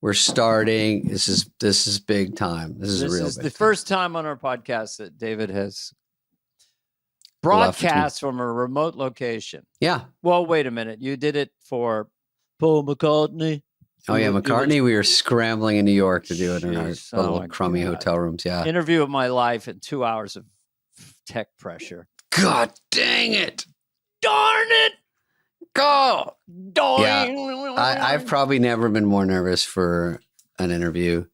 We're starting. This is big time. This is real. This is big the time. first time on our podcast that David has broadcast from a remote location. Yeah. Well, wait a minute. You did it for Paul McCartney. Oh yeah, McCartney. We were scrambling in New York to do it in our little crummy hotel rooms. Yeah. Interview of my life and 2 hours of tech pressure. God dang it! Darn it! Go! Darn! Yeah. I've probably never been more nervous for an interview,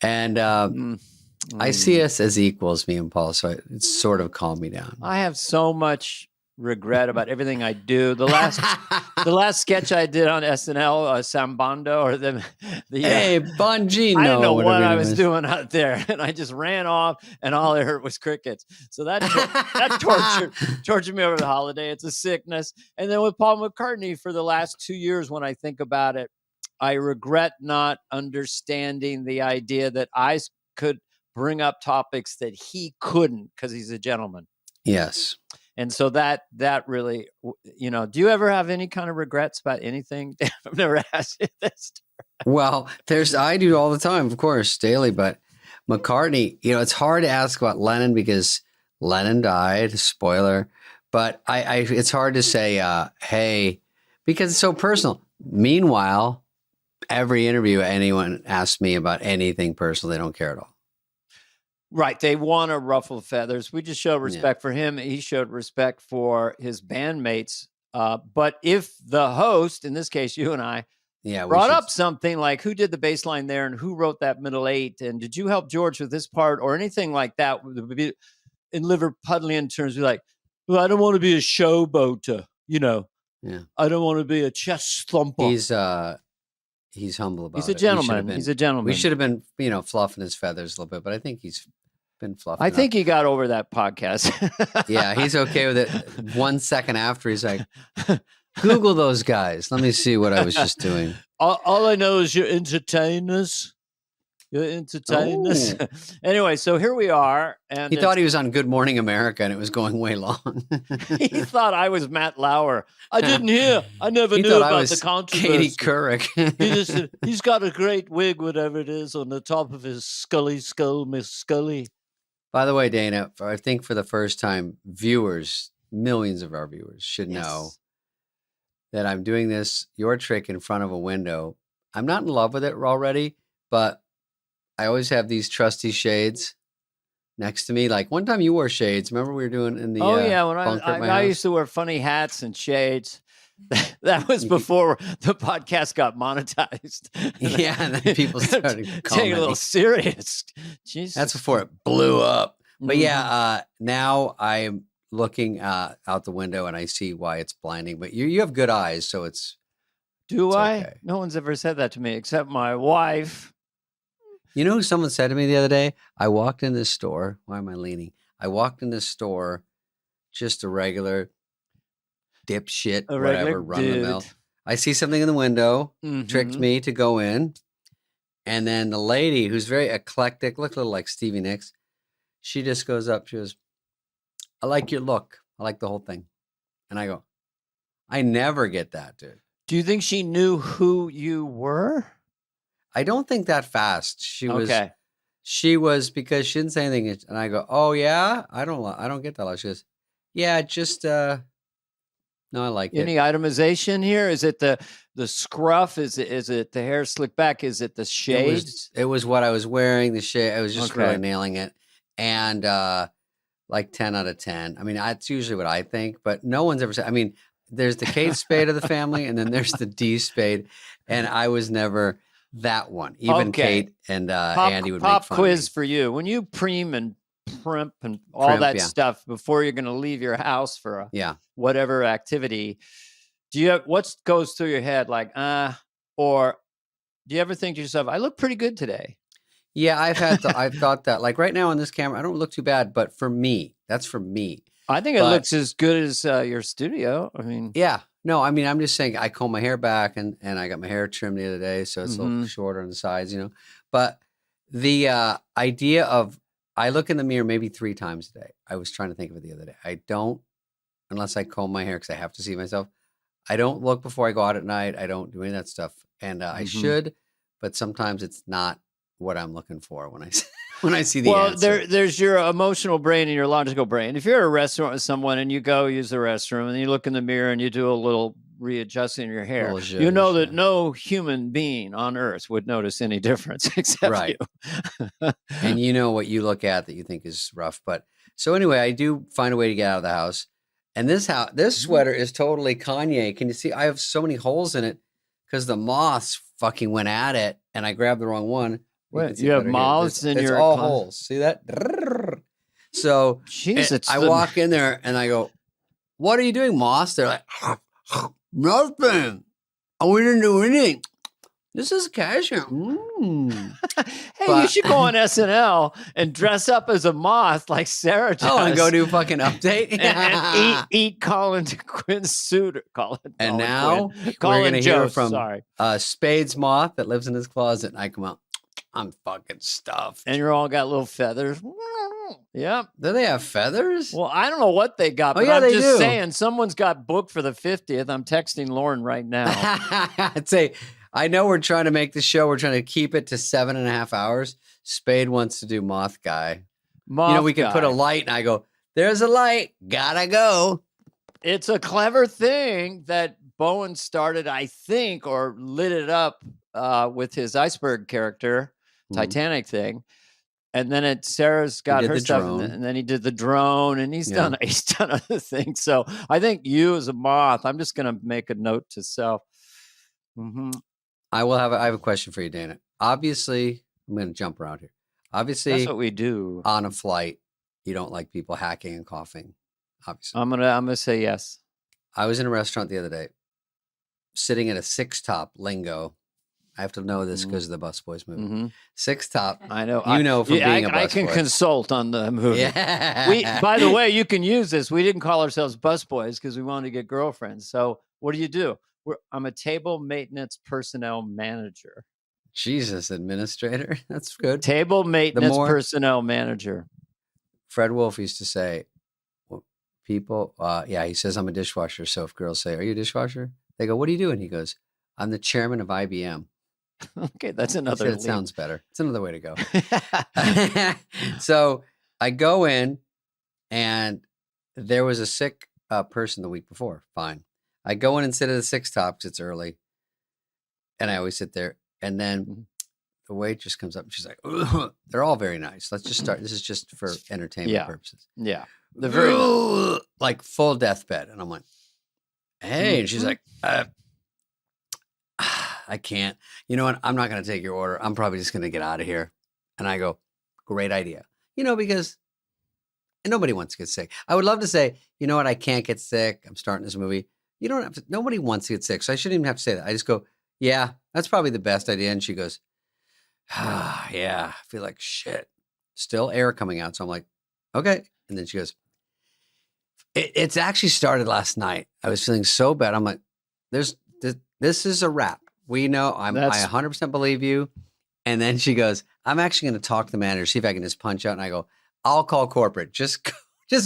and I see us as equals, me and Paul. So it's sort of calmed me down. I have so much regret about everything I do. The last sketch I did on SNL, Sambando, or hey Bongino. I didn't know what I was doing out there, and I just ran off, and all I heard was crickets. So that tortured me over the holiday. It's a sickness. And then with Paul McCartney for the last 2 years, when I think about it, I regret not understanding the idea that I could bring up topics that he couldn't because he's a gentleman. Yes. And so that really, do you ever have any kind of regrets about anything? I've never asked you this. Well, I do all the time, of course, daily. But McCartney, it's hard to ask about Lennon because Lennon died. Spoiler. But it's hard to say, hey, because it's so personal. Meanwhile, every interview, anyone asks me about anything personal, they don't care at all. Right. They want to ruffle feathers. We just show respect for him. He showed respect for his bandmates. But if the host, in this case, you and I, brought up something like who did the bass line there and who wrote that middle eight, and did you help George with this part or anything like that, in Liverpudlian terms, be like, well, I don't want to be a showboater, Yeah. I don't want to be a chest thumper. He's humble about it. He's a gentleman. He's a gentleman. We should have been, fluffing his feathers a little bit, but I think he's been fluffing. I think he got over that podcast. Yeah, he's okay with it. 1 second after, he's like, Google those guys. Let me see what I was just doing. All I know is you're entertainers. Anyway, so here we are. And he thought he was on Good Morning America, and it was going way long. He thought I was Matt Lauer. I didn't hear. I never knew about the controversy. Katie Couric. He just said, he's got a great wig, whatever it is, on the top of his skull, Miss Scully. By the way, Dana, I think for the first time, millions of our viewers should know that I'm doing your trick in front of a window. I'm not in love with it already, but I always have these trusty shades next to me. Like one time you wore shades. Remember we were doing in the when I used to wear funny hats and shades. That was before the podcast got monetized. Yeah, and then people started taking a little serious. Jesus. That's before it blew up. But now I'm looking out the window and I see why it's blinding. But you have good eyes, so it's. Do I? Okay. No one's ever said that to me except my wife. You know who someone said to me the other day? I walked in this store. Why am I leaning? I walked in this store, just a regular dipshit, whatever, run the mill. I see something in the window, tricked me to go in. And then the lady, who's very eclectic, looked a little like Stevie Nicks, she just goes up, she goes, I like your look. I like the whole thing. And I go, I never get that, dude. Do you think she knew who you were? I don't think that fast. She was because she didn't say anything, and I go, "Oh yeah, I don't get that." She goes, "Yeah, just no, I like Any it." Any itemization here? Is it the scruff? Is it the hair slicked back? Is it the shades? It was what I was wearing. The shade. I was just really nailing it, and like 10 out of 10. I mean, that's usually what I think, but no one's ever said. I mean, there's the Kate Spade of the family, and then there's the D Spade, and I was never that one. Even Kate and Andy would make fun quiz of me. For you. When you preem and primp and all that stuff before you're going to leave your house for whatever activity, what goes through your head? Like, or do you ever think to yourself, I look pretty good today? Yeah, I've thought that. Like right now on this camera, I don't look too bad, but for me, that's for me. I think it looks as good as your studio. I mean, yeah. No, I mean, I'm just saying I comb my hair back and I got my hair trimmed the other day, so it's a little shorter on the sides, But the idea of I look in the mirror maybe 3 times a day. I was trying to think of it the other day. I don't, unless I comb my hair because I have to see myself. I don't look before I go out at night. I don't do any of that stuff. And I should, but sometimes it's not what I'm looking for when I see the answer. Well, there's your emotional brain and your logical brain. If you're at a restaurant with someone and you go use the restroom and you look in the mirror and you do a little readjusting your hair, you know that no human being on earth would notice any difference except you. And you know what you look at that you think is rough. But so anyway, I do find a way to get out of the house. And this sweater is totally Kanye. Can you see? I have so many holes in it because the moths fucking went at it and I grabbed the wrong one. You have moths in your all holes. See that? So I walk in there and I go, "What are you doing, moths?" They're like, "Nothing. We didn't do anything. This is casual." Hey, you should go on SNL and dress up as a moth like Sarah does. Oh, and go do fucking update and eat Colin Quinn's suit. And now we're going to hear from Spade's moth that lives in his closet. And I come out, I'm fucking stuffed. And you're all got little feathers. Yep. Do they have feathers? Well, I don't know what they got, but I'm just saying someone's got booked for the 50th. I'm texting Lorne right now. I'd say, I know we're trying to make the show. We're trying to keep it to 7.5 hours. Spade wants to do moth guy. We can put a light and I go, there's a light. Gotta go. It's a clever thing that Bowen started, I think, or lit it up with his iceberg character, Titanic thing. And then Sarah's got her stuff, and then he did the drone, and he's done other things. So I think you as a moth, I'm just going to make a note to self. Mm-hmm. I have a question for you, Dana. Obviously, I'm going to jump around here. Obviously, that's what we do on a flight. You don't like people hacking and coughing. Obviously, I'm gonna say yes. I was in a restaurant the other day, sitting at a six-top lingo. I have to know this because of the Busboys movie. Mm-hmm. Six-top. I know. From being a busboy. I can consult on the movie. Yeah. By the way, you can use this. We didn't call ourselves Busboys because we wanted to get girlfriends. So what do? I'm a table maintenance personnel manager. Jesus, administrator. That's good. Table maintenance personnel manager. Fred Wolf used to say, people, he says, I'm a dishwasher. So if girls say, are you a dishwasher? They go, what are you doing? He goes, I'm the chairman of IBM. Okay, that's another. It sounds better. It's another way to go. So I go in, and there was a sick person the week before. Fine. I go in and sit at a six-top because it's early, and I always sit there. And then the waitress comes up, and she's like, ugh. They're all very nice. Let's just start. This is just for entertainment purposes. Yeah. They're very like full deathbed. And I'm like, hey. And she's like, I can't. You know what? I'm not going to take your order. I'm probably just going to get out of here. And I go, great idea. Because nobody wants to get sick. I would love to say, you know what? I can't get sick. I'm starting this movie. You don't have to. Nobody wants to get sick. So I shouldn't even have to say that. I just go, yeah, that's probably the best idea. And she goes, yeah, I feel like shit. Still air coming out. So I'm like, okay. And then she goes, it's actually started last night. I was feeling so bad. I'm like, this is a wrap. We know I 100% believe you. And then she goes, I'm actually going to talk to the manager, see if I can just punch out. And I go, I'll call corporate. Just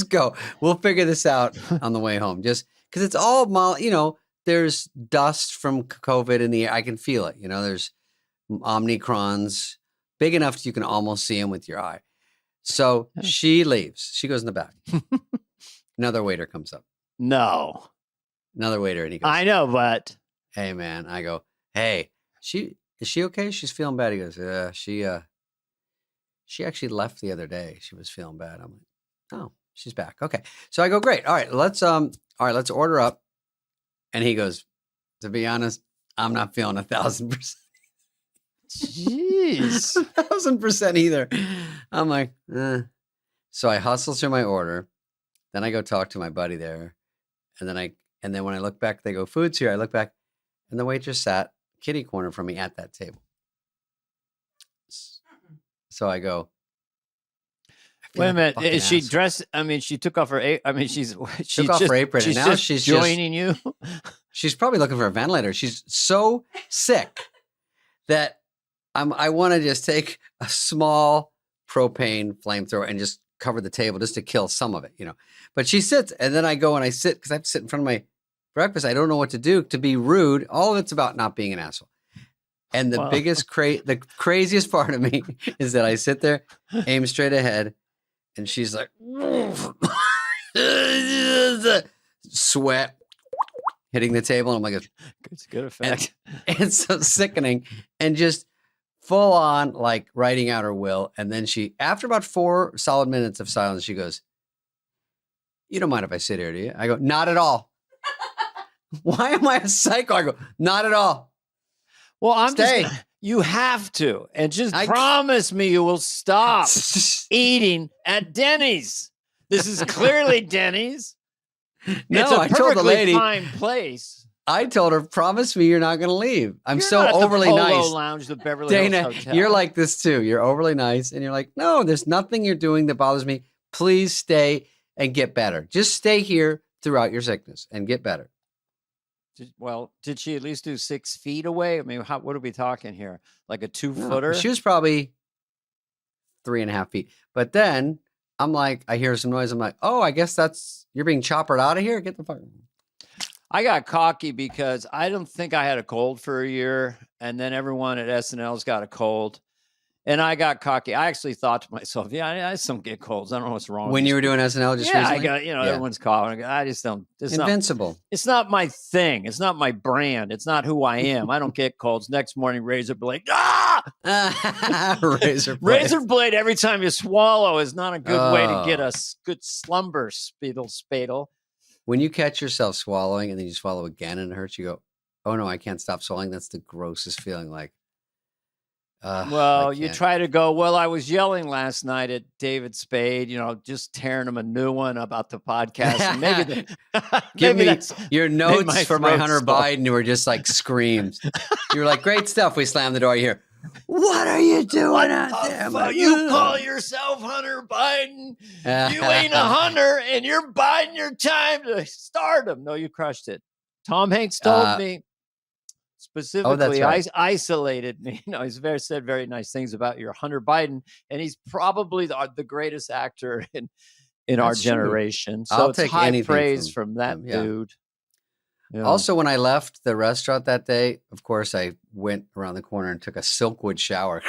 go. We'll figure this out on the way home. Just because it's all, there's dust from COVID in the air. I can feel it. There's Omicrons big enough that you can almost see them with your eye. So she leaves. She goes in the back. Another waiter comes up. No. Another waiter. And he goes, I know, but. Hey, man. I go, hey, is she okay? She's feeling bad. He goes, she actually left the other day. She was feeling bad. I'm like, oh, she's back. Okay. So I go, great. All right, let's order up. And he goes, to be honest, I'm not feeling 1,000%. Jeez. 1,000% either. I'm like, So I hustle through my order. Then I go talk to my buddy there. And then when I look back, they go, food's here. I look back, and the waitress sat kitty corner from me at that table. So I go, wait a minute. Is she dressed? I mean, she took off her. She took off her apron, and now she's joining you. She's probably looking for a ventilator. She's so sick that I want to just take a small propane flamethrower and just cover the table just to kill some of it, But she sits, and then I go and I sit because I have to sit in front of my breakfast. I don't know what to do to be rude. All of it's about not being an asshole. And the the craziest part of me is that I sit there, aim straight ahead, and she's like, sweat hitting the table. And I'm like, it's a good effect. And it's so sickening, and just full on like writing out her will. And then she, after about 4 solid minutes of silence, she goes, "You don't mind if I sit here, do you?" I go, "Not at all." Why am I a psycho? I go, "Not at all." Well, you have to, and just promise me you will stop eating at Denny's. This is clearly Denny's. No, I told the lady, fine place. I told her, "Promise me you're not going to leave." I'm so overly the Polo nice. Lounge, the Beverly Dana, Hills Hotel. You're like this too. You're overly nice, and you're like, "No, there's nothing you're doing that bothers me. Please stay and get better. Just stay here throughout your sickness and get better." Did she at least do 6 feet away? I mean, what are we talking here? Like a 2-footer? She was probably 3.5 feet. But then I'm like, I hear some noise. I'm like, "Oh, I guess you're being choppered out of here. Get the fuck." I got cocky because I don't think I had a cold for a year, and then everyone at SNL's got a cold. And I got cocky. I actually thought to myself, I just don't get colds. I don't know what's wrong. When you were doing SNL just recently? I got, everyone's coughing. I just don't. Invincible. It's not my thing. It's not my brand. It's not who I am. I don't get colds. Next morning, razor blade. Razor blade. Razor blade every time you swallow is not a good way to get a good slumber, Spadle. When you catch yourself swallowing and then you swallow again and it hurts, you go, "Oh no, I can't stop swallowing." That's the grossest feeling. Like, you try to go, "Well, I was yelling last night at David Spade, just tearing him a new one about the podcast." And maybe give me your notes for my Hunter Biden, who were just like screams. You were like, "Great stuff." We slammed the door. You hear, "What are you doing out there? Like, you call yourself Hunter Biden? You ain't a hunter, and you're biding your time to stardom." No, you crushed it. Tom Hanks told me. Specifically, isolated me. He's said very nice things about your Hunter Biden, and he's probably the greatest actor in our generation. So it's high praise from that dude. Yeah. Also, when I left the restaurant that day, of course, I went around the corner and took a Silkwood shower,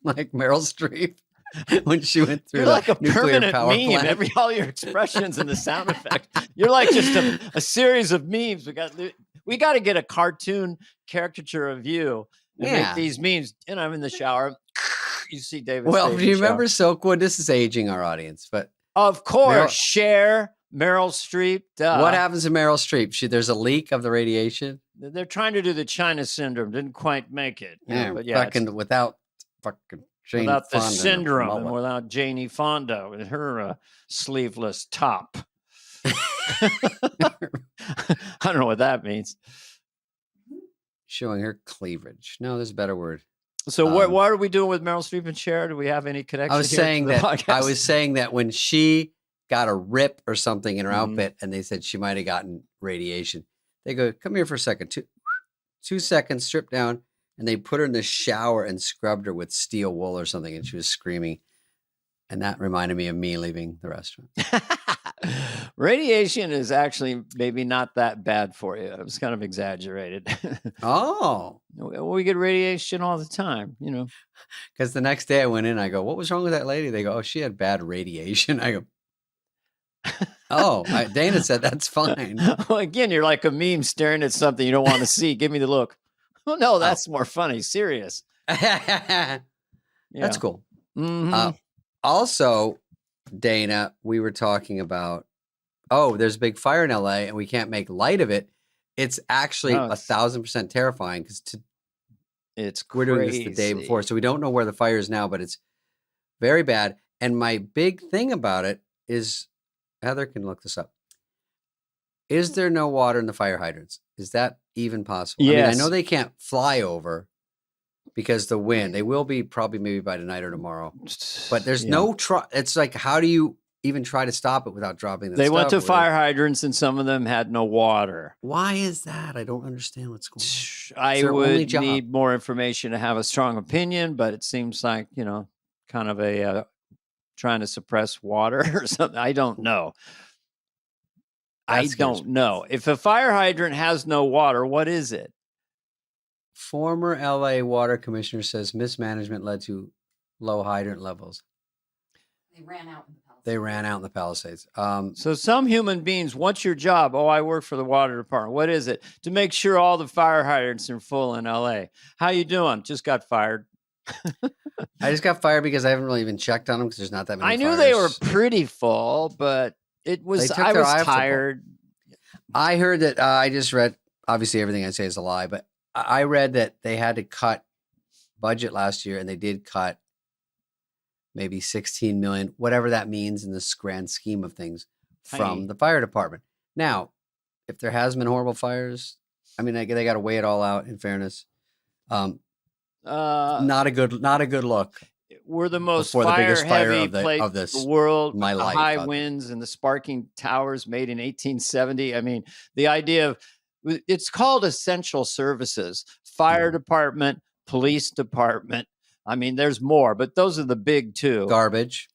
like Meryl Streep when she went through. You're like a permanent meme. All your expressions and the sound effect. You're like just a series of memes. We got to get a cartoon caricature of you and make these memes. And I'm in the shower. You see David. Well, do you remember Silkwood? This is aging our audience, but of course, Cher, Meryl Streep. Duh. What happens to Meryl Streep? There's a leak of the radiation. They're trying to do the China syndrome. Didn't quite make it. Without the syndrome and without Janie Fonda with her sleeveless top. I don't know what that means. Showing her cleavage. No, there's a better word. So what are we doing with Meryl Streep and Cher? Do we have any connection? I was saying that when she got a rip or something in her outfit, and they said she might have gotten radiation, they go, "Come here for a second." 2 seconds, strip down, and they put her in the shower and scrubbed her with steel wool or something, and she was screaming. And that reminded me of me leaving the restaurant. Radiation is actually maybe not that bad for you. It was kind of exaggerated. Oh. We get radiation all the time, Because the next day I went in, I go, "What was wrong with that lady?" They go, "Oh, she had bad radiation." I go, "Oh," Dana said, "That's fine." Well, again, you're like a meme staring at something you don't want to see. Give me the look. Oh, no, that's more funny. Serious. That's cool. Mm-hmm. Also, Dana, we were talking about, there's a big fire in LA and we can't make light of it. It's actually 1,000% terrifying because we're doing this the day before. So we don't know where the fire is now, but it's very bad. And my big thing about it is, Heather can look this up. Is there no water in the fire hydrants? Is that even possible? Yes. I mean, I know they can't fly over because the wind. They will be probably maybe by tonight or tomorrow. But there's no it's like, how do you even try to stop it without dropping the stuff? They went to fire hydrants and some of them had no water. Why is that? I don't understand what's going on. I would need more information to have a strong opinion, but it seems like, kind of a trying to suppress water or something. I don't know. I don't know. If a fire hydrant has no water, what is it? Former LA water commissioner says mismanagement led to low hydrant levels. They ran out in the Palisades. They ran out in the Palisades. So some human beings, what's your job? Oh, I work for the water department. What is it? To make sure all the fire hydrants are full in LA. How you doing? Just got fired. I just got fired because I haven't really even checked on them because there's not that many. I knew they were pretty full, but it was. I was tired. I heard that. I just read. Obviously, everything I say is a lie, but I read that they had to cut budget last year, and they did cut maybe 16 million, whatever that means in this grand scheme of things, from the fire department. Now, if there has been horrible fires, I mean, they got to weigh it all out. In fairness, not a good look. We're the most fire-heavy place of the world. My life, high winds and the sparking towers made in 1870. I mean, the idea of it's called essential services: fire department, police department. I mean, there's more, but those are the big two. Garbage.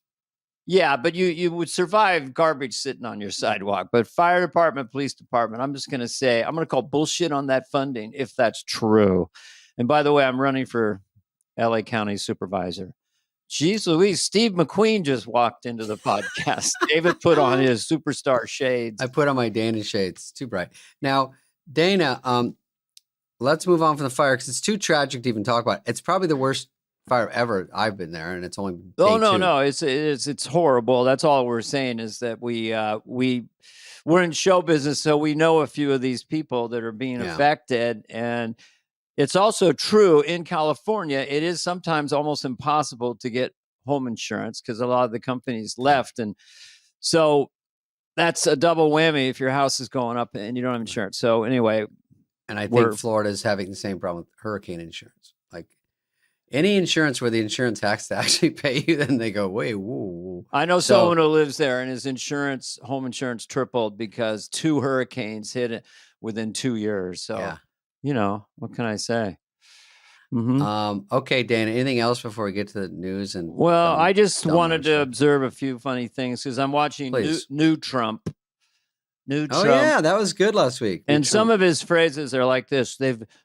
Yeah, but you would survive garbage sitting on your sidewalk. But fire department, police department, I'm just going to say, I'm going to call bullshit on that funding if that's true. And by the way, I'm running for LA County Supervisor. Jeez Louise, Steve McQueen just walked into the podcast. David put on his superstar shades. I put on my Dana shades. It's too bright. Now, Dana, let's move on from the fire because it's too tragic to even talk about. It's probably the worst fire ever. I've been there, and it's only day no, it's horrible. That's all we're saying is that we're in show business, so we know a few of these people that are being affected, and it's also true in California. It is sometimes almost impossible to get home insurance because a lot of the companies left, and so that's a double whammy if your house is going up and you don't have insurance. So anyway, and I think Florida is having the same problem with hurricane insurance. Like any insurance where the insurance has to actually pay you, then they go, wait, whoa. I know someone who lives there and his home insurance tripled because 2 hurricanes hit it within 2 years. So, what can I say? Mm-hmm. Okay, Dana, anything else before we get to the news? I just wanted to observe a few funny things because I'm watching New Trump. Oh, yeah, that was good last week. And some of his phrases are like this.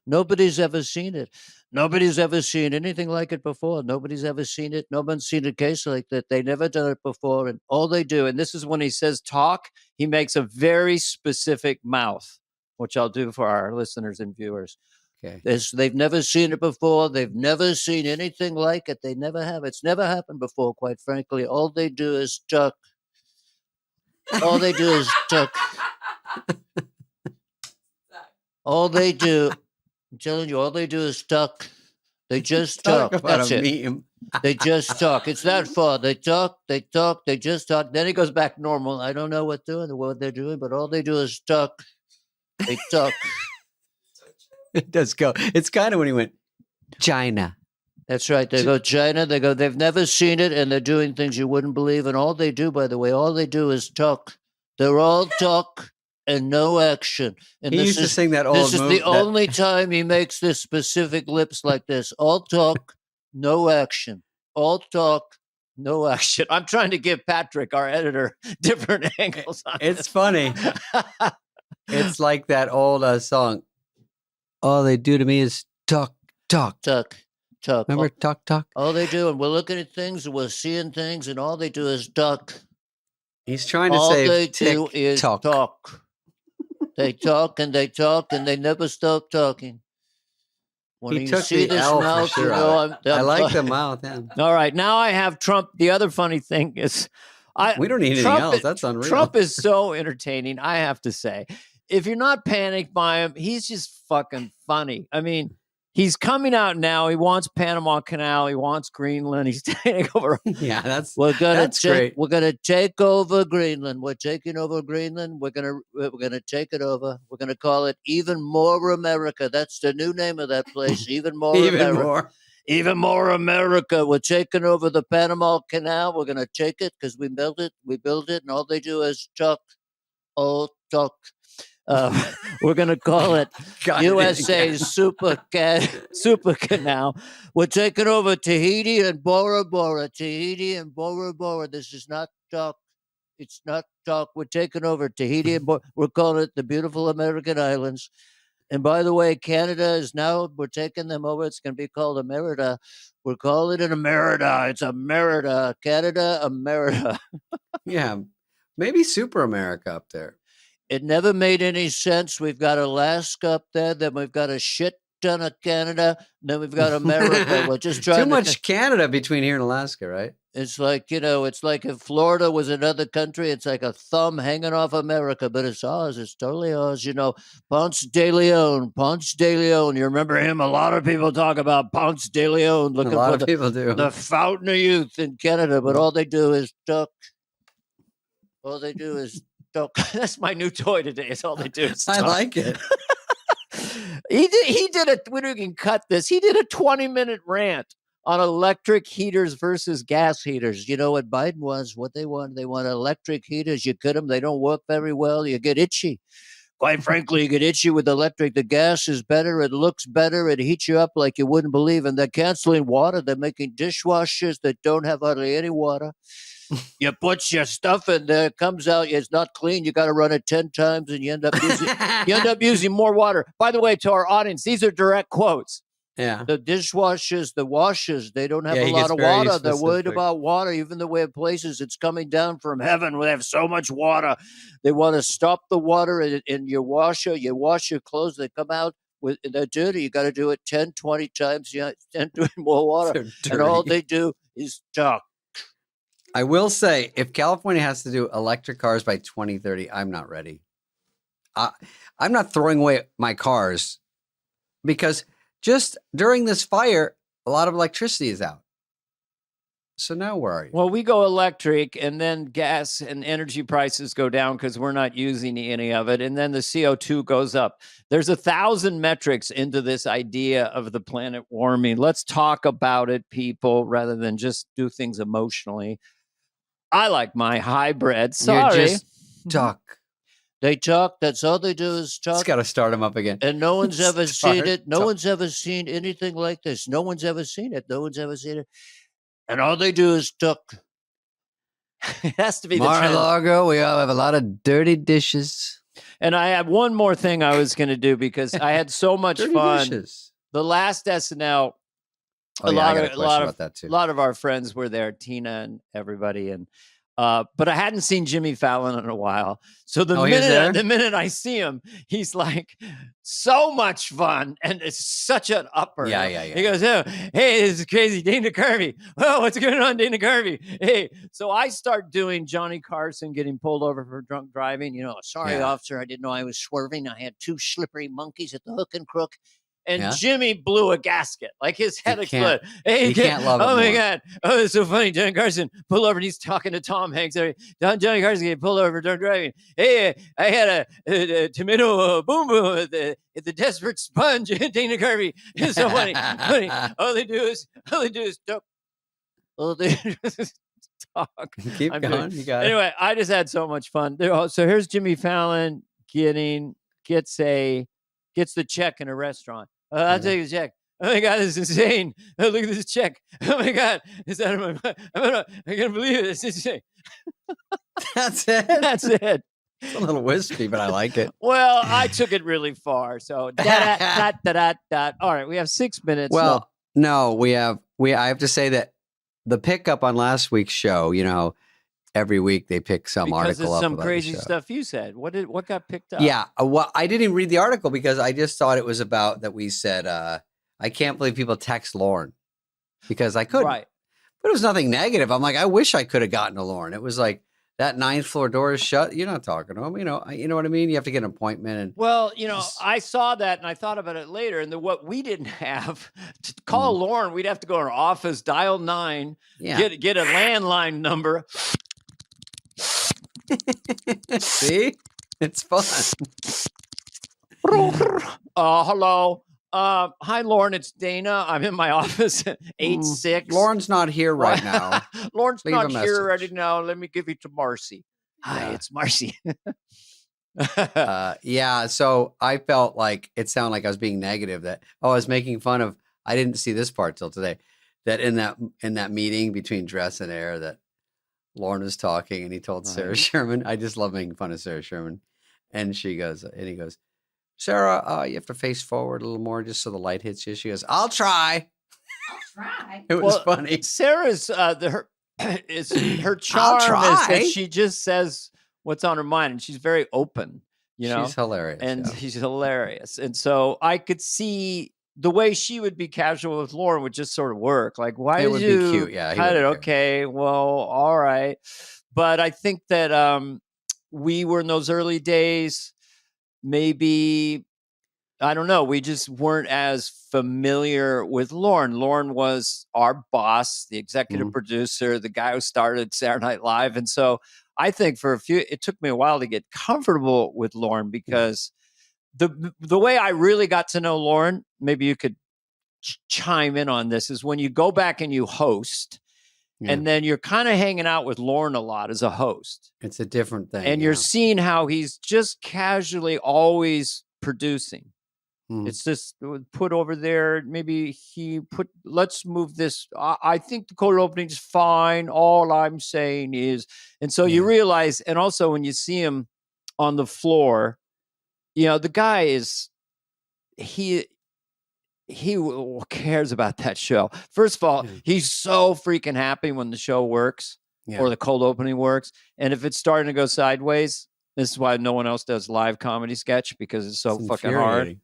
Nobody's ever seen it. Nobody's ever seen anything like it before. Nobody's ever seen it. No one's seen a case like that. They never done it before. And all they do, and this is when he says talk, he makes a very specific mouth, which I'll do for our listeners and viewers. Okay. They've never seen it before. They've never seen anything like it. They never have. It's never happened before, quite frankly. All they do is talk. All they do is talk. All they do, I'm telling you, all they do is talk. They just talk. That's it. Meme. They just talk. It's that far. They talk, they just talk. Then it goes back normal. I don't know what they're doing, but all they do is talk. They talk. It does go. It's kind of when he went, China. That's right. They go China. They go, they've never seen it, and they're doing things you wouldn't believe. And all they do, by the way, all they do is talk. They're all talk and no action. And he used to sing that old This is the only time he makes this specific lips like this. All talk, no action. All talk, no action. I'm trying to give Patrick, our editor, different angles on It's funny. It's like that old song. All they do to me is talk. Remember talk? All they do, and we're looking at things, and we're seeing things, and all they do is talk. He's trying to say all they do is talk. They talk, and they never stop talking. When he you took see the this L mouth, for sure. I like the mouth. Yeah. All right, now I have Trump. The other funny thing is, we don't need anything else. That's unreal. Trump is so entertaining, I have to say. If you're not panicked by him, he's just fucking funny. I mean, he's coming out now. He wants Panama Canal. He wants Greenland. He's taking over. Yeah, that's great. We're gonna take over Greenland. We're taking over Greenland. We're gonna take it over. We're gonna call it Even More America. That's the new name of that place. Even More America. Even More America. We're taking over the Panama Canal. We're gonna take it because we built it. We built it, and all they do is talk. Oh, talk. We're going to call it USA Super Canal. We're taking over Tahiti and Bora Bora. This is not talk. It's not talk. We're taking over Tahiti and Bora. We're calling it the beautiful American Islands. And by the way, Canada is now, we're taking them over. It's going to be called Emerita. We're calling it Emerita. It's Emerita. Canada, Emerita. Yeah. Maybe Super America up there. It never made any sense. We've got Alaska up there. Then we've got a shit ton of Canada. Then we've got America. We're just trying Too much Canada between here and Alaska, right? It's like, it's like if Florida was another country, it's like a thumb hanging off America, but it's ours. It's totally ours. Ponce de Leon. You remember him? A lot of people talk about Ponce de Leon. A lot of people do. The fountain of youth in Canada, but all they do is duck. All they do is duck. That's my new toy today. It's all they do is duck. I like it. He did we can cut this. He did a 20-minute rant on electric heaters versus gas heaters. You know what Biden wants? What they want? They want electric heaters. You cut them. They don't work very well. You get itchy. Quite frankly, you get itchy with electric. The gas is better. It looks better. It heats you up like you wouldn't believe. And they're canceling water. They're making dishwashers that don't have hardly any water. You put your stuff in there, it comes out, it's not clean. You got to run it 10 times and you end up using more water. By the way, to our audience, these are direct quotes. Yeah. The dishwashers, the washers, they don't have a lot of water. They're worried about water, even though we have places it's coming down from heaven where they have so much water. They want to stop the water in your washer. You wash your clothes, they come out. They're dirty. You got to do it 10, 20 times. You end doing more water. And all they do is talk. I will say, if California has to do electric cars by 2030, I'm not ready. I'm not throwing away my cars because just during this fire, a lot of electricity is out. So now where are you? Well, we go electric and then gas and energy prices go down because we're not using any of it. And then the CO2 goes up. There's 1,000 metrics into this idea of the planet warming. Let's talk about it, people, rather than just do things emotionally. I like my hybrid. Sorry. You just talk. They talk. That's all they do is talk. Just got to start them up again. And no one's ever seen it. No one's ever seen anything like this. No one's ever seen it. No one's ever seen it. And all they do is talk. It has to be the trend. Mar-a-Lago, we all have a lot of dirty dishes. And I have one more thing I was going to do because I had so much fun. Dishes. The last SNL. A lot of our friends were there, Tina and everybody, and but I hadn't seen Jimmy Fallon in a while. So the minute I see him, he's like so much fun, and it's such an upper. Yeah. He goes, "Oh, hey, this is crazy, Dana Carvey. Oh, what's going on, Dana Carvey? Hey." So I start doing Johnny Carson getting pulled over for drunk driving. Sorry, officer, I didn't know I was swerving. I had 2 slippery monkeys at the hook and crook. And Jimmy blew a gasket, like his head exploded. Hey, you can't love it. Oh my God! Oh, it's so funny. Johnny Carson pulled over, and he's talking to Tom Hanks. Johnny Carson get pulled over for drunk driving. Hey, I had a tomato boom boom at the Desperate Sponge. Dana Carvey. It's so funny. All they do is talk. All they do is talk. Keep going. You got it. Anyway, I just had so much fun. So here's Jimmy Fallon gets the check in a restaurant. I'll take the check. Oh my God, this is insane. Oh, look at this check. Oh my God, it's out of my mind. I can't believe it. It's insane. That's it. That's it. It's a little wispy, but I like it. Well, I took it really far. So All right, we have 6 minutes. Well, no, I have to say that the pickup on last week's show, every week they pick some article up some about crazy stuff you said. What got picked up? Yeah, well, I didn't even read the article because I just thought it was about that we said, I can't believe people text Lorne because I couldn't. Right. But it was nothing negative. I'm like, I wish I could have gotten to Lorne. It was like that 9th floor door is shut. You're not talking to him. You know what I mean? You have to get an appointment. And well, I saw that and I thought about it later. And what we didn't have to call Lorne, we'd have to go to our office, dial 9, get a landline number. See, it's fun. Hello. Hi, Lorne. It's Dana. I'm in my office at 8-6. Lorne's not here right now. Lorne's not here right now. Let me give you to Marcy. Hi, it's Marcy. So I felt like it sounded like I was being negative. That I was making fun of. I didn't see this part till today. That in that meeting between Dress and Air that Lorne was talking and he told Sarah Sherman, I just love making fun of Sarah Sherman. And he goes, Sarah, you have to face forward a little more just so the light hits you. She goes, I'll try. I'll try. It was funny. Sarah's her charm is that she just says what's on her mind, and she's very open. She's hilarious, and she's hilarious. And so I could see the way she would be casual with Lorne would just sort of work. Like, why did you be cute? Yeah, cut it? Okay, well, all right. But I think that we were in those early days. Maybe, I don't know. We just weren't as familiar with Lorne. Lorne was our boss, the executive producer, the guy who started Saturday Night Live. And so I think it took me a while to get comfortable with Lorne because the way I really got to know Lorne, maybe you could chime in on this, is when you go back and you host. And then you're kind of hanging out with Lorne a lot as a host. It's a different thing. And you're seeing how he's just casually always producing. It's just put over there. Maybe let's move this. I think the cold opening is fine. All I'm saying is, and so you realize, and also when you see him on the floor, the guy is, he cares about that show. First of all, he's so freaking happy when the show works or the cold opening works. And if it's starting to go sideways, this is why no one else does live comedy sketch, because it's so fucking hard.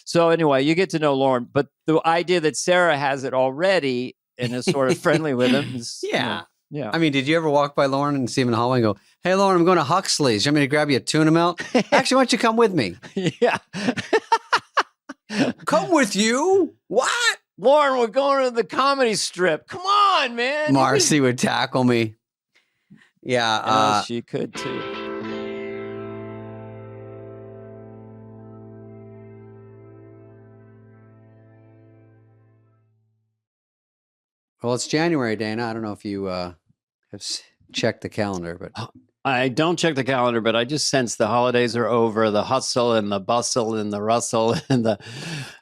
So anyway, you get to know Lorne, but the idea that Sarah has it already and is sort of friendly with him is, yeah. I mean, did you ever walk by Lorne and see him in the hallway and go, hey, Lorne, I'm going to Huxley's. You want me to grab you a tuna melt? Actually, why don't you come with me? Yeah. Come with you? What? Lorne, we're going to the comedy strip. Come on, man. Marcy would tackle me. Yeah. She could too. Well, it's January, Dana. I don't know if you have checked the calendar, but I don't check the calendar, but I just sense the holidays are over. The hustle and the bustle and the rustle and the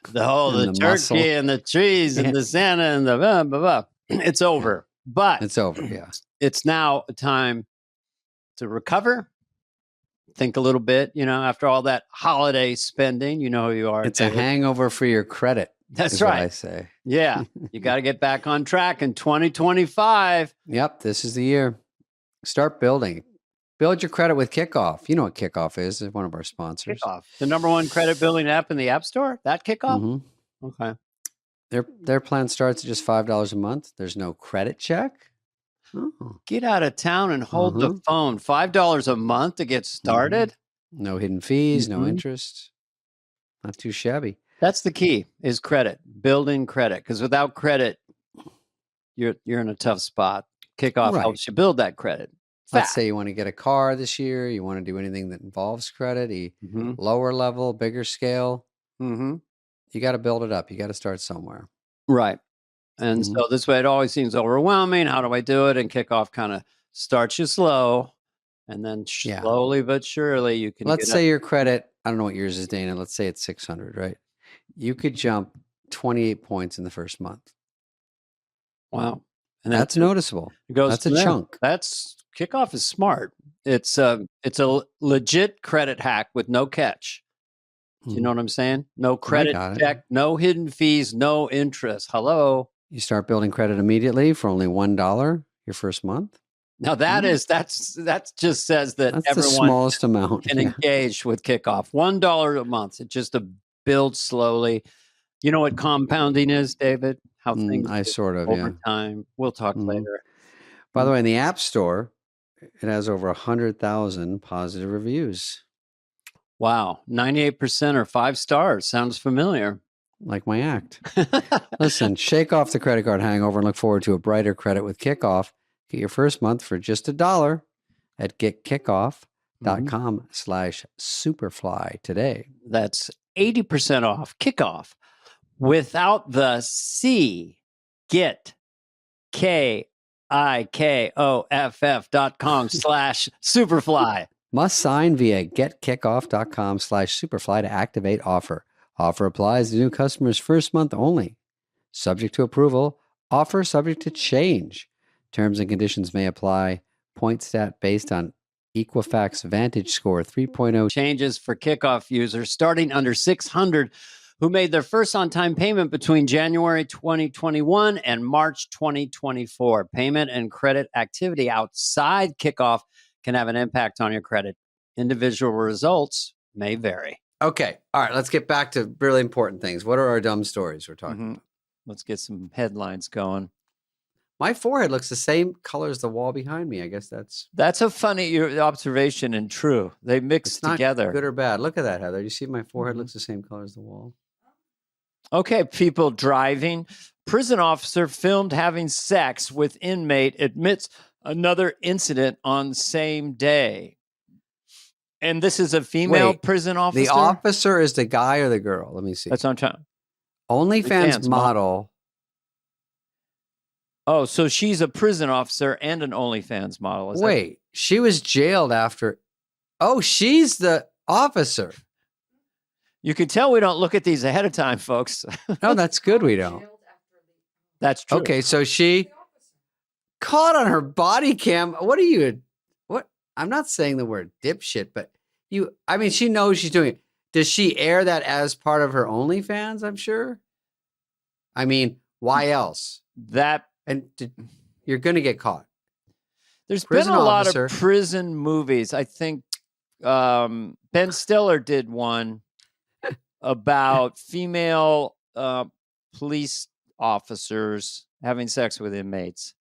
turkey muscle. And the trees and the Santa and the blah, blah, blah. It's over. But it's over. Yeah. It's now a time to recover. Think a little bit, after all that holiday spending, you know who you are. It's a hangover for your credit. That's right. What I say. Yeah. You got to get back on track in 2025. Yep. This is the year. Start building. Build your credit with Kickoff. You know what Kickoff is. It's one of our sponsors. Kickoff. The #1 credit building app in the App Store? That Kickoff? Mm-hmm. Okay. Their plan starts at just $5 a month. There's no credit check. Oh. Get out of town and hold the phone. $5 a month to get started? No hidden fees, no interest. Not too shabby. That's the key, is credit. Building credit. Because without credit, you're in a tough spot. Kickoff helps you build that credit. Let's say you want to get a car this year. You want to do anything that involves credit, lower level, bigger scale. You got to build it up. You got to start somewhere. Right. And so this way, it always seems overwhelming. How do I do it? And Kickoff kind of starts you slow. And then slowly but surely you can Let's say your credit, I don't know what yours is, Dana. Let's say it's 600, right? You could jump 28 points in the first month. Wow. And that's noticeable. That's a chunk. Kickoff is smart. It's a legit credit hack with no catch. Do you know what I'm saying? No credit check, no hidden fees, no interest. Hello. You start building credit immediately for only $1 your first month. Now that just says that that's everyone the smallest amount can engage with Kickoff. $1 a month. It's just a build slowly. You know what compounding is, David? How things over time. We'll talk later. By the way, in the App Store, it has over 100,000 positive reviews. Wow. 98% are 5 stars. Sounds familiar. Like my act. Listen, shake off the credit card hangover and look forward to a brighter credit with Kickoff. Get your first month for just $1 at getkickoff.com/superfly today. That's 80% off Kickoff without the C. Get KIKOFF.com/superfly. Must sign via getkickoff.com/superfly to activate offer. Offer applies to new customers first month only. Subject to approval. Offer subject to change. Terms and conditions may apply. Point stat based on Equifax Vantage Score 3.0. Changes for kickoff users starting under 600 who made their first on-time payment between January 2021 and March 2024. Payment and credit activity outside kickoff can have an impact on your credit. Individual results may vary. Okay. All right. Let's get back to really important things. What are our dumb stories we're talking about? Let's get some headlines going. My forehead looks the same color as the wall behind me. I guess that's a funny observation and true. They mix together. Good or bad. Look at that, Heather. You see my forehead looks the same color as the wall. Okay, people driving. Prison officer filmed having sex with inmate admits another incident on same day. And this is a female prison officer? The officer is the guy or the girl? Let me see. That's what I'm trying. OnlyFans model. Oh, so she's a prison officer and an OnlyFans model. She was jailed after. Oh, she's the officer. You can tell we don't look at these ahead of time, folks. No, that's good. We don't. That's true. Okay, so she caught on her body cam. What? I'm not saying the word dipshit, but she knows she's doing it. Does she air that as part of her OnlyFans? I'm sure. I mean, why else? You're going to get caught. There's been a lot of prison movies. I think Ben Stiller did one about female police officers having sex with inmates.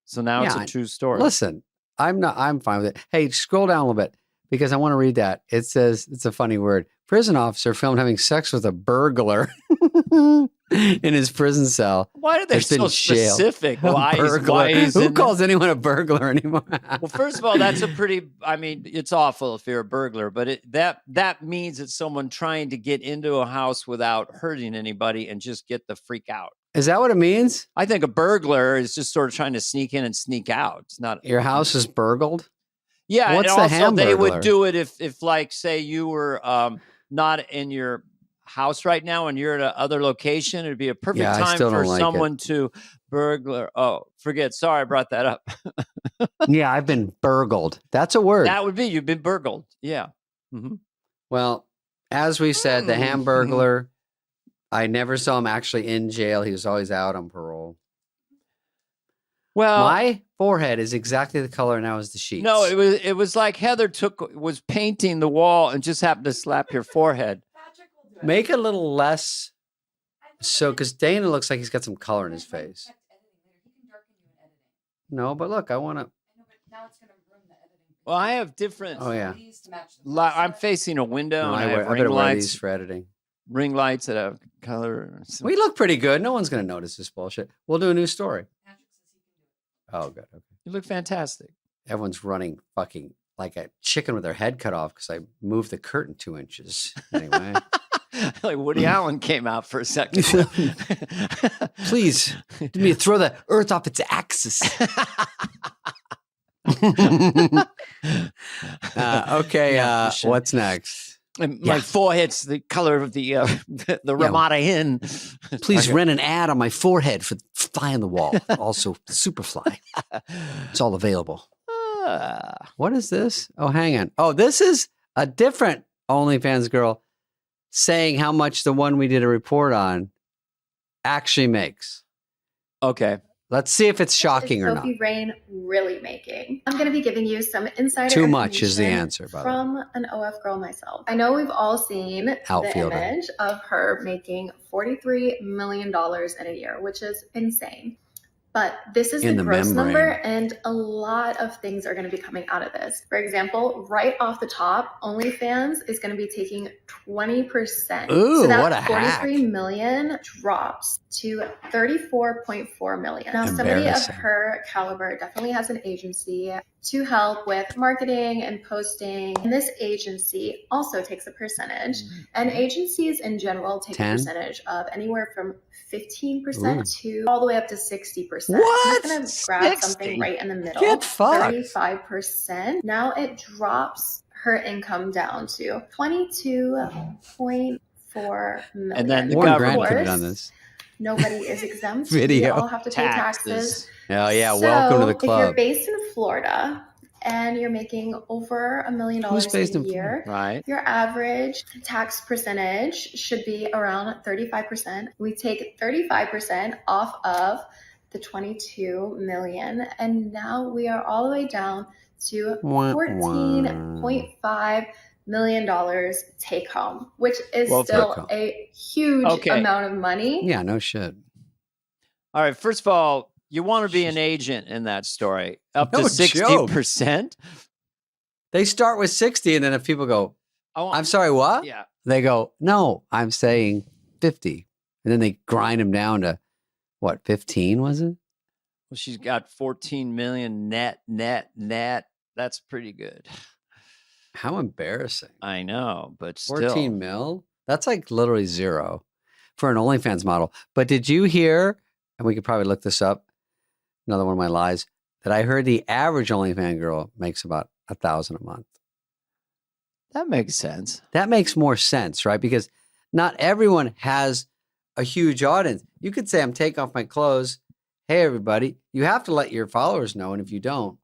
So now it's a true story. Listen, I'm fine with it. Hey, scroll down a little bit because I want to read that. It says, it's a funny word. Prison officer filmed having sex with a burglar in his prison cell. Why are they so specific? Who calls anyone a burglar anymore? Well, first of all, that's it's awful if you're a burglar, but that means it's someone trying to get into a house without hurting anybody and just get the freak out. Is that what it means? I think a burglar is just sort of trying to sneak in and sneak out. It's not. Your house is burgled? Yeah. What's and the also Hamburglar? They would do it if like, say you were not in your house right now and you're at another location. It'd be a perfect time for someone to burglar. Oh, sorry, I brought that up. Yeah, I've been burgled. That's a word. That would be, you've been burgled. Yeah. Mm-hmm. Well, as we said, the Hamburglar, I never saw him actually in jail. He was always out on parole. Well, my forehead is exactly the color now as the sheets. No, it was like Heather was painting the wall and just happened to slap your forehead. Make it a little less so, because Dana looks like he's got some color in his face. No, but look, I want to. Well, I have different. Oh yeah. I'm facing a window. No, and I have better wear these for editing. Ring lights that have color. We look pretty good. No one's going to notice this bullshit. We'll do a new story. Oh, good. Okay. You look fantastic. Everyone's running fucking like a chicken with their head cut off because I moved the curtain 2 inches. Anyway. Like Woody Allen came out for a second. Please, do me throw the earth off its axis. Okay, what's next? My forehead's the color of the Ramada Inn. Please rent an ad on my forehead for Fly on the Wall. Also, Superfly. It's all available. What is this? Oh, hang on. Oh, this is a different OnlyFans girl saying how much the one we did a report on actually makes. Okay. Let's see if it's shocking or not. Sophie Rain really making? I'm going to be giving you some insider Too much is the answer, by the way. From an OF girl myself. I know we've all seen the image of her making $43 million in a year, which is insane. But this is the gross number, and a lot of things are going to be coming out of this. For example, right off the top, OnlyFans is going to be taking 20%. Ooh, so that what a hack. 43 million drops to 34.4 million. Now, somebody of her caliber definitely has an agency to help with marketing and posting. And this agency also takes a percentage. And agencies in general take a percentage of anywhere from 15% to all the way up to 60%. What? I'm just going to grab something right in the middle. Get fucked. 35%. Now it drops her income down to 22.4 million. And then the Warren Grant could have done this. Nobody is exempt. Video. We all have to pay taxes. Oh, yeah. Welcome to the club. If you're based in Florida and you're making over $1 million a year, right, your average tax percentage should be around 35%. We take 35% off of the 22 million, and now we are all the way down to $14.5 million take home, which is still a huge amount of money. Yeah, no shit. All right, first of all, you want to be an agent in that story, up to 60%. They start with 60, and then if people go, I'm sorry, what? Yeah. They go, no, I'm saying 50. And then they grind them down to, what, 15, was it? Well, she's got 14 million net. That's pretty good. How embarrassing. I know, but 14 mil? That's like literally zero for an OnlyFans model. But did you hear, and we could probably look this up, another one of my lies, that I heard the average OnlyFans girl makes about $1,000 a month. That makes sense. That makes more sense, right? Because not everyone has a huge audience. You could say, I'm taking off my clothes. Hey, everybody. You have to let your followers know. And if you don't,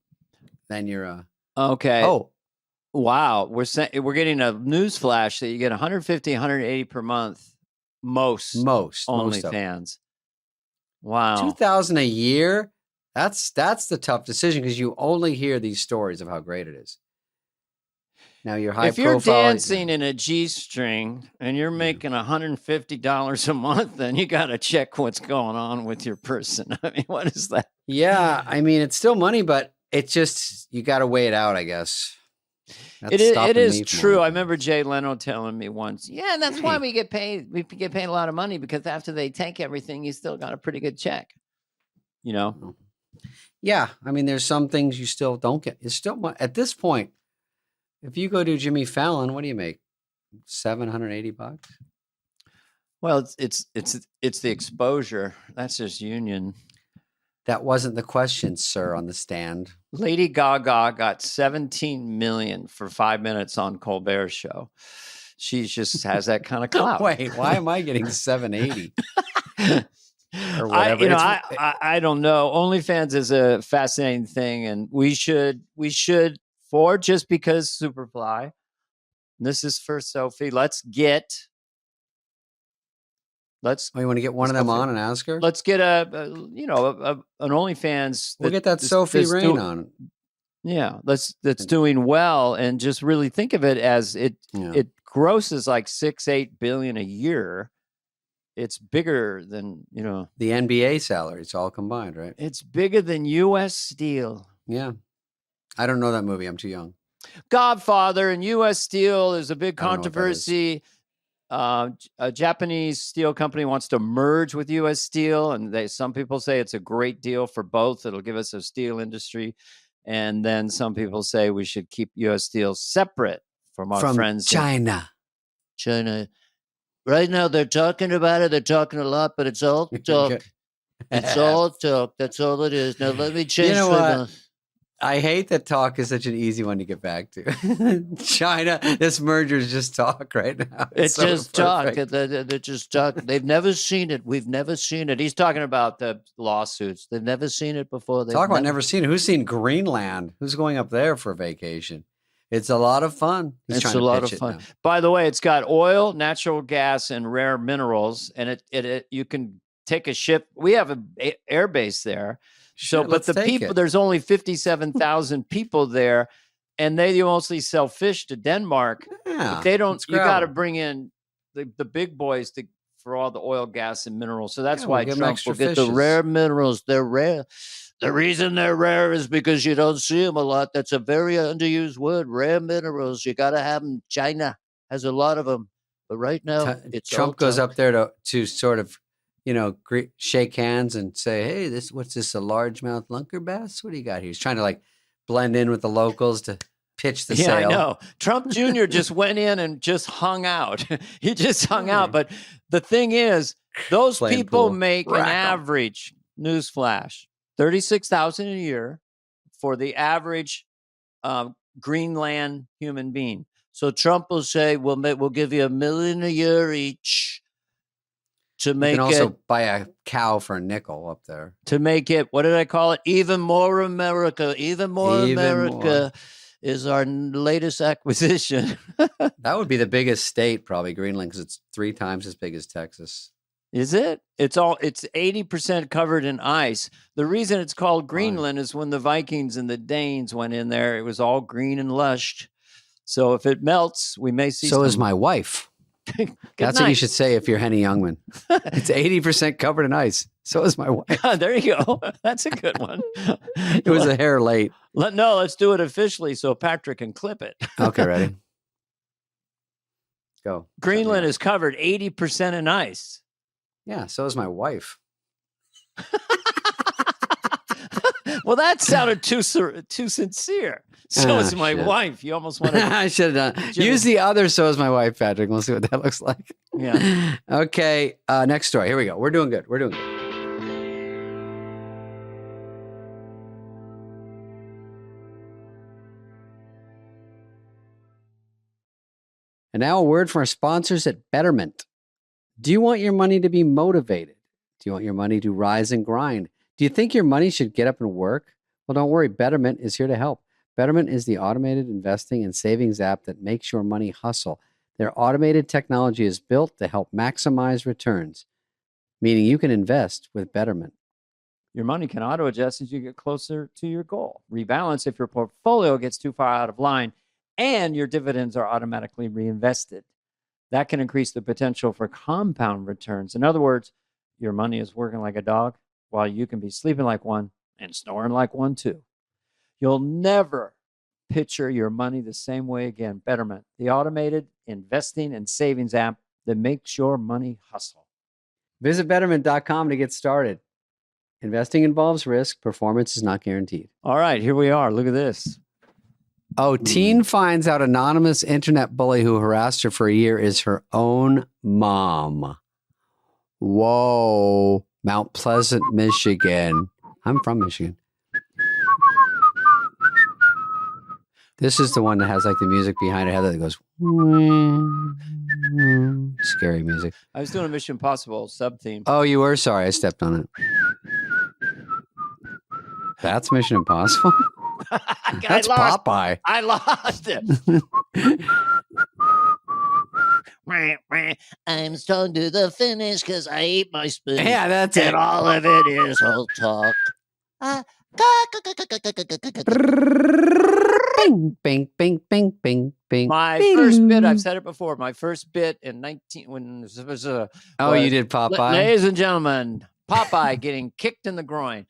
then you're okay. Oh, wow. We're getting a news flash that you get 150, 180 per month. Most OnlyFans. Wow. 2,000 a year. That's the tough decision because you only hear these stories of how great it is. Now you're high profile. If you're dancing in a G-string and you're making $150 a month, then you got to check what's going on with your person. I mean, what is that? Yeah, I mean, it's still money, but it's just you got to weigh it out, I guess. It is true. I remember Jay Leno telling me once, yeah, that's why we get paid. We get paid a lot of money because after they take everything, you still got a pretty good check. You know? Yeah. I mean, there's some things you still don't get. It's still at this point, if you go to Jimmy Fallon, what do you make? $780? Well, it's the exposure. That's just union. That wasn't the question, sir, on the stand. Lady Gaga got 17 million for 5 minutes on Colbert's show. She just has that kind of clout. Wait, why am I getting 780? Or whatever. I don't know. OnlyFans is a fascinating thing, and we should just because Superfly. This is for Sophie. You want to get one of them on and ask her? Let's get an OnlyFans. We'll get that Sophie Rain on. Yeah, that's doing well, and just really think of it as it grosses like 6-8 billion a year. It's bigger than the NBA salary. It's all combined, right? It's bigger than U.S. Steel. Yeah, I don't know that movie. I'm too young. Godfather and U.S. Steel is a big controversy. A Japanese steel company wants to merge with U.S. Steel, and some people say it's a great deal for both. It'll give us a steel industry, and then some people say we should keep U.S. Steel separate from our friends China. China. Right now, they're talking about it. They're talking a lot, but it's all talk. It's all talk. That's all it is. Now, let me change. You know what? I hate that talk is such an easy one to get back to. China, this merger is just talk right now. It's just talk. They're just talk. They've never seen it. We've never seen it. He's talking about the lawsuits. They've never seen it before. Talk about never seen it. Who's seen Greenland? Who's going up there for a vacation? It's a lot of fun. It's a lot of fun. By the way, it's got oil, natural gas, and rare minerals, and it you can take a ship. We have an air base there. Sure, but the people, there's only 57,000 people there, and they mostly sell fish to Denmark. Yeah, but they don't. You got to bring in the big boys for all the oil, gas, and minerals. So that's why Trump will get the rare minerals. They're rare. The reason they're rare is because you don't see them a lot. That's a very underused word. Rare minerals. You got to have them. China has a lot of them, but right now Trump goes up there to sort of, shake hands and say, hey, what's this, a largemouth lunker bass? What do you got here? He's trying to blend in with the locals to pitch the sale. Yeah, I know. Trump Jr. just went in and just hung out. He just hung out. But the thing is, those people make an average, newsflash, $36,000 a year for the average Greenland human being. So Trump will say, we'll give you $1 million a year each to make you can also buy a cow for a nickel up there. To make it, what did I call it? Even more America. Even more America is our latest acquisition. That would be the biggest state, probably Greenland, because it's 3 times as big as Texas. Is it? It's 80% covered in ice. The reason it's called Greenland is when the Vikings and the Danes went in there, it was all green and lush. So if it melts, we may see. So is my wife. That's what you should say if you're Henny Youngman. It's 80% covered in ice. So is my wife. There you go. That's a good one. It was a hair late. Let's do it officially so Patrick can clip it. Okay, ready? Go. Greenland is covered 80% in ice. Yeah, so is my wife. Well, that sounded too sincere. So is my wife. You almost want to. I should have done. Use the other "so is my wife," Patrick. We'll see what that looks like. Yeah. Okay. Next story. Here we go. We're doing good. We're doing good. And now a word from our sponsors at Betterment. Do you want your money to be motivated? Do you want your money to rise and grind? Do you think your money should get up and work? Well, don't worry. Betterment is here to help. Betterment is the automated investing and savings app that makes your money hustle. Their automated technology is built to help maximize returns, meaning you can invest with Betterment. Your money can auto-adjust as you get closer to your goal. Rebalance if your portfolio gets too far out of line, and your dividends are automatically reinvested. That can increase the potential for compound returns. In other words, your money is working like a dog while you can be sleeping like one and snoring like one too. You'll never picture your money the same way again. Betterment, the automated investing and savings app that makes your money hustle. Visit Betterment.com to get started. Investing involves risk. Performance is not guaranteed. All right, here we are. Look at this. Oh, teen finds out anonymous internet bully who harassed her for a year is her own mom. Whoa. Mount Pleasant, Michigan. I'm from Michigan. This is the one that has like the music behind it that goes scary music. I was doing a Mission Impossible sub-theme. Oh, you were? Sorry, I stepped on it. That's Mission Impossible? That's Popeye. I lost it. I'm strong to the finish because I ate my spoon. Yeah, that's it. And all of it is whole talk. Bing, bing, bing, bing, bing, bing. My first bit, I've said it before, my first bit in 19, when it was you did Popeye? Ladies and gentlemen, Popeye getting kicked in the groin.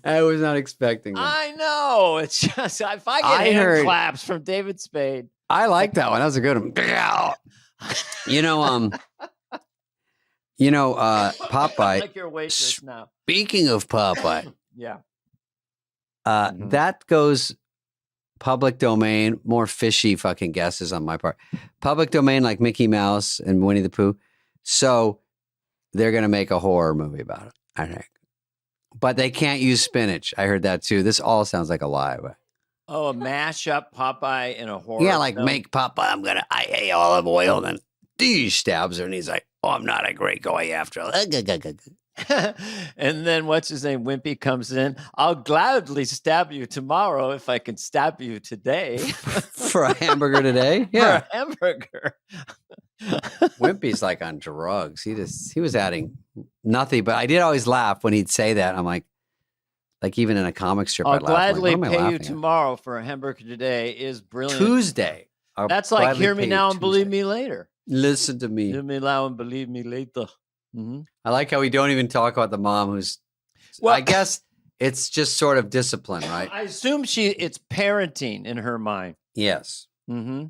I was not expecting that. I know. It's just, if I get hand claps from David Spade. I like that one. That was a good one. Popeye. Like your waitress now. Speaking of Popeye. Yeah. That goes public domain, more fishy fucking guesses on my part. Public domain like Mickey Mouse and Winnie the Pooh. So they're going to make a horror movie about it, I think. But they can't use spinach. I heard that too. This all sounds like a lie. But. Oh, a mashup Popeye in a horror Yeah, like film? make Popeye, I hate olive oil. And then he stabs her and he's like, oh, I'm not a great guy after all. And then what's his name? Wimpy comes in. I'll gladly stab you tomorrow if I can stab you today. For a hamburger today? Yeah. For a hamburger. Wimpy's like on drugs. He was adding nothing, but I did always laugh when he'd say that. I'm like even in a comic strip, I'll I'd laugh. gladly like, pay you tomorrow for a hamburger today is brilliant. Tuesday. That's like hear me now and believe me later. Listen to me. Hear me now and believe me later. Mm-hmm. I like how we don't even talk about the mom who's, well, I guess it's just sort of discipline, right? I assume it's parenting in her mind. Yes. Mm-hmm.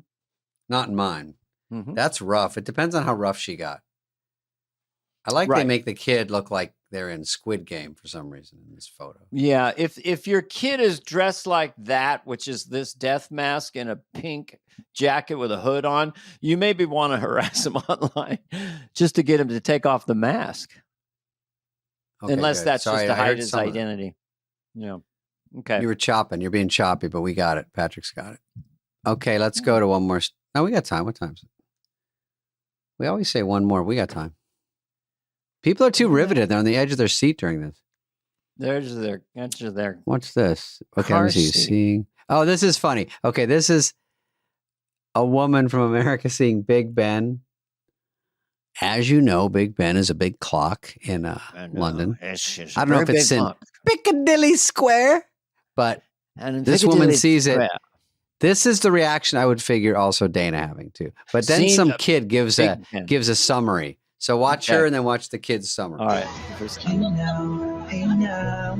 Not in mine. Mm-hmm. That's rough. It depends on how rough she got. I like they make the kid look like they're in Squid Game for some reason in this photo. Yeah, if your kid is dressed like that, which is this death mask and a pink jacket with a hood on, you maybe want to harass him online just to get him to take off the mask. Okay, unless that's just to hide his identity. Yeah. Okay. You were chopping. You're being choppy, but we got it. Patrick's got it. Okay, let's go to one more. No, we got time. What time is it? We always say one more. We got time. People are too riveted. They're on the edge of their seat during this. There's their there. What's this? Okay, let me see. Seeing. Oh, this is funny. Okay, this is a woman from America seeing Big Ben. As you know, Big Ben is a big clock in London. I don't know if it's in Piccadilly Square, but this woman sees it. This is the reaction I would figure also Dana having too. But then some kid gives a summary. So watch her and then watch the kid's summary. All right. Hey now,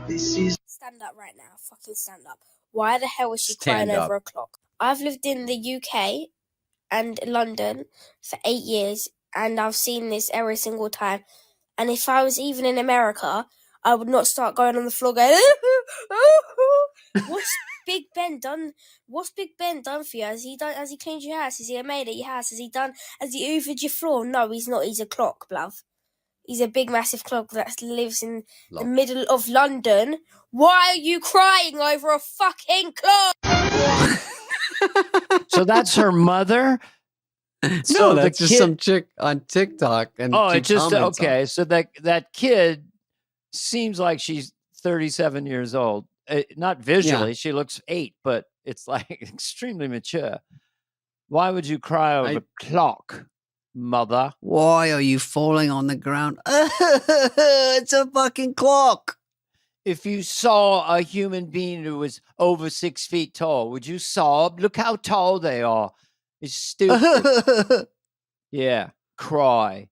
this is... Stand up right now. Fucking stand up. Why the hell is she crying over a clock? I've lived in the UK and London for 8 years, and I've seen this every single time. And if I was even in America, I would not start going on the floor going, What's Big Ben done? What's Big Ben done for you? Has he cleaned your house? Has he made at your house? Has he hoovered your floor? No, he's not. He's a clock, bruv. He's a big, massive clock that lives in the middle of London. Why are you crying over a fucking clock? So that's her mother? No, that's just some chick on TikTok. And it's just, okay. So that kid seems like she's 37 years old. Not visually, she looks 8, but it's like extremely mature. Why would you cry over a clock, mother? Why are you falling on the ground? It's a fucking clock. If you saw a human being who was over 6 feet tall, would you sob? Look how tall they are. It's stupid. Yeah, cry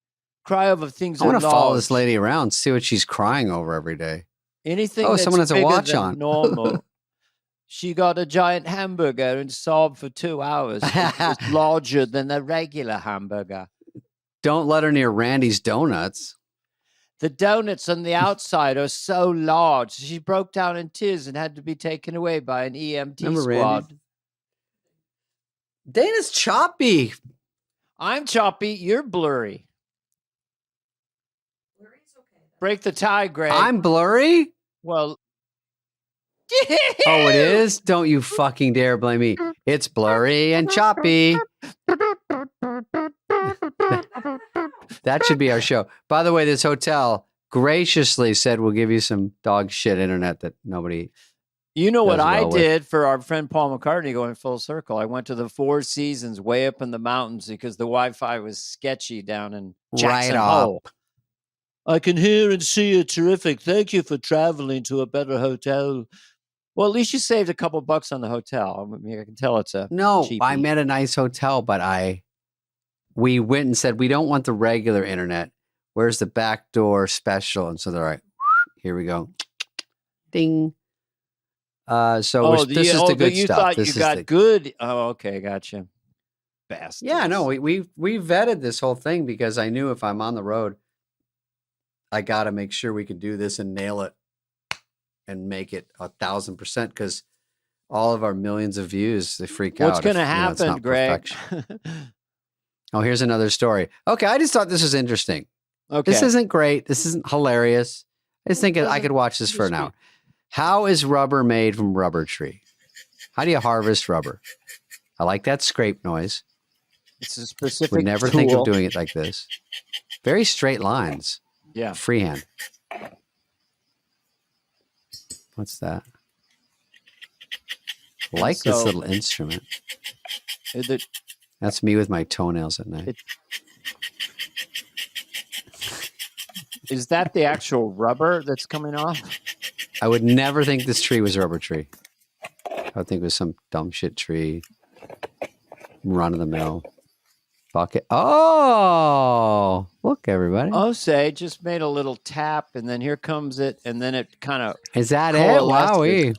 over things. I want to follow this lady around, see what she's crying over every day. Anything someone has a watch on. Normal. She got a giant hamburger and sobbed for 2 hours. It was larger than a regular hamburger. Don't let her near Randy's Donuts. The donuts on the outside are so large. She broke down in tears and had to be taken away by an EMT squad. Randy? Dana's choppy. I'm choppy. You're blurry. Break the tie, Greg. I'm blurry? Well. Oh, it is? Don't you fucking dare blame me. It's blurry and choppy. That should be our show. By the way, this hotel graciously said we'll give you some dog shit internet that nobody... You know what I did for our friend Paul McCartney going full circle? I went to the Four Seasons way up in the mountains because the Wi-Fi was sketchy down in Jackson Hole. I can hear and see you terrific. Thank you for traveling to a better hotel. Well, at least you saved a couple bucks on the hotel. I mean, I can tell it's a cheapie. I met a nice hotel, but we went and said, we don't want the regular internet. Where's the backdoor special? And so they're like, here we go. Ding. This is the good you stuff. Thought you got good. Oh, okay. Gotcha. Bastard. Yeah, no, we vetted this whole thing because I knew if I'm on the road, I got to make sure we can do this and nail it and make it 1,000% because all of our millions of views, they freak out. What's going to happen, Greg? Oh, here's another story. Okay, I just thought this was interesting. Okay. This isn't great. This isn't hilarious. I just think I could watch this for an hour. How is rubber made from rubber tree? How do you harvest rubber? I like that scrape noise. It's a specific Would never tool. think of doing it like this. Very straight lines. Yeah. Freehand. What's that? I like this little instrument. That's me with my toenails at night. Is that the actual rubber that's coming off? I would never think this tree was a rubber tree. I would think it was some dumb shit tree. Run of the mill. Bucket. Oh, look, everybody. Say just made a little tap, and then here comes it, and then it kind of. Is that it? Wowee.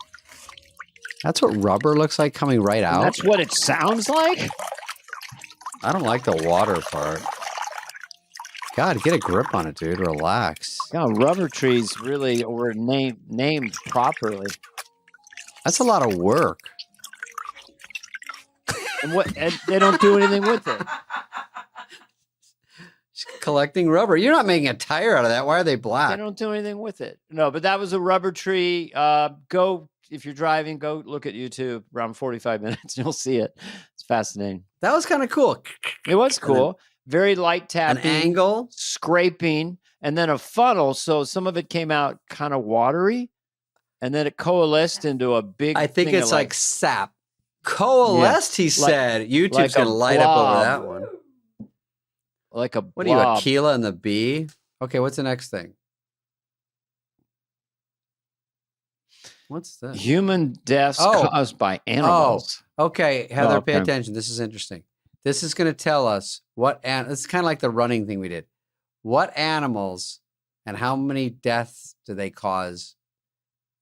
That's what rubber looks like coming right out. That's what it sounds like? I don't like the water part. God, get a grip on it, dude. Relax. God, rubber trees really were named properly. That's a lot of work. And they don't do anything with it. Just collecting rubber. You're not making a tire out of that. Why are they black? They don't do anything with it. No, but that was a rubber tree. If you're driving, go look at YouTube around 45 minutes. You'll see it. It's fascinating. That was kind of cool. It was cool. Very light tapping. An angle. Scraping. And then a funnel. So some of it came out kind of watery. And then it coalesced into a big I think it's like sap. Coalesced, he said. YouTube's going to light up over that one. Like a What are you, Aquila and the bee? Okay, what's the next thing? What's this? Human deaths caused by animals. Oh, okay. Heather, pay attention. This is interesting. This is going to tell us it's kind of like the running thing we did. What animals and how many deaths do they cause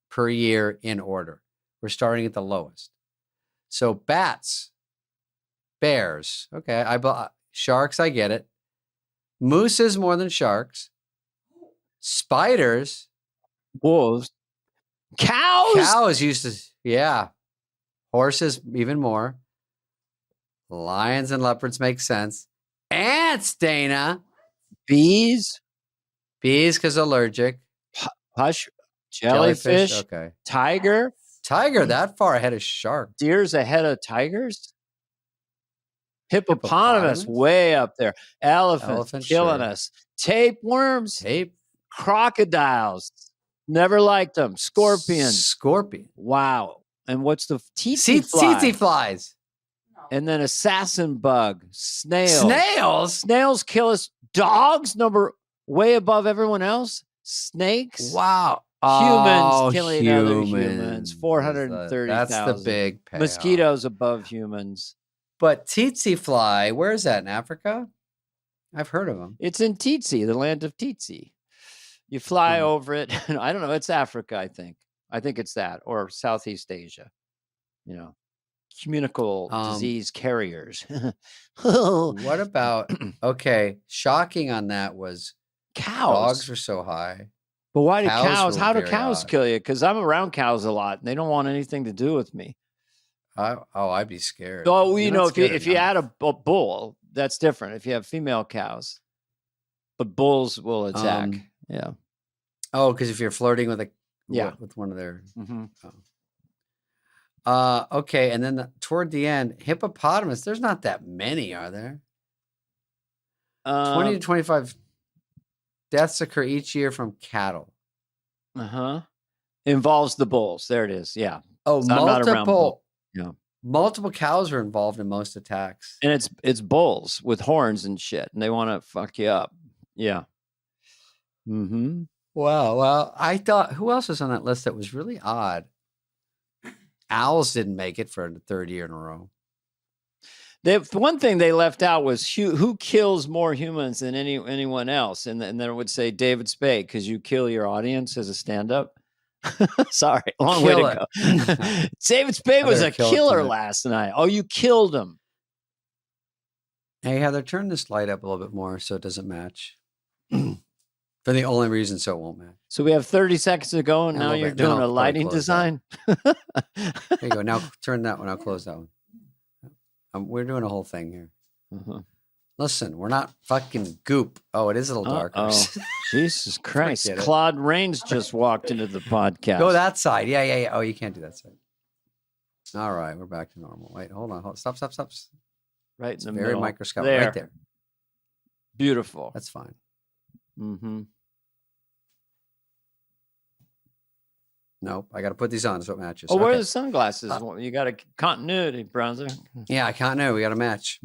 per year in order? We're starting at the lowest. So bats, bears. Okay, sharks, I get it. Mooses more than sharks. Spiders. Wolves. Cows. Cows used to, yeah. Horses, even more. Lions and leopards make sense. Ants, Dana. Bees. Bees, because allergic. Hush. Jellyfish. Okay. Tiger. Tiger, that far ahead of shark. Deer's ahead of tigers. Hippopotamus, way up there. Elephant killing us. Tapeworms. Crocodiles. Never liked them. Scorpion. Wow. And what's the tsetse fly? Tsetse flies. And then assassin bug. Snails? Snails kill us. Dogs, way above everyone else. Snakes. Wow. Humans killing other humans. 430,000. That's the big payoff. Mosquitoes above humans. But tsetse fly, where is that, in Africa? I've heard of them. It's in Tsetse, the land of Tsetse. You fly over it. I don't know. It's Africa, I think. I think it's that, or Southeast Asia. Communicable disease carriers. What about, shocking on that was cows. Dogs were so high. But why do cows? How do cows kill you? Because I'm around cows a lot, and they don't want anything to do with me. I'd be scared. Oh, if you add a bull, that's different. If you have female cows, but bulls will attack. Yeah. Oh, because if you're flirting with with one of their. Okay, and then toward the end, hippopotamus. There's not that many, are there? 20 to 25 deaths occur each year from cattle. Involves the bulls. There it is. Yeah. Oh, multiple. Yeah. Multiple cows are involved in most attacks. And it's bulls with horns and shit, and they want to fuck you up. Yeah. Wow. Well, I thought, who else was on that list that was really odd? Owls didn't make it for the third year in a row. The one thing they left out was who kills more humans than anyone else, and then it would say David Spade, because you kill your audience as a stand-up. Sorry, long way to go. David Spade was a killer last night. Oh, you killed him. Hey, Heather, turn this light up a little bit more so it doesn't match. For the only reason so it won't match. So we have 30 seconds to go, and now you're doing a lighting design. There you go. Now turn that one. I'll close that one. We're doing a whole thing here. Listen, we're not fucking goop. Oh, it is a little darker. Jesus Christ. Claude Rains just walked into the podcast. Go that side. Yeah. Oh, you can't do that side. All right, we're back to normal. Wait, hold on. Stop. Right in the very middle. microscopic. There. Right there. Beautiful. That's fine. Nope, I got to put these on so it matches. Oh, where are the sunglasses? You got a continuity, Bronzer. Yeah, continuity. We got to match.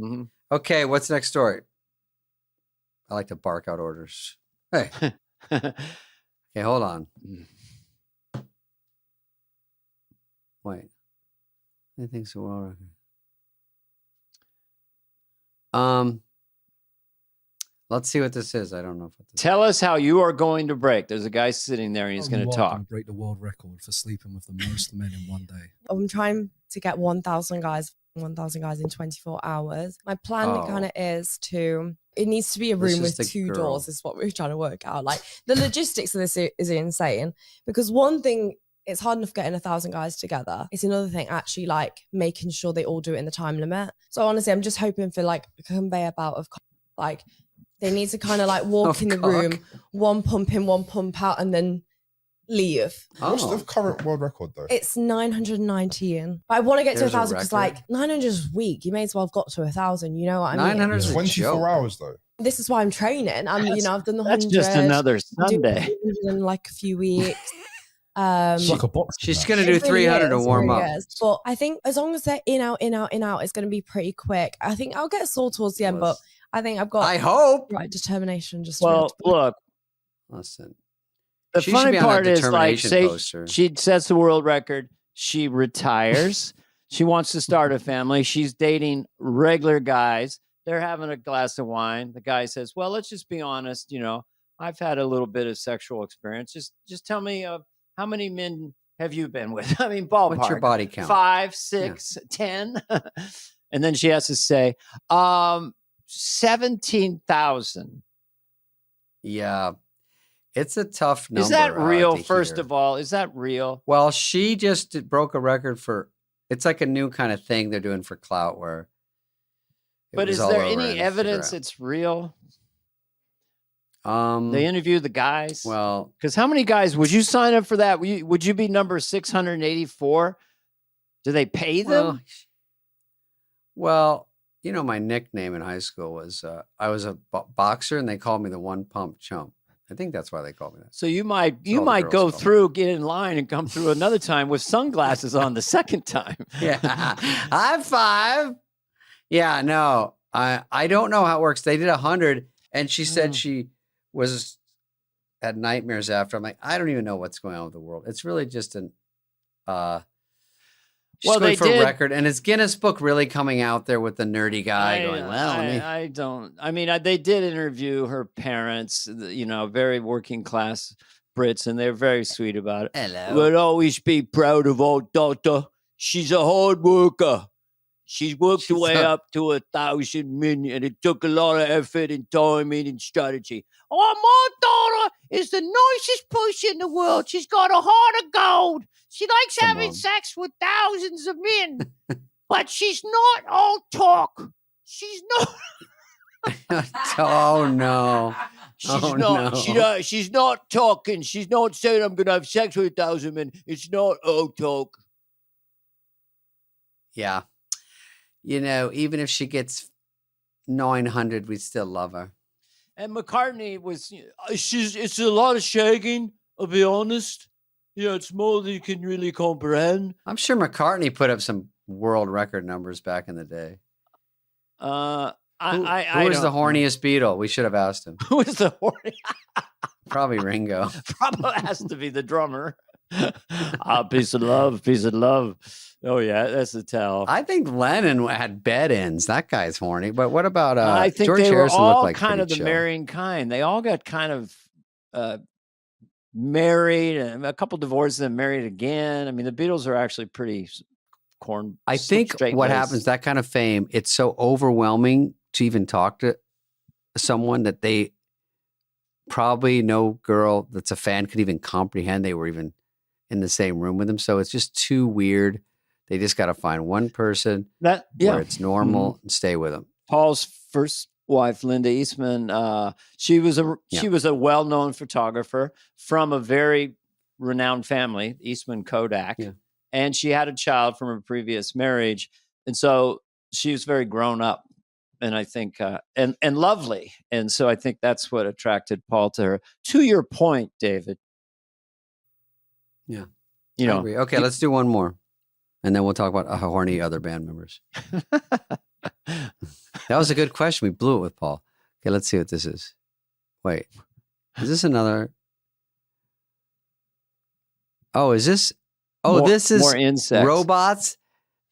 Okay, what's the next story? I like to bark out orders. Hey. Okay, hold on. Wait. I think so. Let's see what this is. I don't know if it's. Tell us how you are going to break. There's a guy sitting there and he's going to talk. I'm break the world record for sleeping with the most men in one day. I'm trying to get 1,000 guys in 24 hours. My plan kind of is it needs to be a room with two doors is what we're trying to work out. Like the logistics of this is insane, because one thing, it's hard enough getting 1,000 guys together. It's another thing actually like making sure they all do it in the time limit. So honestly, I'm just hoping for like a conveyor belt of like, they need to kind of like walk in the room, one pump in, one pump out, and then leave. What's the current world record though? It's 919. But I want to get to 1,000 because like 900 is weak. You may as well have got to 1,000. You know what I mean? 900 is 24 hours though. This is why I'm training. I've done the 100. That's just another Sunday. In like a few weeks. It's like a box. She's going to do 300 to warm up. But I think as long as they're in, out, it's going to be pretty quick. I think I'll get sore towards the end, but I think I've got. I hope. Right, determination. Just look. Listen. The funny part is, like, say she sets the world record. She retires. She wants to start a family. She's dating regular guys. They're having a glass of wine. The guy says, "Well, let's just be honest. You know, I've had a little bit of sexual experience. Just tell me, how many men have you been with? I mean, ballpark. What's your body count? 5, 6, 10." And then she has to say, 17,000. Yeah. It's a tough number. Is that real? First of all, is that real? Well, she just broke a record for. It's like a new kind of thing they're doing for clout. Where. But is there any evidence it's real? They interview the guys. Well, because how many guys would you sign up for that? Would you be number 684? Do they pay them? Well, you know, my nickname in high school was I was a boxer, and they called me the one pump chump. I think that's why they call me that. So you might go through, get in line, and come through another time with sunglasses on the second time. Yeah, high five. Yeah, no, I don't know how it works. They did 100, and she said she had nightmares after. I'm like, I don't even know what's going on with the world. It's really just an she's going for a record, and is Guinness Book really coming out there with the nerdy guy going, well, they did interview her parents, you know, very working class Brits, and they're very sweet about it. Hello. We'll always be proud of our daughter. She's a hard worker. She's worked her way up to 1,000 million, and it took a lot of effort and timing and strategy. Oh, my daughter is the nicest person in the world. She's got a heart of gold. She likes having sex with thousands of men, but she's not all talk. She's not. Oh no! She's not talking. She's not saying I'm going to have sex with 1,000 men. It's not all talk. Yeah, you know, even if she gets 900, we still love her. And McCartney was. It's a lot of shagging. I'll be honest. Yeah, it's more than you can really comprehend. I'm sure McCartney put up some world record numbers back in the day. Who was the horniest Beatle? We should have asked him. Who was the horniest? Probably Ringo. Probably has to be the drummer. Peace of love, peace of love. Oh yeah, that's the tell. I think Lennon had bed ends. That guy's horny. But what about I think George they Harrison were all looked like kind of the chill. marrying kind. They all got kind of married, and a couple divorced and married again. I mean, the Beatles are actually pretty I think what happens, that kind of fame, it's so overwhelming to even talk to someone that they probably no girl that's a fan could even comprehend they were even in the same room with them. So it's just too weird. They just got to find one person where it's normal and stay with them. Paul's first wife, Linda Eastman, she was a well-known photographer from a very renowned family, Eastman Kodak, and she had a child from her previous marriage, and so she was very grown up, and I think and lovely, and so I think that's what attracted Paul to her. To your point, David. Yeah, you know. Okay, let's do one more, and then we'll talk about how horny other band members. That was a good question. We blew it with Paul. Okay, let's see what this is. Wait, is this another? Oh, is this? Oh, this is more insects. Robots.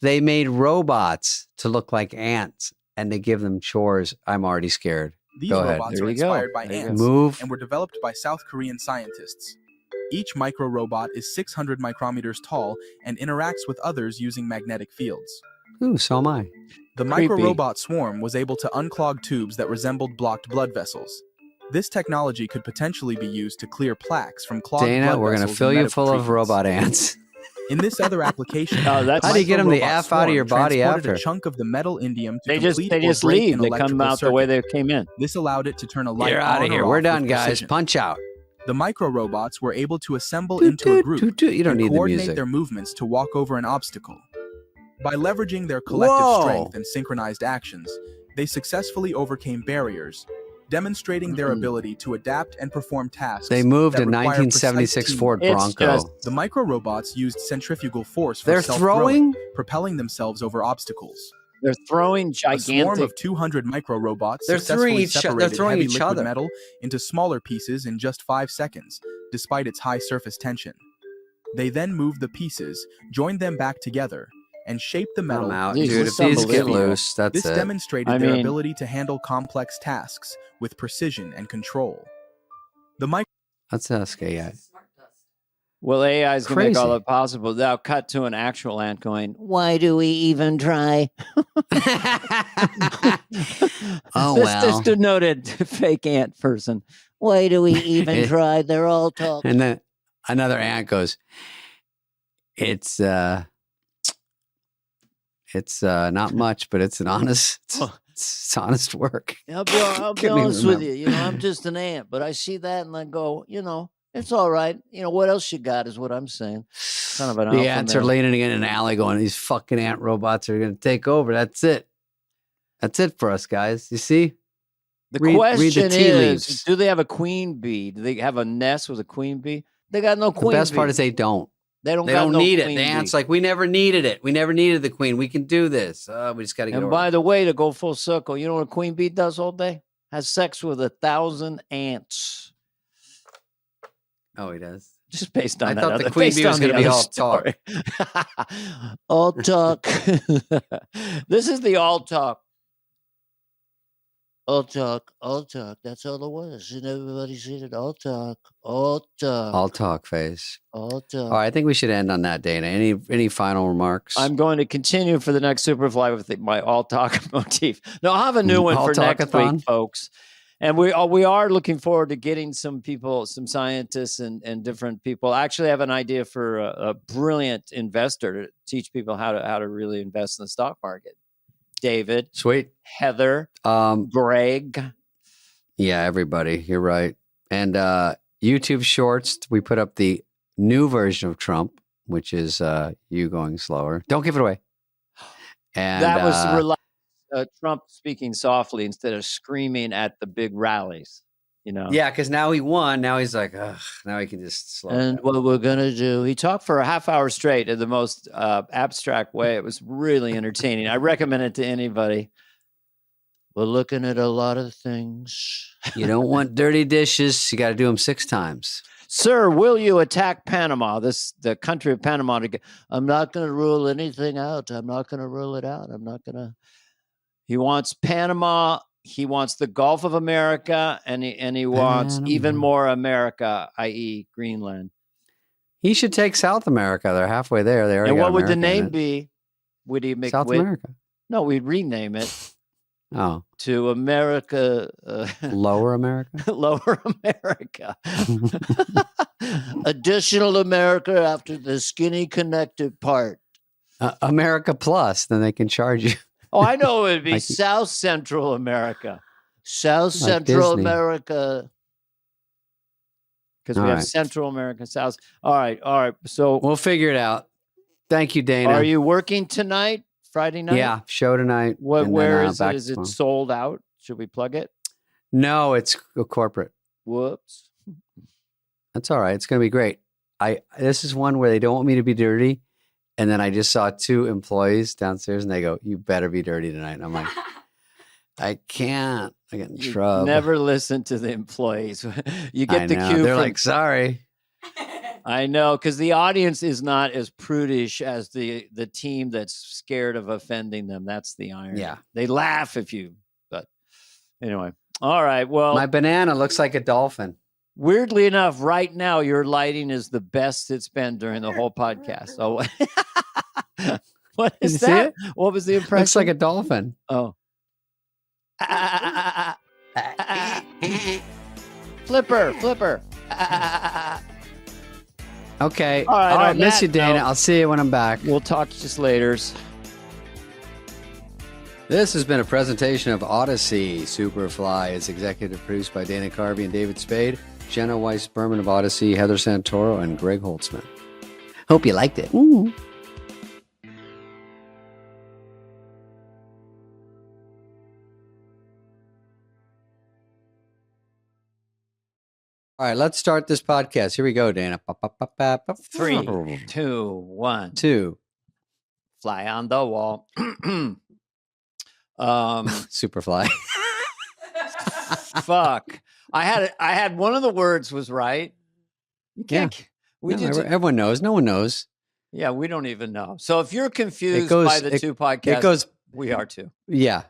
They made robots to look like ants, and they give them chores. I'm already scared. These robots are inspired by ants and were developed by South Korean scientists. Each micro-robot is 600 micrometers tall and interacts with others using magnetic fields. Ooh, so am I. The micro-robot swarm was able to unclog tubes that resembled blocked blood vessels. This technology could potentially be used to clear plaques from clogged blood vessels. Dana, we're going to fill you full of robot ants. In this other application, how do you get them the F out of your body after? A chunk of the metal indium to they just leave. They come out the way they came in. This allowed it to turn a light. You're out of here. We're done, guys. Punch out. The micro-robots were able to assemble into a group and coordinate their movements to walk over an obstacle. By leveraging their collective strength and synchronized actions, they successfully overcame barriers, demonstrating their ability to adapt and perform tasks. They moved a 1976 Ford Bronco. The micro-robots used centrifugal force for self-throwing, propelling themselves over obstacles. They're throwing gigantic. A swarm of 200 micro-robots successfully separated heavy liquid metal into smaller pieces in just 5 seconds, despite its high surface tension. They then moved the pieces, joined them back together, and shaped the metal. Dude, if these get loose, that's This demonstrated their ability to handle complex tasks with precision and control. Let's ask AI. Well, AI is going to make all that possible. Now cut to an actual ant going, why do we even try? This denoted fake ant person. Why do we even try? They're all talk. And then another ant goes, it's not much, but it's an honest, it's honest work. I'll be honest with you. I'm just an ant, but I see that and I go, it's all right. What else you got is what I'm saying. Kind of an the ants are leaning in an alley going, these fucking ant robots are going to take over. That's it. That's it for us, guys. You see? The question is, do they have a queen bee? Do they have a nest with a queen bee? They got no queen bee. The best part is they don't. They don't need it. The ant's like, we never needed it. We never needed the queen. We can do this. We just got to get over it. And by the way, to go full circle, you know what a queen bee does all day? Has sex with 1,000 ants. Oh, he does. Just based on I thought the queen bee was going to be all talk. All talk. This is the all talk. All talk. All talk. That's all it was. And everybody's seen it. All talk. All talk. All talk face. All talk. All right, I think we should end on that, Dana. Any final remarks? I'm going to continue for the next Superfly with my all talk motif. No, I'll have a new one for next week, folks. And we are looking forward to getting some people, some scientists and different people. I actually have an idea for a brilliant investor to teach people how to really invest in the stock market. David. Sweet. Heather. Greg. Yeah, everybody. You're right. And YouTube Shorts, we put up the new version of Trump, which is you going slower. Don't give it away. And that was Trump speaking softly instead of screaming at the big rallies, Yeah, because now he won. Now he's like, ugh, now he can just slow And down. What we're going to do, he talked for a half hour straight in the most abstract way. It was really entertaining. I recommend it to anybody. We're looking at a lot of things. You don't want dirty dishes. You got to do them 6 times. Sir, will you attack Panama, the country of Panama? I'm not going to rule anything out. I'm not going to rule it out. I'm not going to. He wants Panama. He wants the Gulf of America, and he wants even more America, i.e., Greenland. He should take South America. They're halfway there. They already. And what got would the America name be? Would he make South America? No, we'd rename it. Oh, to America. Lower America. Lower America. Additional America after the skinny connected part. America Plus. Then they can charge you. Oh, I know it would be South Central America. South Central America. Because we have Central America, South. All right. So we'll figure it out. Thank you, Dana. Are you working tonight? Friday night? Yeah, show tonight. Where is it? Is it sold out? Should we plug it? No, it's a corporate. Whoops. That's all right. It's going to be great. This is one where they don't want me to be dirty. And then I just saw 2 employees downstairs and they go, you better be dirty tonight. And I'm like, I can't. I get in trouble. Never listen to the employees. You get the cue. They're like, sorry. I know, because the audience is not as prudish as the team that's scared of offending them. That's the irony. Yeah. They laugh but anyway. All right. Well, my banana looks like a dolphin. Weirdly enough, right now, your lighting is the best it's been during the whole podcast. So what is that? What was the impression? Looks like a dolphin. Oh. Flipper. Okay. All right. Miss you, Dana. I'll see you when I'm back. We'll talk just later. This has been a presentation of Odyssey. Superfly is executive produced by Dana Carvey and David Spade, Jenna Weiss-Berman of Odyssey, Heather Santoro, and Greg Holtzman. Hope you liked it. Ooh. All right, let's start this podcast. Here we go, Dana. 3, 2, 1. 2. Fly on the wall. Superfly. Fuck. I had one of the words was right. You can't. Everyone knows. No one knows. Yeah, we don't even know. So if you're confused by the two podcasts, we are too. Yeah.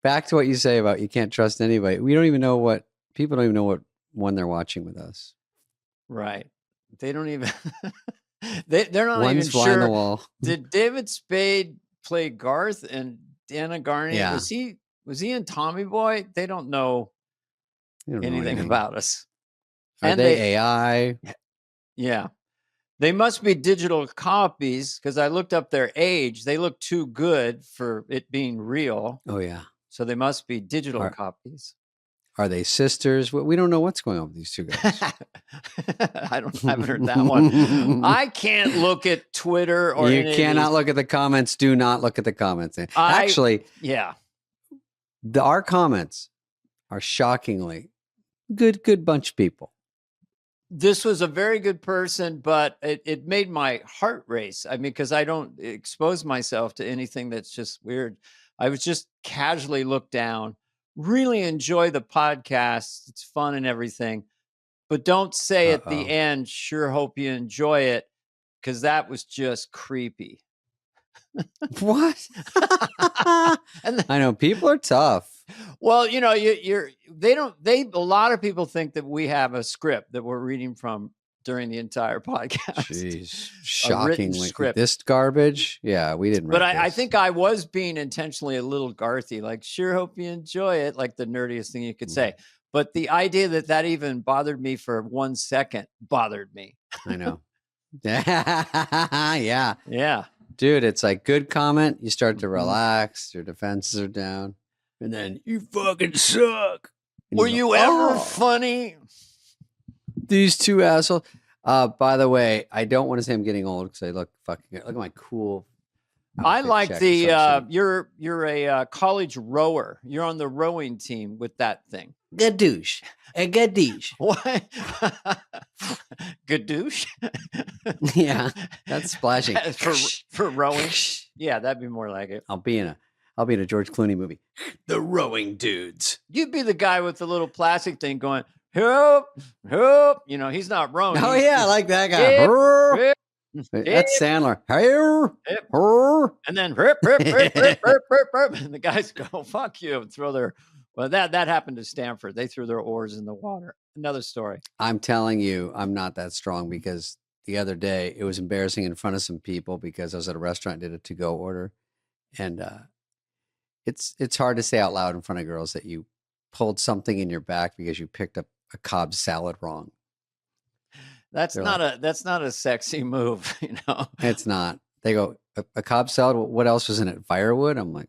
Back to what you say about you can't trust anybody. People don't even know what one they're watching with us. Right. They don't even they're not One's even fly sure. on the wall. Did David Spade play Garth and Dana Garney? Yeah. Was he in Tommy Boy? They don't know anything about us. Are they AI? Yeah. They must be digital copies because I looked up their age. They look too good for it being real. Oh, yeah. So they must be digital copies. Are they sisters? We don't know what's going on with these two guys. I haven't heard that one. I can't look at Twitter or you cannot look at the comments. Do not look at the comments. Actually, yeah. Our comments are shockingly good bunch of people. This was a very good person, but it made my heart race. I mean, because I don't expose myself to anything that's just weird. I was just casually looked down. Really enjoy the podcast. It's fun and everything. But don't say at the end, sure hope you enjoy it, because that was just creepy. What? I know people are tough. Well, you know, a lot of people think that we have a script that we're reading from during the entire podcast. Jeez, shockingly. This garbage. Yeah, we didn't. But I think I was being intentionally a little Garthy, like, sure hope you enjoy it, like the nerdiest thing you could say. But the idea that even bothered me for 1 second bothered me. I know. Yeah. Yeah. Dude, it's like good comment. You start to relax. Your defenses are down. And then you fucking suck. Were you ever funny? These two assholes. By the way, I don't want to say I'm getting old because I look fucking good. Look at my cool. I like you're a college rower. You're on the rowing team with that thing. Gadoosh. A gadoosh. What? Gadoosh? Yeah, that's splashing. for rowing. Yeah, that'd be more like it. I'll be in a George Clooney movie. The Rowing Dudes. You'd be the guy with the little plastic thing going, help. You know, he's not rowing. Oh, yeah, I like that guy. That's Sandler. And then and the guys go, fuck you, and throw their. Well, that happened to Stanford. They threw their oars in the water. Another story. I'm telling you, I'm not that strong because the other day it was embarrassing in front of some people because I was at a restaurant, did a to-go order. And it's hard to say out loud in front of girls that you pulled something in your back because you picked up a Cobb salad wrong. That's not a sexy move, you know. It's not. They go, a Cobb salad, what else was in it? Firewood? I'm like,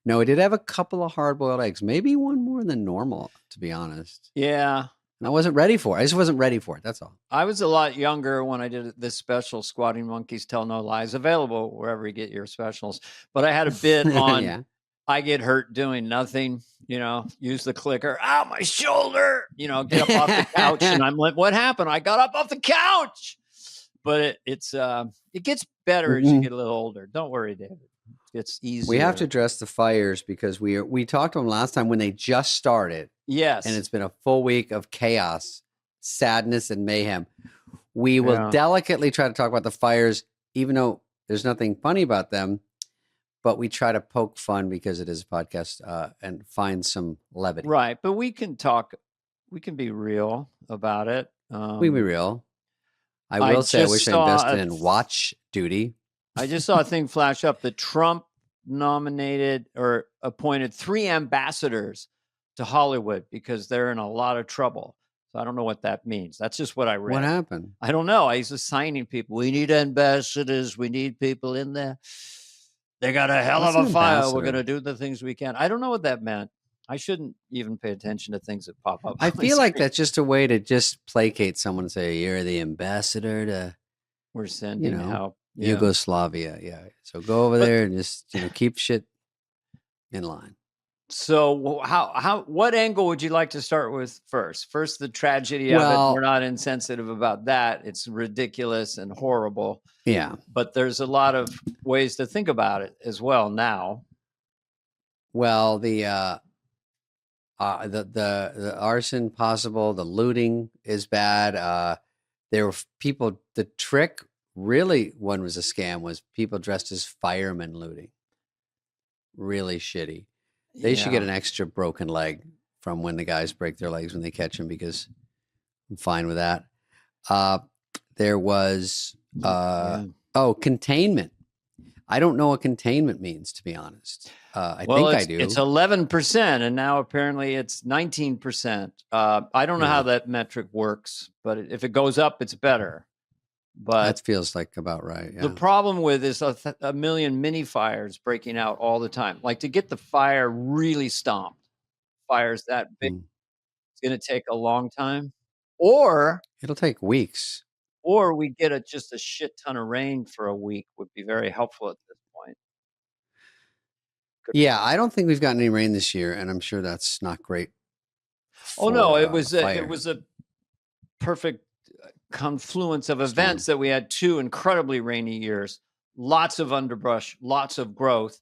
no, it did have a couple of hard-boiled eggs. Maybe one more than normal, to be honest. Yeah. And I wasn't ready for it. I just wasn't ready for it. That's all. I was a lot younger when I did this special, Squatting Monkeys Tell No Lies, available wherever you get your specials. But I had a bit on I get hurt doing nothing, you know, use the clicker. Ow, my shoulder, you know, get up off the couch. And I'm like, what happened? I got up off the couch. But it gets better as you get a little older. Don't worry, David. It's easier. We have to address the fires because we talked to them last time when they just started. Yes. And it's been a full week of chaos, sadness, and mayhem. We will delicately try to talk about the fires, even though there's nothing funny about them. But we try to poke fun because it is a podcast and find some levity. Right. But we can talk. We can be real about it. We can be real. I will say I wish I invested in watch duty. I just saw a thing flash up that Trump nominated or appointed 3 ambassadors to Hollywood because they're in a lot of trouble. So I don't know what that means. That's just what I read. What happened? I don't know. He's assigning people. We need ambassadors. We need people in there. They got a hell of a fire. We're going to do the things we can. I don't know what that meant. I shouldn't even pay attention to things that pop up. I feel like that's just a way to just placate someone and say, you're the ambassador to, we're sending help. Yeah. Yugoslavia. Yeah. So go over there and just, keep shit in line. So what angle would you like to start with first? First, the tragedy of it. We're not insensitive about that. It's ridiculous and horrible. Yeah. But there's a lot of ways to think about it as well now. Well, the arson possible, the looting is bad. There were people, the trick really, one was a scam, was people dressed as firemen looting. Really shitty. They should get an extra broken leg from when the guys break their legs when they catch them, because I'm fine with that. There was, containment. I don't know what containment means, to be honest. I think I do. It's 11%, and now apparently it's 19%. I don't know how that metric works, but if it goes up, it's better. But that feels like about right. Yeah. The problem with is a million mini fires breaking out all the time. Like, to get the fire really stomped, fires that big, it's going to take a long time, or it'll take weeks. Or we get just a shit ton of rain for a week would be very helpful at this point. Yeah, I don't think we've gotten any rain this year, and I'm sure that's not great. Oh no, it was a perfect confluence of events that we had 2 incredibly rainy years, lots of underbrush, lots of growth,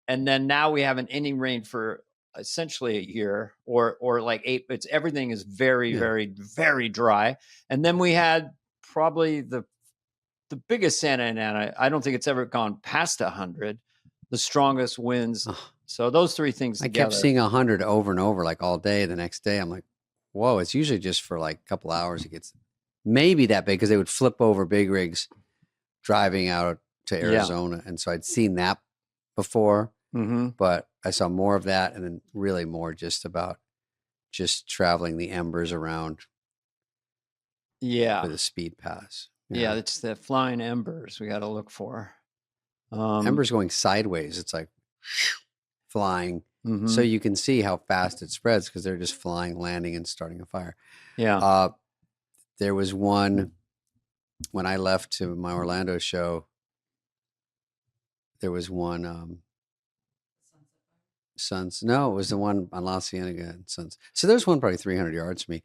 and then now we haven't any rain for essentially a year or like 8. Everything is very, very, very dry, and then we had probably the biggest Santa Ana. I don't think it's ever gone past 100. The strongest winds. So those 3 things together. I kept seeing 100 over and over, like all day. The next day, I'm like, whoa! It's usually just for like a couple hours. It gets maybe that big, because they would flip over big rigs driving out to Arizona, and so I'd seen that before. But I saw more of that, and then really more just about just traveling the embers around. Yeah, with a speed pass. Yeah, it's the flying embers we got to look for. Embers going sideways. It's like flying, so you can see how fast it spreads, because they're just flying, landing, and starting a fire. Yeah. There was one when I left to my Orlando show. There was one. No, it was the one on La Cienega and Sons. So there's one probably 300 yards from me.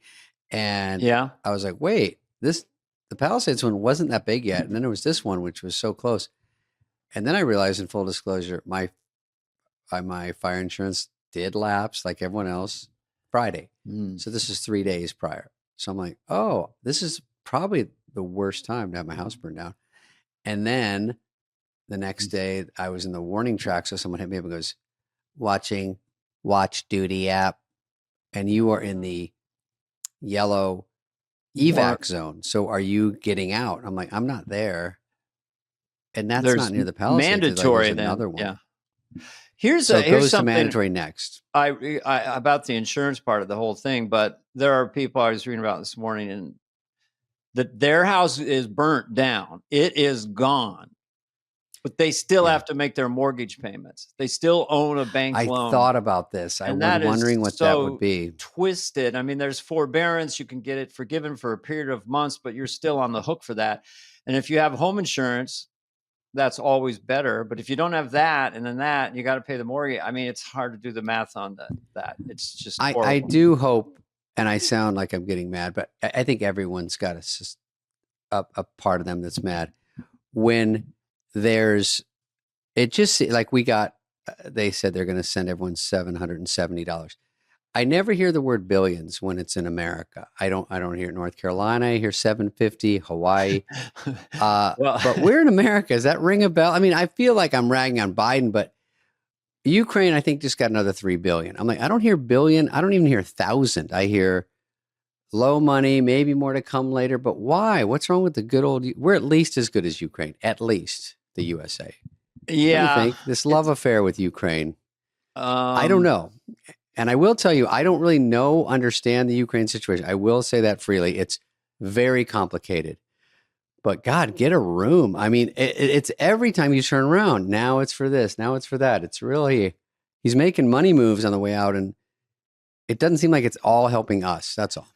And I was like, wait, the Palisades one wasn't that big yet. And then there was this one, which was so close. And then I realized, in full disclosure, my fire insurance did lapse like everyone else Friday. So this is 3 days prior. So I'm like, oh, this is probably the worst time to have my house burned down. And then the next day I was in the warning track. So someone hit me up and goes, watch duty app. And you are in the yellow evac zone. So are you getting out? I'm like, I'm not there. And that's not near the Palisades. Mandatory. Like, another one. Yeah. Here's something to mandatory next. I about the insurance part of the whole thing, but there are people I was reading about this morning, and that their house is burnt down. It is gone, but they still have to make their mortgage payments. They still own a bank loan. I thought about this. I was wondering what that would be. Twisted. I mean, there's forbearance. You can get it forgiven for a period of months, but you're still on the hook for that. And if you have home insurance, that's always better. But if you don't have that, and then that, you got to pay the mortgage. I mean, it's hard to do the math on that. It's just horrible. I do hope, and I sound like I'm getting mad, but I think everyone's got a part of them that's mad when there's, it just like they said they're going to send everyone $770. I never hear the word billions when it's in America. I don't hear it in North Carolina. I hear 750, Hawaii. But we're in America. Does that ring a bell? I mean, I feel like I'm ragging on Biden, but Ukraine, I think, just got another 3 billion. I'm like, I don't hear billion. I don't even hear 1,000. I hear low money, maybe more to come later. But why? What's wrong with the good old? We're at least as good as Ukraine. At least the USA. Yeah. What do you think? This love affair with Ukraine. I don't know. And I will tell you, I don't really understand the Ukraine situation. I will say that freely. It's very complicated. But God, get a room. I mean, it's every time you turn around. Now it's for this. Now it's for that. It's really, he's making money moves on the way out, and it doesn't seem like it's all helping us. That's all.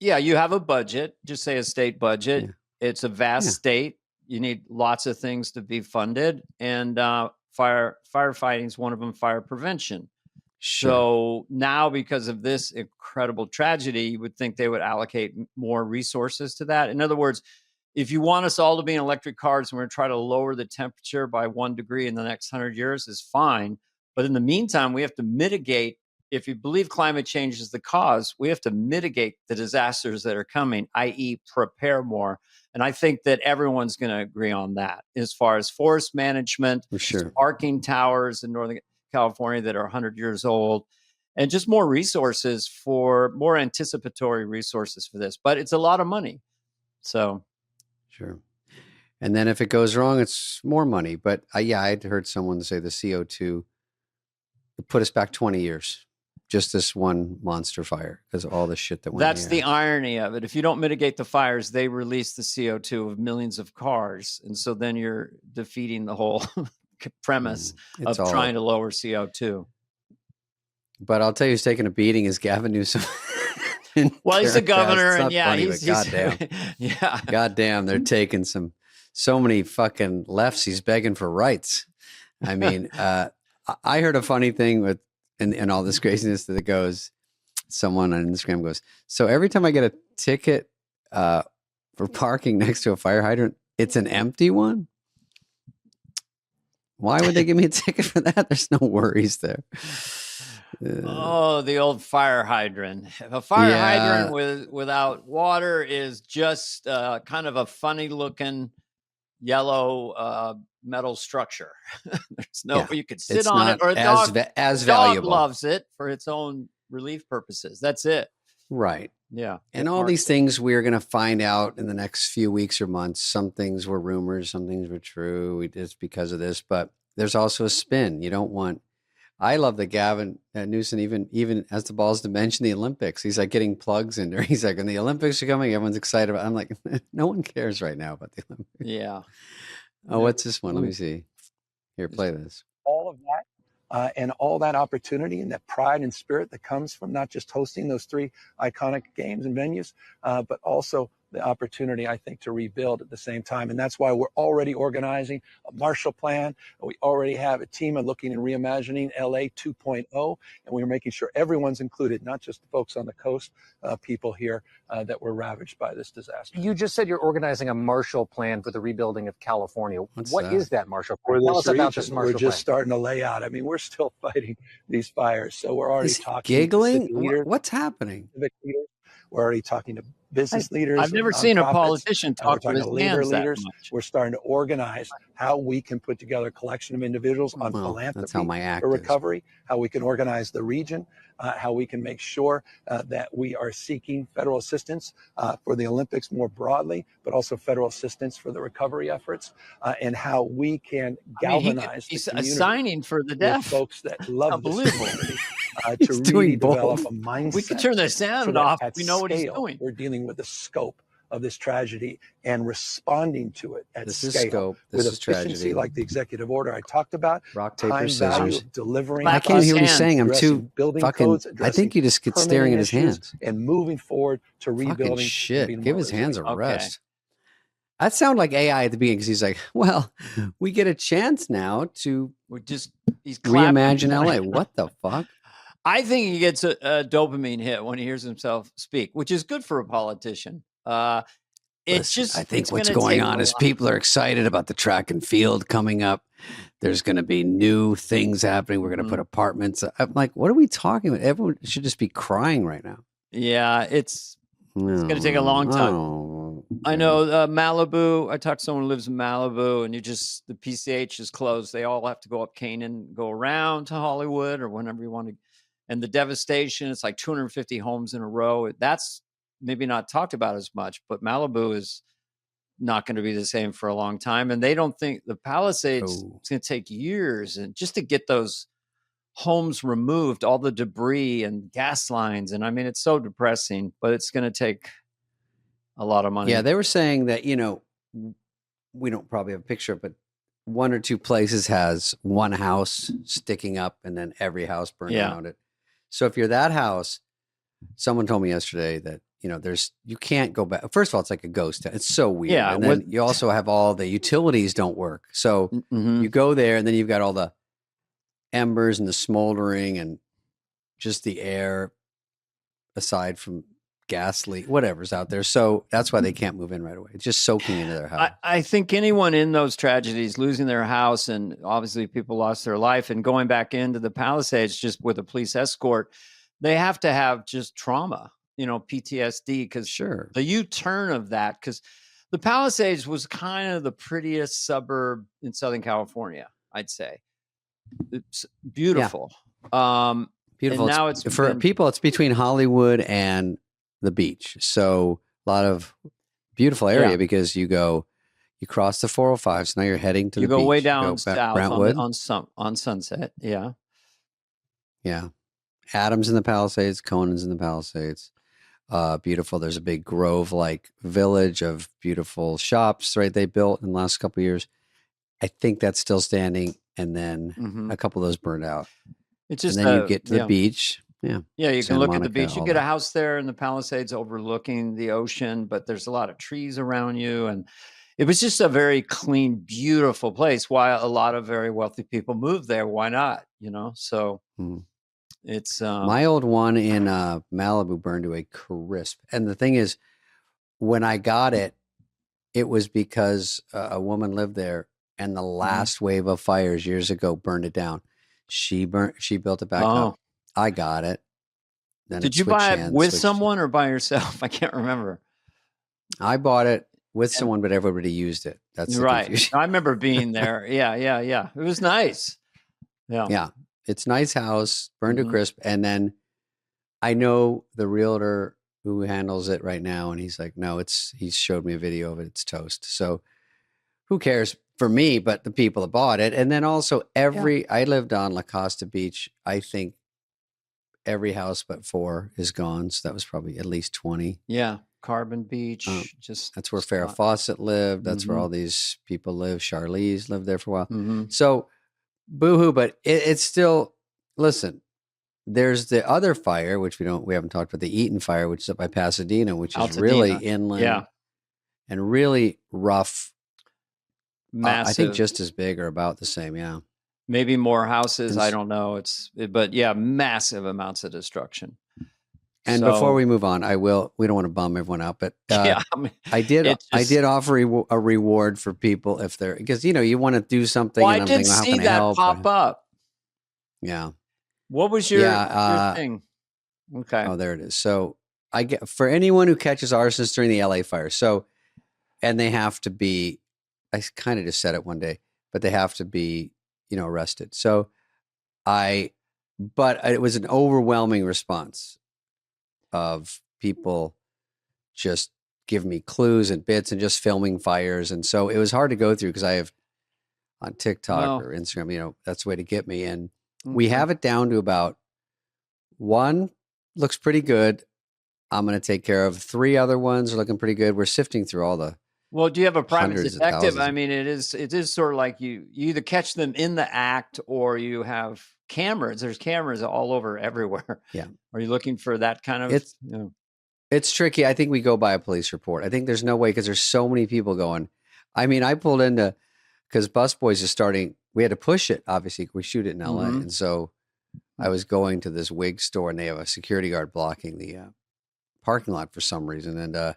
Yeah, you have a budget. Just say a state budget. Yeah. It's a vast state. You need lots of things to be funded, and firefighting is one of them. Fire prevention. Sure. So now, because of this incredible tragedy, you would think they would allocate more resources to that. In other words, if you want us all to be in electric cars and we're going to try to lower the temperature by 1 degree in the next 100 years is fine. But in the meantime, we have to mitigate. If you believe climate change is the cause, we have to mitigate the disasters that are coming, i.e. prepare more. And I think that everyone's going to agree on that as far as forest management, for sure. Arcing towers in Northern California that are 100 years old, and just more resources more anticipatory resources for this. But it's a lot of money. So. Sure. And then if it goes wrong, it's more money. But I'd heard someone say the CO2 would put us back 20 years. Just this one monster fire because of all the shit that went. That's the irony of it. If you don't mitigate the fires, they release the CO2 of millions of cars. And so then you're defeating the whole premise of trying to lower CO2. But I'll tell you, who's taking a beating is Gavin Newsom. Well, he's the governor, and he's goddamn. Yeah. Goddamn, they're taking so many fucking lefts. He's begging for rights. I mean, I heard a funny thing with and all this craziness that it goes. Someone on Instagram goes, so every time I get a ticket for parking next to a fire hydrant, it's an empty one. Why would they give me a ticket for that? There's no worries there. The old fire hydrant. A fire hydrant without water is just kind of a funny looking yellow metal structure. There's no you could sit on it, or a dog valuable. Loves it for its own relief purposes. That's it. Right. Yeah. And all these things we're going to find out in the next few weeks or months. Some things were rumors, some things were true. It's because of this, but there's also a spin. You don't want. I love that Gavin Newsom even has the balls to mention the Olympics. He's like getting plugs in there. He's like, when the Olympics are coming, everyone's excited about it. I'm like, no one cares right now about the Olympics. Yeah. Oh, what's this one? Let me see. Here, play this. All of that and all that opportunity and that pride and spirit that comes from not just hosting those 3 iconic games and venues, but also the opportunity, I think, to rebuild at the same time. And that's why we're already organizing a Marshall Plan. We already have a team of looking and reimagining LA 2.0, and we're making sure everyone's included, not just the folks on the coast, people here that were ravaged by this disaster. You just said you're organizing a Marshall Plan for the rebuilding of California. What is that Marshall Plan? Tell us about this Marshall Plan. We're just starting to lay out. I mean, we're still fighting these fires, so we're already talking. Giggling? What's happening? We're already talking to business leaders. I've never seen a politician talk to his hands that much. We're starting to organize how we can put together a collection of individuals on philanthropy for recovery, how we can organize the region, how we can make sure that we are seeking federal assistance for the Olympics more broadly, but also federal assistance for the recovery efforts, and how we can galvanize the community. Assigning for the deaf. Folks that love this community. To really develop a mindset. We can turn the sound off. We know what he's doing. We're dealing with the scope of this tragedy and responding to it at scale with efficiency, like the executive order I talked about. Rock, paper, scissors. Delivering. I can't hear what he's saying. I'm too fucking. I think you just get staring at his hands and moving forward to rebuilding. Fucking shit. Give his hands a rest. That sounded like AI at the beginning because he's like, well, we get a chance now to he's reimagine LA. What the fuck? I think he gets a dopamine hit when he hears himself speak, which is good for a politician. I think what's going on is people are excited about the track and field coming up. There's going to be new things happening. We're going to put apartments. I'm like, what are we talking about? Everyone should just be crying right now. Yeah, it's going to take a long time. I know Malibu. I talked to someone who lives in Malibu, and the PCH is closed. They all have to go up Canaan, go around to Hollywood or whenever you want to. And the devastation, it's like 250 homes in a row. That's maybe not talked about as much, but Malibu is not going to be the same for a long time. And they don't think the Palisades, it's going to take years. And just to get those homes removed, all the debris and gas lines. And I mean, it's so depressing, but it's going to take a lot of money. Yeah, they were saying that, we don't probably have a picture, but 1 or 2 places has one house sticking up and then every house burned around it. So if you're that house, someone told me yesterday that, you can't go back. First of all, it's like a ghost town. It's so weird. Yeah, and then you also have all the utilities don't work. So you go there and then you've got all the embers and the smoldering and just the air aside from gas leak, whatever's out there. So that's why they can't move in right away. It's just soaking into their house. I think anyone in those tragedies, losing their house, and obviously people lost their life, and going back into the Palisades just with a police escort, they have to have just trauma, PTSD, because the U-turn of that, because the Palisades was kind of the prettiest suburb in Southern California, I'd say. It's beautiful. Yeah. Beautiful. And now it's for people, it's between Hollywood and the beach. So a lot of beautiful area because you cross the 405. So now you're heading to the beach. You go way down south Brentwood. on Sunset. Yeah. Yeah. Adams in the Palisades, Conan's in the Palisades. Beautiful. There's a big grove-like village of beautiful shops, right? They built in the last couple of years. I think that's still standing. And then a couple of those burned out. It's just, and then you get to the beach. Yeah. Yeah. You Santa can look Monica, at the beach. You all get a that. house there in the Palisades overlooking the ocean, but there's a lot of trees around you. And it was just a very clean, beautiful place. Why a lot of very wealthy people moved there. Why not? So it's my old one in Malibu burned to a crisp. And the thing is, when I got it, it was because a woman lived there, and the last wave of fires years ago burned it down. She built it back up. I got it. Then did you buy it with someone or by yourself? I can't remember. I bought it with someone, but everybody used it. That's right. I remember being there. Yeah. It was nice. Yeah. It's a nice house, burned to crisp. And then I know the realtor who handles it right now, and he's like, no, he showed me a video of it. It's toast. So who cares for me, but the people that bought it. And then also I lived on La Costa Beach. I think every house but 4 is gone. So that was probably at least 20. Yeah. Carbon Beach. That's where Farrah Fawcett lived. That's where all these people live. Charlize lived there for a while. So boo-hoo, but it's still, listen, there's the other fire, which we haven't talked about, the Eaton fire, which is up by Pasadena, which is really inland and really rough. Massive. I think just as big or about the same. Yeah. Maybe more houses. I don't know. But massive amounts of destruction. And before we move on, we don't want to bum everyone out, but I did offer a reward for people if they're, because you want to do something. Well, I did see that pop up. Yeah. What was your thing? Okay. Oh, there it is. So I get for anyone who catches arsonists during the LA fire. So, and they have to be, I kind of just said it one day, but they have to be, arrested. So but it was an overwhelming response of people just giving me clues and bits and just filming fires. And so it was hard to go through because I have on TikTok or Instagram, that's the way to get me. And we have it down to about 1 looks pretty good. I'm going to take care of 3 other ones are looking pretty good. We're sifting through all the. Well, do you have a private detective? I mean, it is sort of like you either catch them in the act or you have cameras. There's cameras all over everywhere. Yeah. Are you looking for that kind of? It's tricky. I think we go by a police report. I think there's no way because there's so many people going. I mean, I pulled into because Busboys is starting. We had to push it. Obviously, we shoot it in LA, and so I was going to this wig store, and they have a security guard blocking the parking lot for some reason, and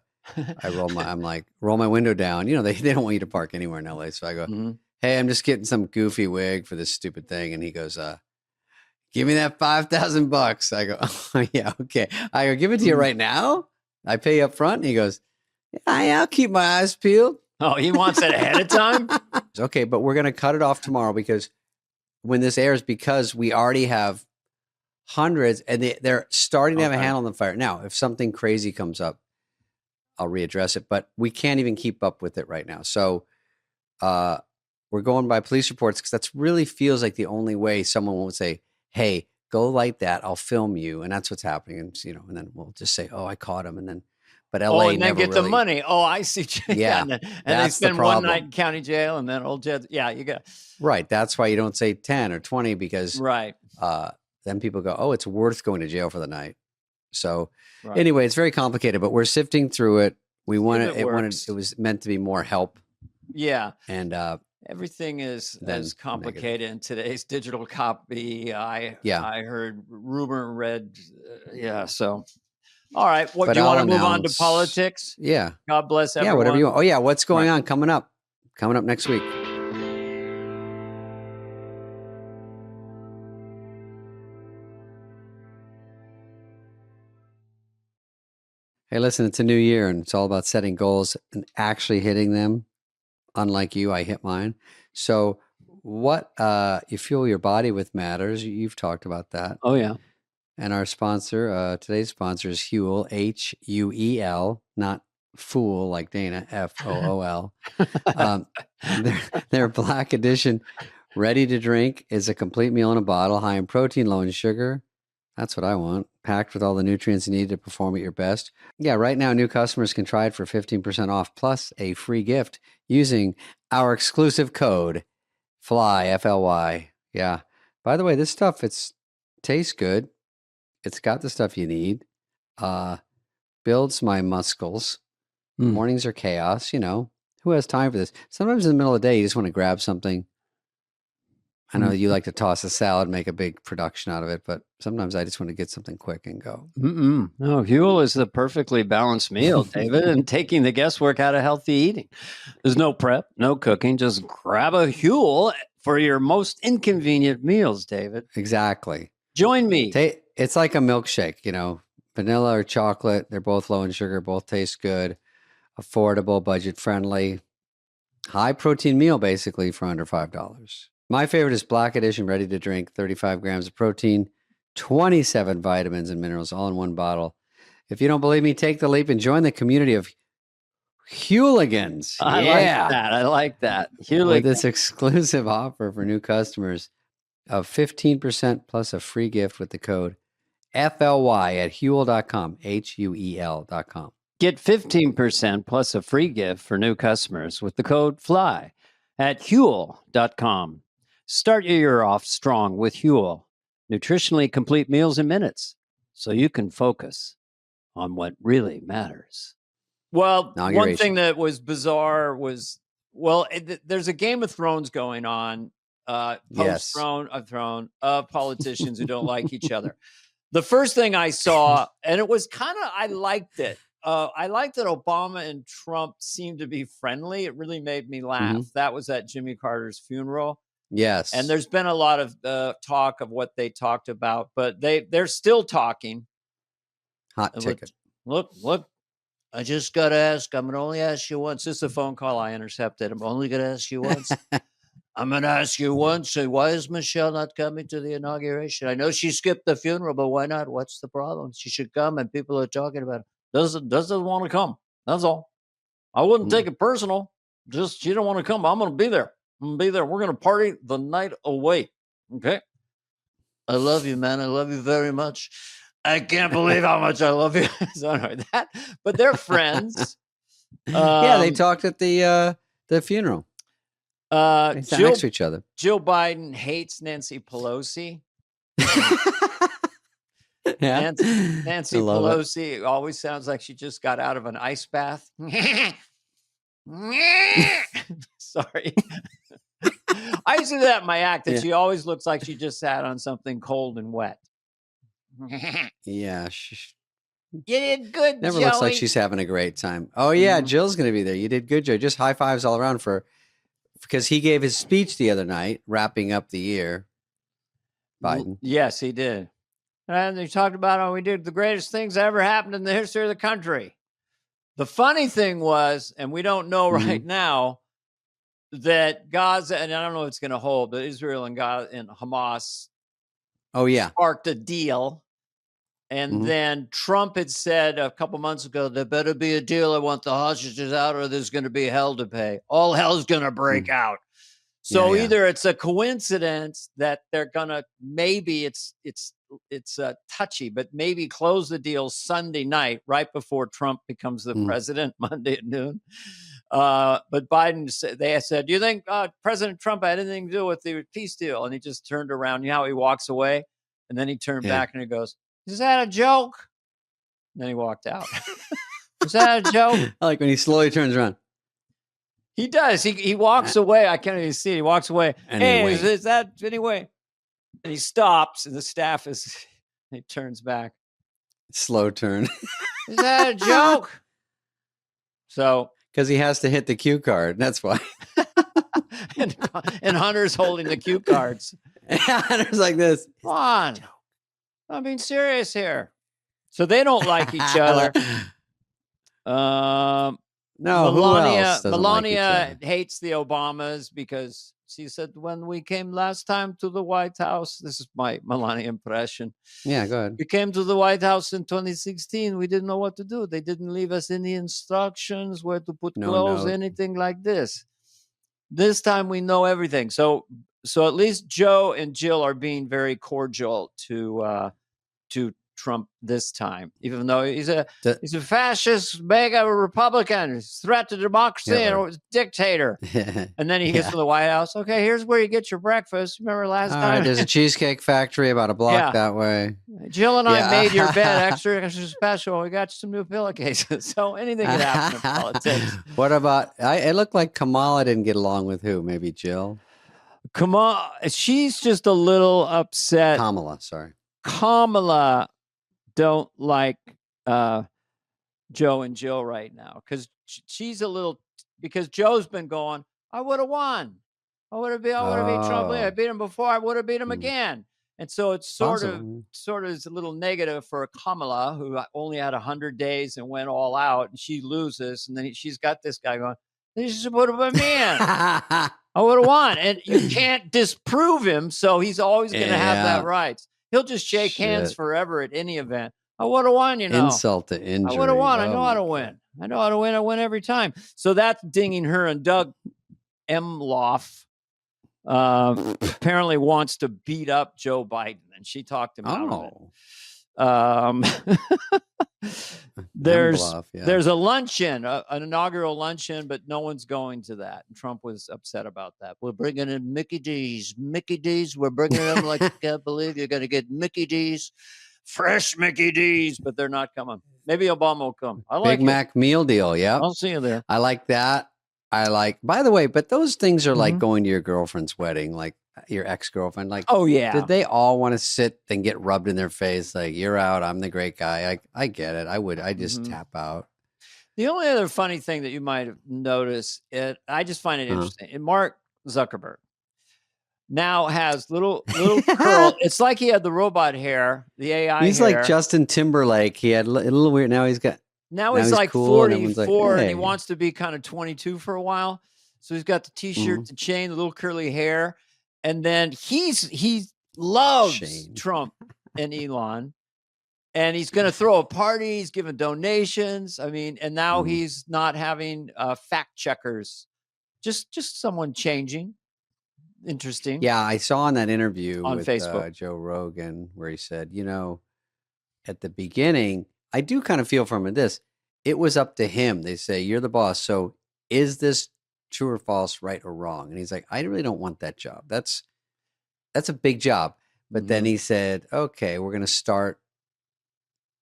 I'm like, roll my window down. They don't want you to park anywhere in LA. So I go, hey, I'm just getting some goofy wig for this stupid thing. And he goes, give me that $5,000. I go, oh, yeah, okay. I go, give it to you right now. I pay you up front. And he goes, yeah, I'll keep my eyes peeled. Oh, he wants it ahead of time? Okay, but we're going to cut it off tomorrow because when this airs, because we already have hundreds and they're starting to have a handle on the fire. Now, if something crazy comes up, I'll readdress it, but we can't even keep up with it right now. So we're going by police reports because that's really feels like the only way someone won't say, hey, go light that. I'll film you. And that's what's happening. And, and then we'll just say, oh, I caught him. And then But LA and then get the money. Oh, I see. Yeah. And they spend one night in county jail and then old jail. Yeah, you got. Right. That's why you don't say 10 or 20 because right. Then people go, oh, it's worth going to jail for the night. So anyway, it's very complicated, but we're sifting through it. We wanted it was meant to be more help. Yeah. And everything is as complicated in today's digital copy. I heard rumor read. So all right. What do you want to move on to politics? Yeah. God bless everyone. Yeah, whatever you want. Oh yeah, what's going on coming up next week? Hey, listen, it's a new year and it's all about setting goals and actually hitting them. Unlike you, I hit mine. So what you fuel your body with matters. You've talked about that. Oh, yeah. And our sponsor, today's sponsor is Huel, Huel, not fool like Dana, Fool. Their Black Edition ready to drink is a complete meal in a bottle, high in protein, low in sugar. That's what I want. Packed with all the nutrients you need to perform at your best. Yeah, right now, new customers can try it for 15% off plus a free gift using our exclusive code FLY, F-L-Y. Yeah. By the way, this stuff, tastes good. It's got the stuff you need. Builds my muscles. Mornings are chaos, Who has time for this? Sometimes in the middle of the day, you just want to grab something. I know you like to toss a salad, make a big production out of it, but sometimes I just want to get something quick and go. No, Huel is the perfectly balanced meal, David, and taking the guesswork out of healthy eating. There's no prep, no cooking. Just grab a Huel for your most inconvenient meals, David. Exactly. Join me. It's like a milkshake, vanilla or chocolate. They're both low in sugar, both taste good, affordable, budget friendly, high protein meal basically for under $5. My favorite is Black Edition, ready to drink, 35 grams of protein, 27 vitamins and minerals, all in one bottle. If you don't believe me, take the leap and join the community of Hooligans. I like that. With this exclusive offer for new customers of 15% plus a free gift with the code FLY at Huel.com, Huel.com. Get 15% plus a free gift for new customers with the code FLY at Huel.com. Start your year off strong with Huel. Nutritionally complete meals in minutes so you can focus on what really matters. Well, one thing that was bizarre was, there's a Game of Thrones going on, post-throne of politicians who don't like each other. The first thing I saw, and it was I liked it. I liked that Obama and Trump seemed to be friendly. It really made me laugh. Mm-hmm. That was at Jimmy Carter's funeral. Yes. And there's been a lot of talk of what they talked about, but they're still talking. Hot ticket. Look, I just got to ask. I'm going to only ask you once. This is a phone call I intercepted. I'm only going to ask you once. I'm going to ask you once. Why is Michelle not coming to the inauguration? I know she skipped the funeral, but why not? What's the problem? She should come, and people are talking about it. Doesn't want to come. That's all. I wouldn't take it personal. Just she don't want to come. I'm going to be there. I'm going to be there. We're going to party the night away. Okay? I love you, man. I love you very much. I can't believe how much I love you. So anyway, but they're friends. They talked at the funeral. They sat next to each other. Joe Biden hates Nancy Pelosi. Yeah. Nancy Pelosi always sounds like she just got out of an ice bath. Sorry. I used to do that in my act, and she always looks like she just sat on something cold and wet. Yeah. You did good, Never Joey. looks like she's having a great time. Oh, yeah. Jill's going to be there. You did good, Joe. Just high fives all around because he gave his speech the other night, wrapping up the year. Biden. Yes, he did. And he talked about how we did the greatest things that ever happened in the history of the country. The funny thing was, and we don't know right now, that Gaza, and I don't know if it's going to hold, but Israel and Gaza and Hamas sparked a deal. And then Trump had said a couple months ago, there better be a deal. I want the hostages out or there's going to be hell to pay. All hell's going to break out. So either it's a coincidence that they're going to, maybe it's it's touchy, but maybe close the deal Sunday night, right before Trump becomes the president, Monday at noon. But Biden said, they said, "Do you think President Trump had anything to do with the peace deal?" And he just turned around. You know how he walks away, and then he turned back and he goes, "Is that a joke?" And then he walked out. Is that a joke? I like when he slowly turns around. He does. He walks away. I can't even see it. He walks away. Anyway. Hey, is that anyway? And he stops, and the staff he turns back. Slow turn. Is that a joke? So, because he has to hit the cue card. That's why. and Hunter's holding the cue cards. Hunter's like this. Come on. I'm being serious here. So they don't like each other. No, Melania hates the Obamas because she said, when we came last time to the White House, this is my Melania impression. Yeah, go ahead. We came to the White House in 2016. We didn't know what to do. They didn't leave us any instructions, where to put clothes, anything like this. This time we know everything. So at least Joe and Jill are being very cordial to Trump this time, even though he's a fascist, mega Republican, threat to democracy, and a dictator. And then he gets to the White House. Okay, here's where you get your breakfast. Remember last time? Right, there's a cheesecake factory about a block that way. Jill and I made your bed extra special. We got you some new pillowcases. So anything can happen in politics. What about? It looked like Kamala didn't get along with who? Maybe Jill. Kamala, she's just a little upset. Kamala don't like Joe and Jill right now because she's a little, because Joe's been going, I would have won. I would have beat Trump. I beat him before. I would have beat him again. And so it's sort of is a little negative for Kamala, who only had 100 days and went all out, and she loses, and then she's got this guy going, this would have been me. I would have won. And you can't disprove him, so he's always going to have that right. He'll just shake hands forever at any event. I would have won, Insult to injury. I would have won. I know how to win. I know how to win. I win every time. So that's dinging her. And Doug Emhoff apparently wants to beat up Joe Biden. And she talked him out of it. There's a luncheon, an inaugural luncheon, but no one's going to that. And Trump was upset about that. We're bringing in Mickey D's. We're bringing them like you can't believe you're going to get Mickey D's, fresh Mickey D's, but they're not coming. Maybe Obama will come. I like Big Mac meal deal. Yeah, I'll see you there. I like that. By the way, but those things are like going to your girlfriend's wedding, like your ex-girlfriend. Like, oh yeah, did they all want to sit and get rubbed in their face? Like, you're out. I'm the great guy. I get it. I just tap out. The only other funny thing that you might have noticed, I just find it interesting. And Mark Zuckerberg now has little curl. It's like he had the robot hair, the AI. He's hair. like Justin Timberlake. He had a little weird. Now he's got. Now he's like cool, 44 and he wants to be kind of 22 for a while. So he's got the t-shirt, the chain, the little curly hair. And then he loves Trump and Elon. And he's going to throw a party. He's giving donations. I mean, and now he's not having fact checkers. Just someone changing. Interesting. Yeah, I saw in that interview on with Facebook. Joe Rogan where he said, at the beginning, I do kind of feel from this. It was up to him. They say, you're the boss. So is this true or false, right or wrong? And he's like, I really don't want that job. That's a big job. But then he said, okay, we're going to start.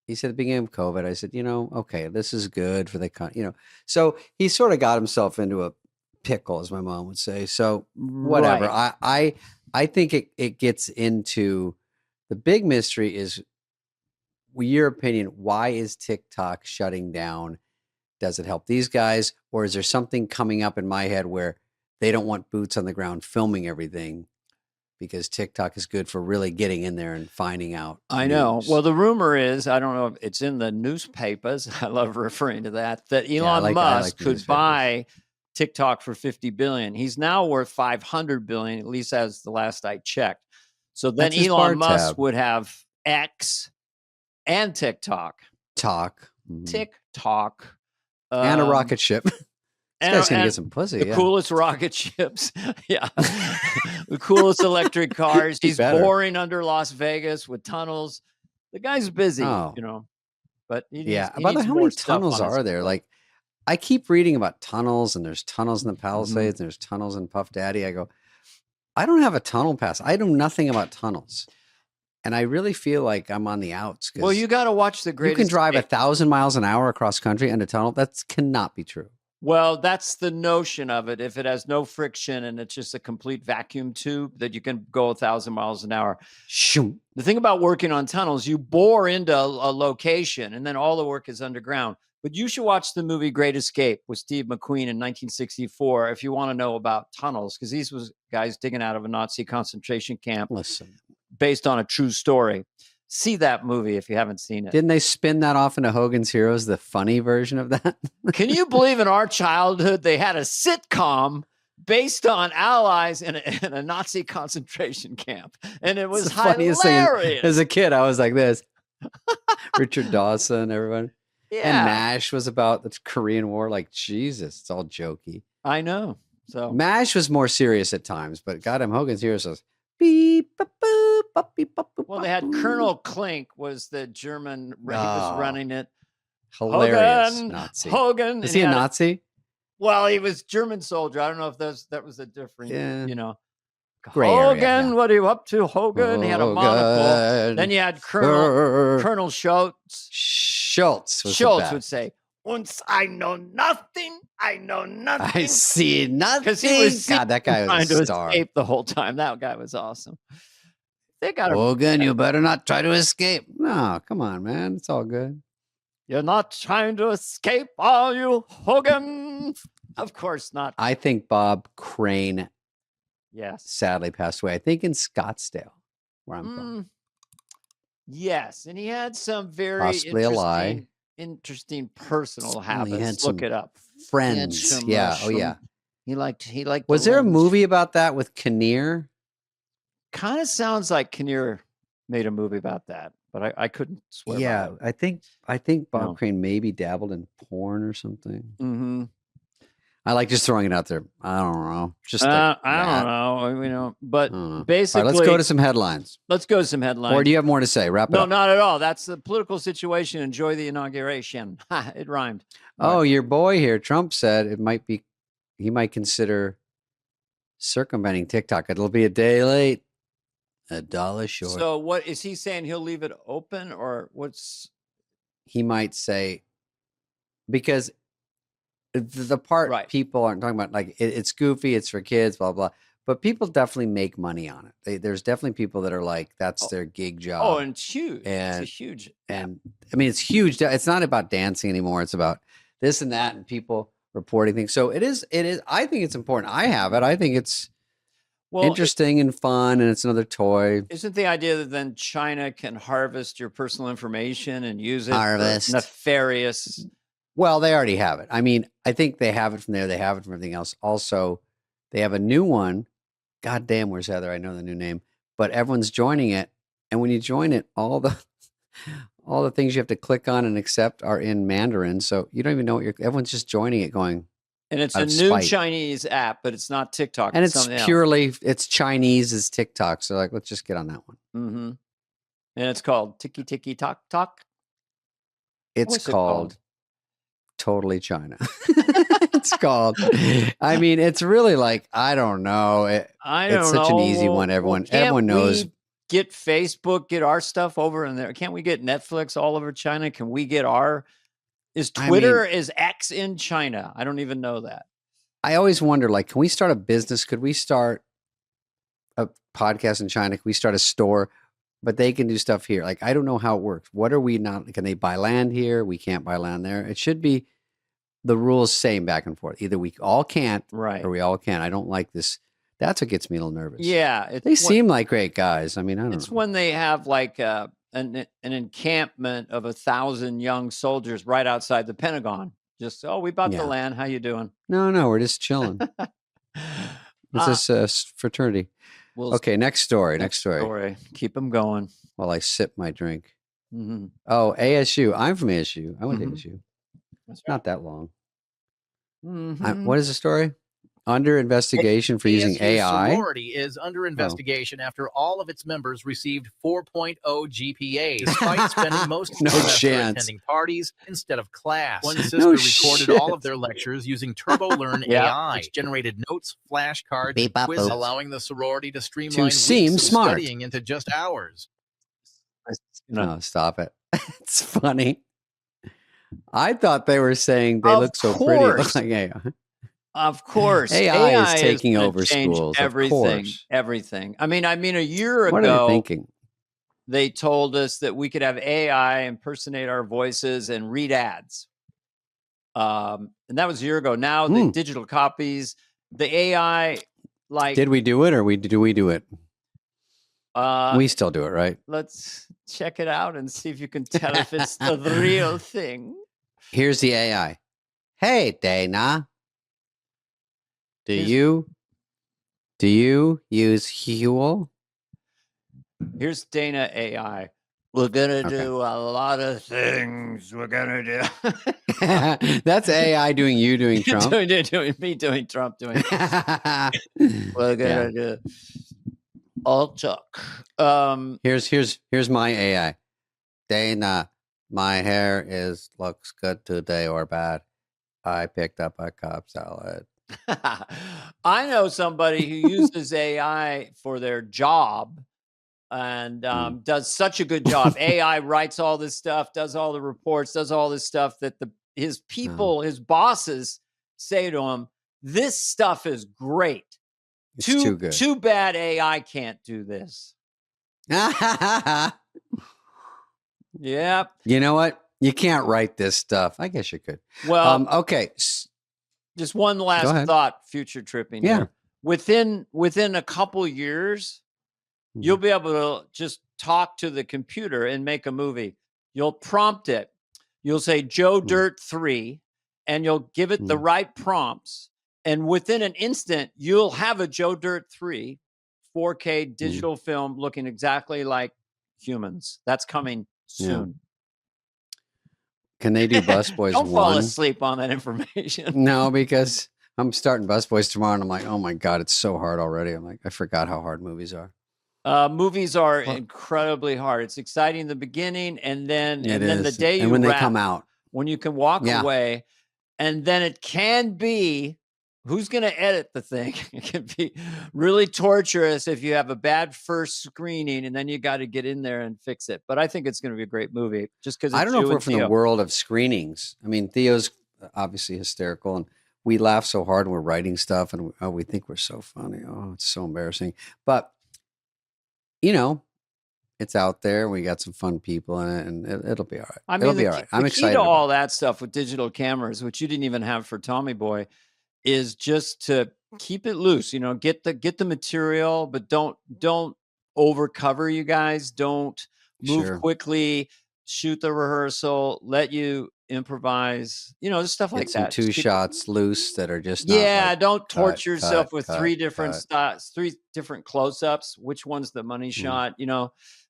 He said at the beginning of COVID, I said, okay, this is good for the, so he sort of got himself into a pickle, as my mom would say. So whatever. Right. I think it gets into the big mystery is, your opinion, why is TikTok shutting down? Does it help these guys? Or is there something coming up in my head where they don't want boots on the ground filming everything because TikTok is good for really getting in there and finding out? I know. Well, the rumor is, I don't know if it's in the newspapers. I love referring to that Elon Musk could buy TikTok for $50 billion. He's now worth $500 billion, at least as the last I checked. So then Elon Musk would have X and TikTok. TikTok. TikTok. And a rocket ship. This guy's going to get some pussy. The coolest rocket ships. Yeah. The coolest electric cars. He's boring under Las Vegas with tunnels. The guy's busy, you know. But he needs, By the way, how many tunnels are there? Like, I keep reading about tunnels, and there's tunnels in the Palisades, and there's tunnels in Puff Daddy. I go, I don't have a tunnel pass. I know nothing about tunnels. And I really feel like I'm on the outs. Well, you got to watch The Greatest. You can drive 1,000 miles an hour across country in a tunnel. That cannot be true. Well, that's the notion of it. If it has no friction and it's just a complete vacuum tube, that you can go 1,000 miles an hour. Shoot. The thing about working on tunnels, you bore into a location and then all the work is underground. But you should watch the movie Great Escape with Steve McQueen in 1964 if you want to know about tunnels, because these was guys digging out of a Nazi concentration camp. Listen, based on a true story. See that movie if you haven't seen it. Didn't they spin that off into Hogan's Heroes, the funny version of that? Can you believe in our childhood they had a sitcom based on allies in a Nazi concentration camp? And it was hilarious. Thing. As a kid, I was like this. Richard Dawson, everyone. Yeah. And MASH was about the Korean War. Like, Jesus, it's all jokey. I know. So MASH was more serious at times, but goddamn, Hogan's Heroes was beep, boop, boop, boop, beep, boop, boop, well, they had Colonel Klink was the German he was running it. Hilarious Hogan, Nazi. Hogan. Is he a Nazi? Well, he was German soldier. I don't know if that was a different, you know. Gray Hogan, area, what are you up to, Hogan? He had a monocle. Then you had Colonel Schultz. Schultz would say, "Once I know nothing, I know nothing. I see nothing." Because he was God, that guy was trying a to star. escape the whole time. That guy was awesome. They got Hogan, you better not try to escape. No, come on, man. It's all good. You're not trying to escape, are you, Hogan? Of course not. I think Bob Crane, yes, sadly passed away. I think in Scottsdale, where I'm from. Yes, and he had some very possibly a lie. Interesting personal habits. He had Look it up. Friends. Yeah. Oh, yeah. He liked. Was there a movie about that with Kinnear? Kind of sounds like Kinnear made a movie about that, but I couldn't swear. Yeah, I think Bob Crane maybe dabbled in porn or something. Mm-hmm. I like just throwing it out there. I don't know. Just I don't know. You know, but basically, all right, let's go to some headlines. Let's go to some headlines. Or do you have more to say? Wrap it up. No, not at all. That's the political situation. Enjoy the inauguration. It rhymed. Oh, your boy here, Trump said he might consider circumventing TikTok. It'll be a day late, $1 short. So what is he saying? He'll leave it open, or what's? He might say, because the part people aren't talking about, like it's goofy, it's for kids, blah blah. But people definitely make money on it. There's definitely people that are like, that's their gig job. Oh, and it's huge. It's a huge. And I mean, it's huge. It's not about dancing anymore. It's about this and that, and people reporting things. So it is. I think it's important. I have it. I think it's interesting and fun, and it's another toy. Isn't the idea that then China can harvest your personal information and use it for nefarious? Well, they already have it. I mean, I think they have it from there. They have it from everything else. Also, they have a new one. God damn, where's Heather? I know the new name, but everyone's joining it. And when you join it, all the things you have to click on and accept are in Mandarin. So you don't even know what everyone's just joining it going. And it's a new Chinese app, but it's not TikTok. And it's purely, it's Chinese as TikTok. So like, let's just get on that one. Mm-hmm. And it's called Tiki Tiki Talk Talk. It's called Totally China. It's called. I mean, it's really like, I don't know. It's such an easy one. Everyone knows. Get Facebook, get our stuff over in there. Can't we get Netflix all over China? Can we get is Twitter, is X in China? I don't even know that. I always wonder, like, can we start a business? Could we start a podcast in China? Can we start a store? But they can do stuff here. Like, I don't know how it works. What are we not? Can they buy land here? We can't buy land there. It should be the rules same back and forth. Either we all can't, or we all can. I don't like this. That's what gets me a little nervous. Yeah. They seem like great guys. I mean, I don't know. It's when they have like an encampment of 1,000 young soldiers right outside the Pentagon. Just, we bought the land. How you doing? No, we're just chilling. It's this fraternity. Okay, next story. Keep them going. While I sip my drink. Mm-hmm. Oh, ASU. I'm from ASU. I went to ASU. That's right. Not that long. What is the story? Under investigation for using AI. Sorority is under investigation after all of its members received 4.0 GPA, despite spending most of the semester attending parties instead of class. One sister recorded all of their lectures using TurboLearn AI, which generated notes, flashcards, and quizzes, allowing the sorority to streamline weeks of studying into just hours. No, stop it. It's funny. I thought they were saying they look so pretty. It looks like AI. Of course, AI is taking over schools. Everything. I mean, a year ago, what are they thinking? They told us that we could have AI impersonate our voices and read ads. And that was a year ago. Now the digital copies, the AI, did we do it or do we do it? We still do it, right? Let's check it out and see if you can tell if it's the real thing. Here's the AI. Hey, Dana. Do you use Huel? Here's Dana AI. We're going to do a lot of things. We're going to do. That's AI doing you doing Trump. doing me doing Trump doing. We're going to do all talk. Here's my AI. Dana, my hair looks good today or bad. I picked up a Cobb salad. I know somebody who uses AI for their job and does such a good job. AI writes all this stuff, does all the reports, does all this stuff that his people, his bosses say to him, this stuff is great. It's too good. Too bad AI can't do this. Yep. You know what? You can't write this stuff. I guess you could. Well, okay. Just one last thought, future tripping. Yeah. Here. Within a couple years, you'll be able to just talk to the computer and make a movie. You'll prompt it. You'll say Joe Dirt 3, and you'll give it the right prompts. And within an instant, you'll have a Joe Dirt 3 4K digital film looking exactly like humans. That's coming soon. Yeah. Can they do Busboys 1? Don't fall asleep on that information. No, because I'm starting Busboys tomorrow, and I'm like, oh my God, it's so hard already. I'm like, I forgot how hard movies are. Movies are incredibly hard. It's exciting in the beginning, and then the day and when they come out, when you can walk away, and then it can be. Who's going to edit the thing? It can be really torturous if you have a bad first screening and then you got to get in there and fix it. But I think it's going to be a great movie just because I don't know if we're from the world of screenings. I mean, Theo's obviously hysterical and we laugh so hard when we're writing stuff and we think we're so funny. Oh, it's so embarrassing. But, it's out there. We got some fun people in it and it'll be all right. I mean, it'll be all right. I'm excited. To all that stuff with digital cameras, which you didn't even have for Tommy Boy, is just to keep it loose, get the material, but don't overcover, you guys. Don't move quickly, shoot the rehearsal, let you improvise, just stuff like that. Two shots loose that are just not don't torture yourself with three different close-ups. Which one's the money shot?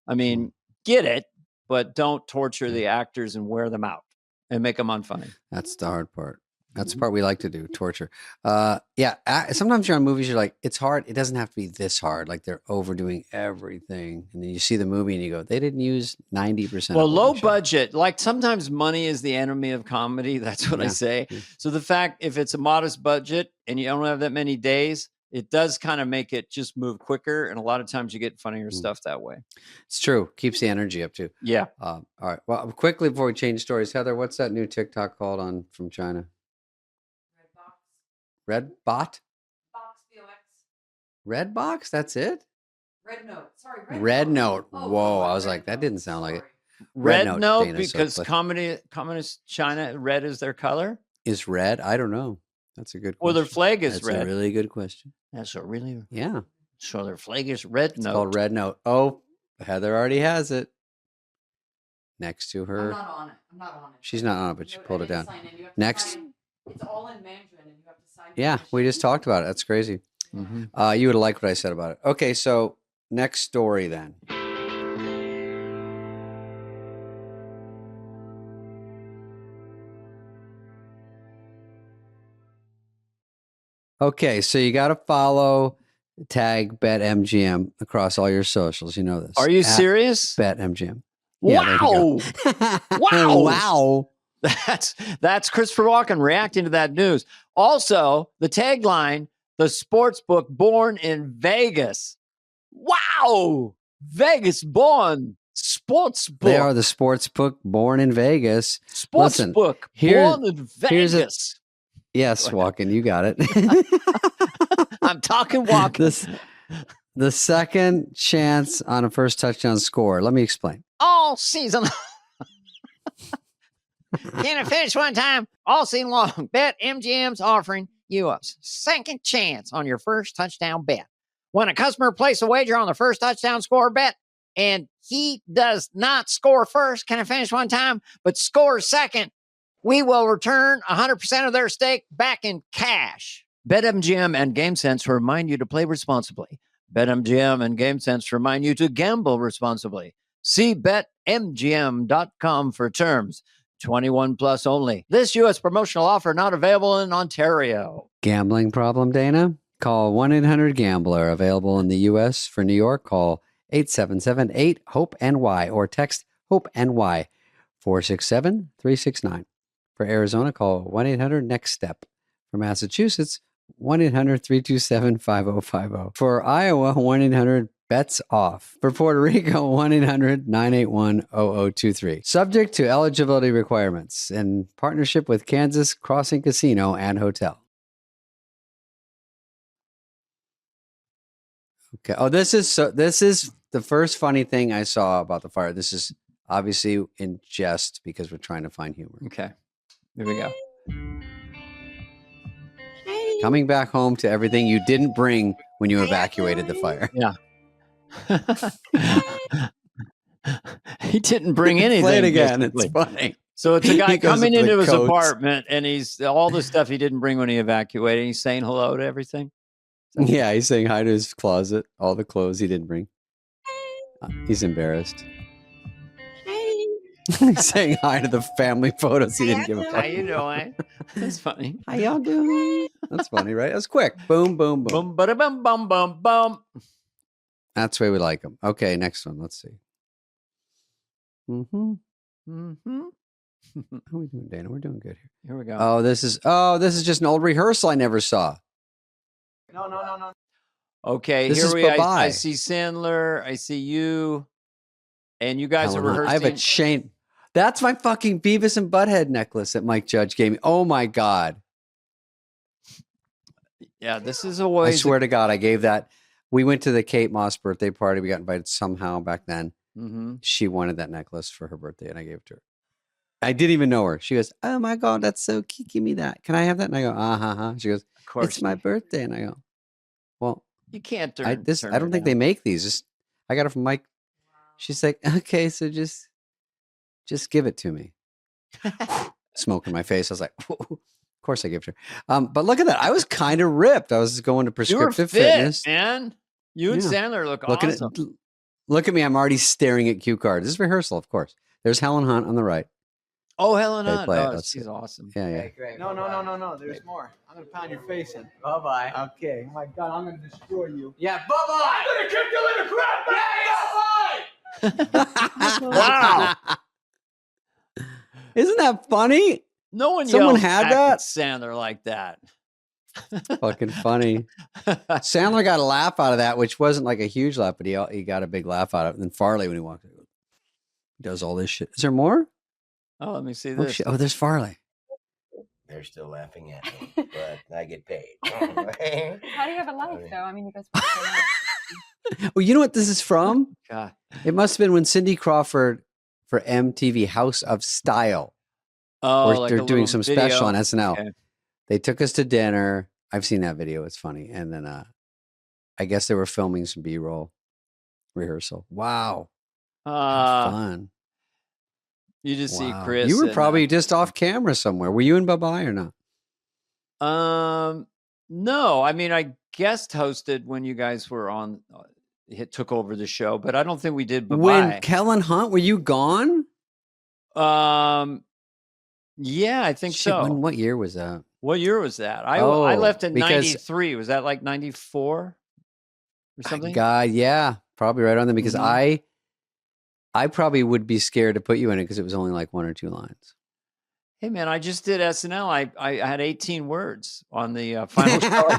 I mean, get it, but don't torture the actors and wear them out and make them unfunny. That's the hard part. That's the part we like to do, torture. Sometimes you're on movies, you're like, it's hard. It doesn't have to be this hard. Like they're overdoing everything. And then you see the movie and you go, they didn't use 90%. Well, low budget, like sometimes money is the enemy of comedy. That's what I say. Yeah. So the fact, if it's a modest budget and you don't have that many days, it does kind of make it just move quicker. And a lot of times you get funnier stuff that way. It's true. Keeps the energy up too. Yeah. All right. Well, quickly before we change stories, Heather, what's that new TikTok called from China? Red Bot? Box BOX. Red Box? That's it? Red Note. Sorry, Red Note. Oh, whoa. I was like, that didn't sound like it. Red Note Dana, because communist China, red is their color? Is red? I don't know. That's a good question. Well, their flag is That's red. That's a really good question. That's a really... Yeah. So their flag is Red Note. It's called Red Note. Oh, Heather already has it. Next to her. I'm not on it. She's not on it, but she pulled it down. Next... It's all in Mandarin and you have to sign. Yeah, we just talked about it. That's crazy. Mm-hmm. You would have liked what I said about it. Okay, so next story then. Okay, so you got to follow, tag BetMGM across all your socials. You know this. Are you serious? BetMGM. Yeah, wow. Wow. Wow. That's Christopher Walken reacting to that news. Also, the tagline, the sports book born in Vegas. Wow. Vegas born sports book. They are the sports book born in Vegas. Sports book born in Vegas. Yes, Walken, you got it. I'm talking Walken. The second chance on a first touchdown score. Let me explain. All season. Can it finish one time? All season long. BetMGM's offering you a second chance on your first touchdown bet. When a customer places a wager on the first touchdown score bet, and he does not score first, can it finish one time, but scores second, we will return 100% of their stake back in cash. BetMGM and GameSense remind you to play responsibly. BetMGM and GameSense remind you to gamble responsibly. See BetMGM.com for terms. 21 plus only. This U.S. promotional offer not available in Ontario. Gambling problem, Dana? Call 1-800-GAMBLER. Available in the U.S. For New York, call 877-8-HOPE-NY or text HOPE-NY 467-369. For Arizona, call 1-800-NEXT-STEP. For Massachusetts, 1-800-327-5050. For Iowa, 1-800-BETS-OFF. For Puerto Rico, 1-800-981-0023. Subject to eligibility requirements in partnership with Kansas Crossing Casino and Hotel. Okay. Oh, this is the first funny thing I saw about the fire. This is obviously in jest because we're trying to find humor. Okay. Here we go. Coming back home to everything you didn't bring when you evacuated the fire. Yeah. He didn't bring anything. Play it again. It's funny. So it's a guy coming into his apartment, and he's all the stuff he didn't bring when he evacuated. He's saying hello to everything. Yeah, he's saying hi to his closet, all the clothes he didn't bring. He's embarrassed. He's saying hi to the family photos he didn't give a fuck. How you doing? That's funny. How y'all doing? That's funny, right? That's quick. Boom, boom, boom. Boom, bada, bum, bum, bum, bum. That's the way we like them. Okay, next one. Let's see. Mm-hmm. How are we doing, Dana? We're doing good here. Here we go. Oh, this is just an old rehearsal I never saw. No. Okay, This here is we are. bye-bye. I see Sandler. I see you. And you guys are rehearsing. I have a chain. That's my fucking Beavis and Butthead necklace that Mike Judge gave me. Oh my God. Yeah, this is a way. I swear to God, I gave that. We went to the Kate Moss birthday party. We got invited somehow back then. Mm-hmm. She wanted that necklace for her birthday, and I gave it to her. I didn't even know her. She goes, "Oh my God, that's so cute. Give me that. Can I have that?" And I go, She goes, Of course. "It's my birthday." And I go, "Well, You can't turn I don't think they make these. I got it from Mike." She's like, "Okay, so just give it to me." Smoke in my face. I was like, "Of course I give it to her." But look at that. I was kind of ripped. I was going to prescriptive fitness. Man. You and Sandler look awesome. Look at me. I'm already staring at cue cards. This is rehearsal, of course. There's Helen Hunt on the right. Oh, Helen They Hunt. play it. Oh, Let's she's see. awesome. Yeah, yeah. Okay, great. No. There's more. I'm going to pound your face in. Bye-bye. Okay. Oh, my God. I'm going to destroy you. Yeah, bye-bye. I'm going to kick you in the crap. Wow. Isn't that funny? No one Someone yells had back that? at Sandler like that. Fucking funny. Sandler got a laugh out of that, which wasn't like a huge laugh, but he got a big laugh out of it. And then Farley, when he walks, he does all this shit. Is there more? Oh, let me see Oh, this. shit. Oh, there's Farley. They're still laughing at me, but I get paid. How do you have a life, though? I mean, you guys. Well, you know what this is from? God. It must have been when Cindy Crawford for MTV House of Style. Oh, or like they're a doing little some special on video. SNL. Okay. They took us to dinner. I've seen that video. It's funny. And then I guess they were filming some B-roll rehearsal. Wow. Fun. You just see Wow. Chris. You were and, probably just off camera somewhere. Were you in Bye-Bye or not? No, I mean, I guest hosted when you guys were on, took over the show, but I don't think we did Bye-Bye. When Helen Hunt, were you gone? Yeah, I think Shit, so. What year was that? What year was that? I left in 93. Was that like 94 or something? God, yeah, probably right on there because I probably would be scared to put you in it because it was only like 1 or 2 lines. Hey man, I just did SNL. I had 18 words on the final show.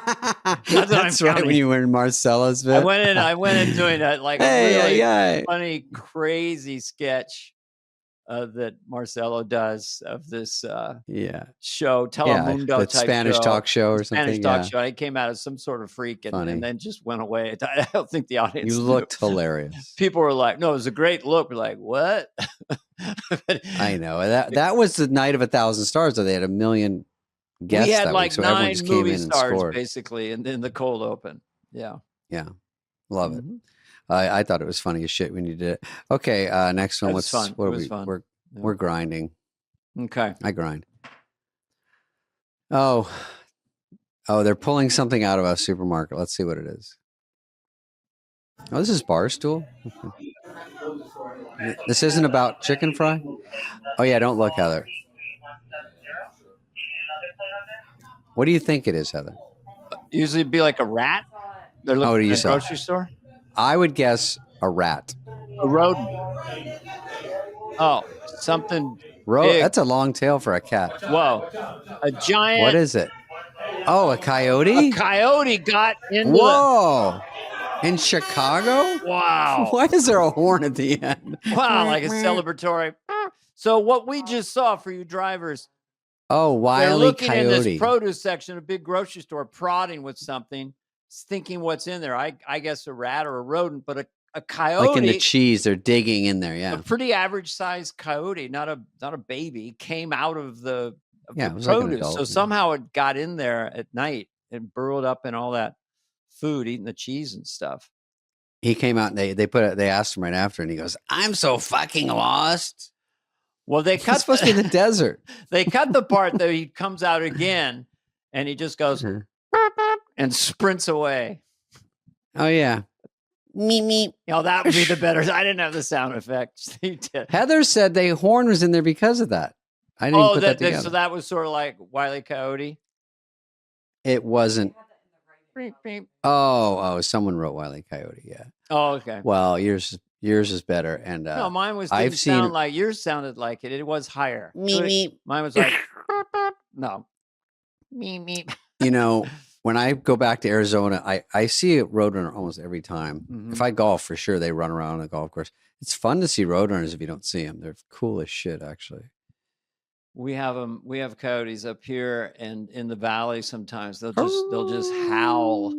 That's right. When you were in Marcella's bit. I went in doing that like really funny, crazy sketch that Marcelo does of this show, Telemundo type Spanish show, talk show or something. Spanish talk show. I came out as some sort of freak and then just went away. I don't think the audience. You looked hilarious. People were like, "No, it was a great look." We're like, "What?" I know that was the night of 1,000 stars. Though they had 1 million guests. We had that like week, so 9 movie stars scored. basically, in the cold open. Yeah, love it. I thought it was funny as shit when you did it. Okay, next one. Fun. What are we? Fun. We're grinding. Okay, I grind. Oh, they're pulling something out of a supermarket. Let's see what it is. Oh, this is Barstool. This isn't about chicken fry. Oh yeah, don't look, Heather. What do you think it is, Heather? Usually it'd be like a rat. They're looking at a grocery store. I would guess a rat. A rodent. Oh, something. Big. That's a long tail for a cat. Whoa. A giant. What is it? Oh, a coyote? A coyote got into Whoa. In Chicago? Wow. Why is there a horn at the end? Wow, like a celebratory. So what we just saw for you drivers. Oh, Wile E. They're looking Coyote. in this produce section, a big grocery store, prodding with something, thinking what's in there. I guess a rat or a rodent, but a coyote. Like in the cheese, they're digging in there, yeah. A pretty average sized coyote, not a baby, came out of the it was produce. like an adult, so somehow it got in there at night and burrowed up in all that food, eating the cheese and stuff. He came out and they asked him right after, and he goes, "I'm so fucking lost." Well, they cut. It's supposed to be in the desert. They cut the part that he comes out again, and he just goes and sprints away. Oh yeah, me. That would be the better. I didn't have the sound effects. He did. Heather said the horn was in there because of that. I didn't put that together. So that was sort of like Wile E. Coyote. It wasn't. Beep, beep. Oh, someone wrote Wile E. Coyote. Yeah. Oh, okay. Well, yours is better. And no, mine sound like yours sounded like it. It was higher. Me. Mine was like no. Me. You know, when I go back to Arizona, I see a roadrunner almost every time. Mm-hmm. If I golf, for sure they run around on a golf course. It's fun to see roadrunners if you don't see them. They're cool as shit, actually. We have them. We have coyotes up here and in the valley. Sometimes they'll just howl.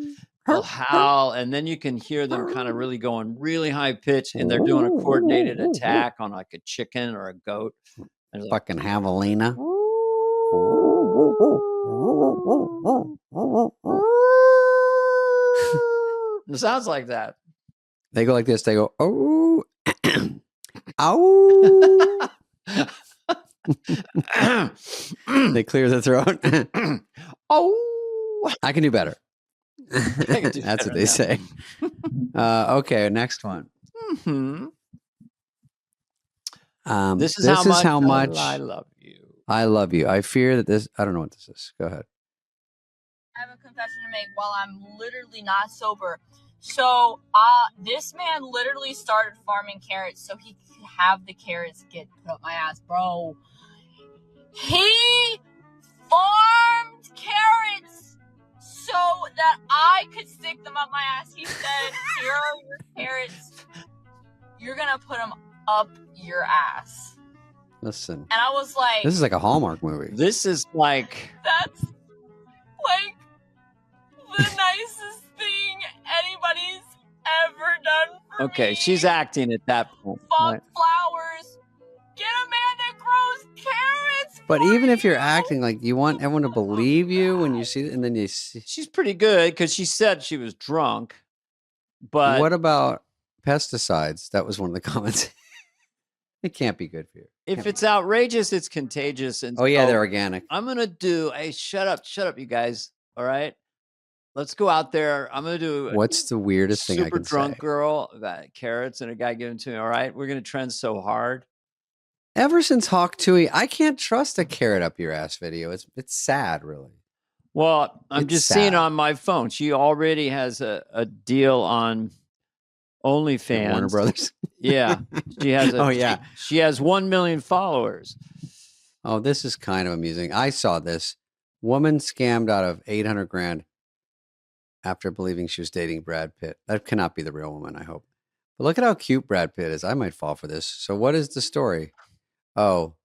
They'll howl, and then you can hear them kind of really going really high pitch, and they're doing a coordinated attack on like a chicken or a goat. Fucking javelina. It sounds like that. They go like this. They go, oh, ow. They clear the throat. Oh, I can do better. That's what they say. Okay, next one. Mm-hmm. This is how much I love you. I love you. I fear that this. I don't know what this is. Go ahead. I have a confession to make while I'm literally not sober. So this man literally started farming carrots so he could have the carrots get put up my ass, bro. He farmed carrots so that I could stick them up my ass. He said, "Here are your carrots. You're gonna put them up your ass." Listen. And I was like, this is like a Hallmark movie. This is like. That's like the nicest thing anybody's ever done for me. Okay, she's acting at that point. Fuck Right. flowers. Get a man that grows carrots. But even if you're acting, like, you want everyone to believe you when you see it, and then you see. She's pretty good because she said she was drunk. But what about pesticides? That was one of the comments. It can't be good for you. If it's outrageous, it's contagious. And oh yeah, they're organic. I'm gonna do. Hey, shut up, you guys. All right, let's go out there. I'm gonna do. What's the weirdest thing I super can drunk say? girl got carrots and a guy giving to me. All right, we're gonna trend so hard. Ever since Hawk Tui, I can't trust a carrot up your ass video. It's sad, really. Well, I'm just seeing on my phone. She already has a deal on OnlyFans. Warner Brothers. Yeah. She has she has 1 million followers. Oh, this is kind of amusing. I saw this. Woman scammed out of $800,000 after believing she was dating Brad Pitt. That cannot be the real woman, I hope. But look at how cute Brad Pitt is. I might fall for this. So what is the story? Oh,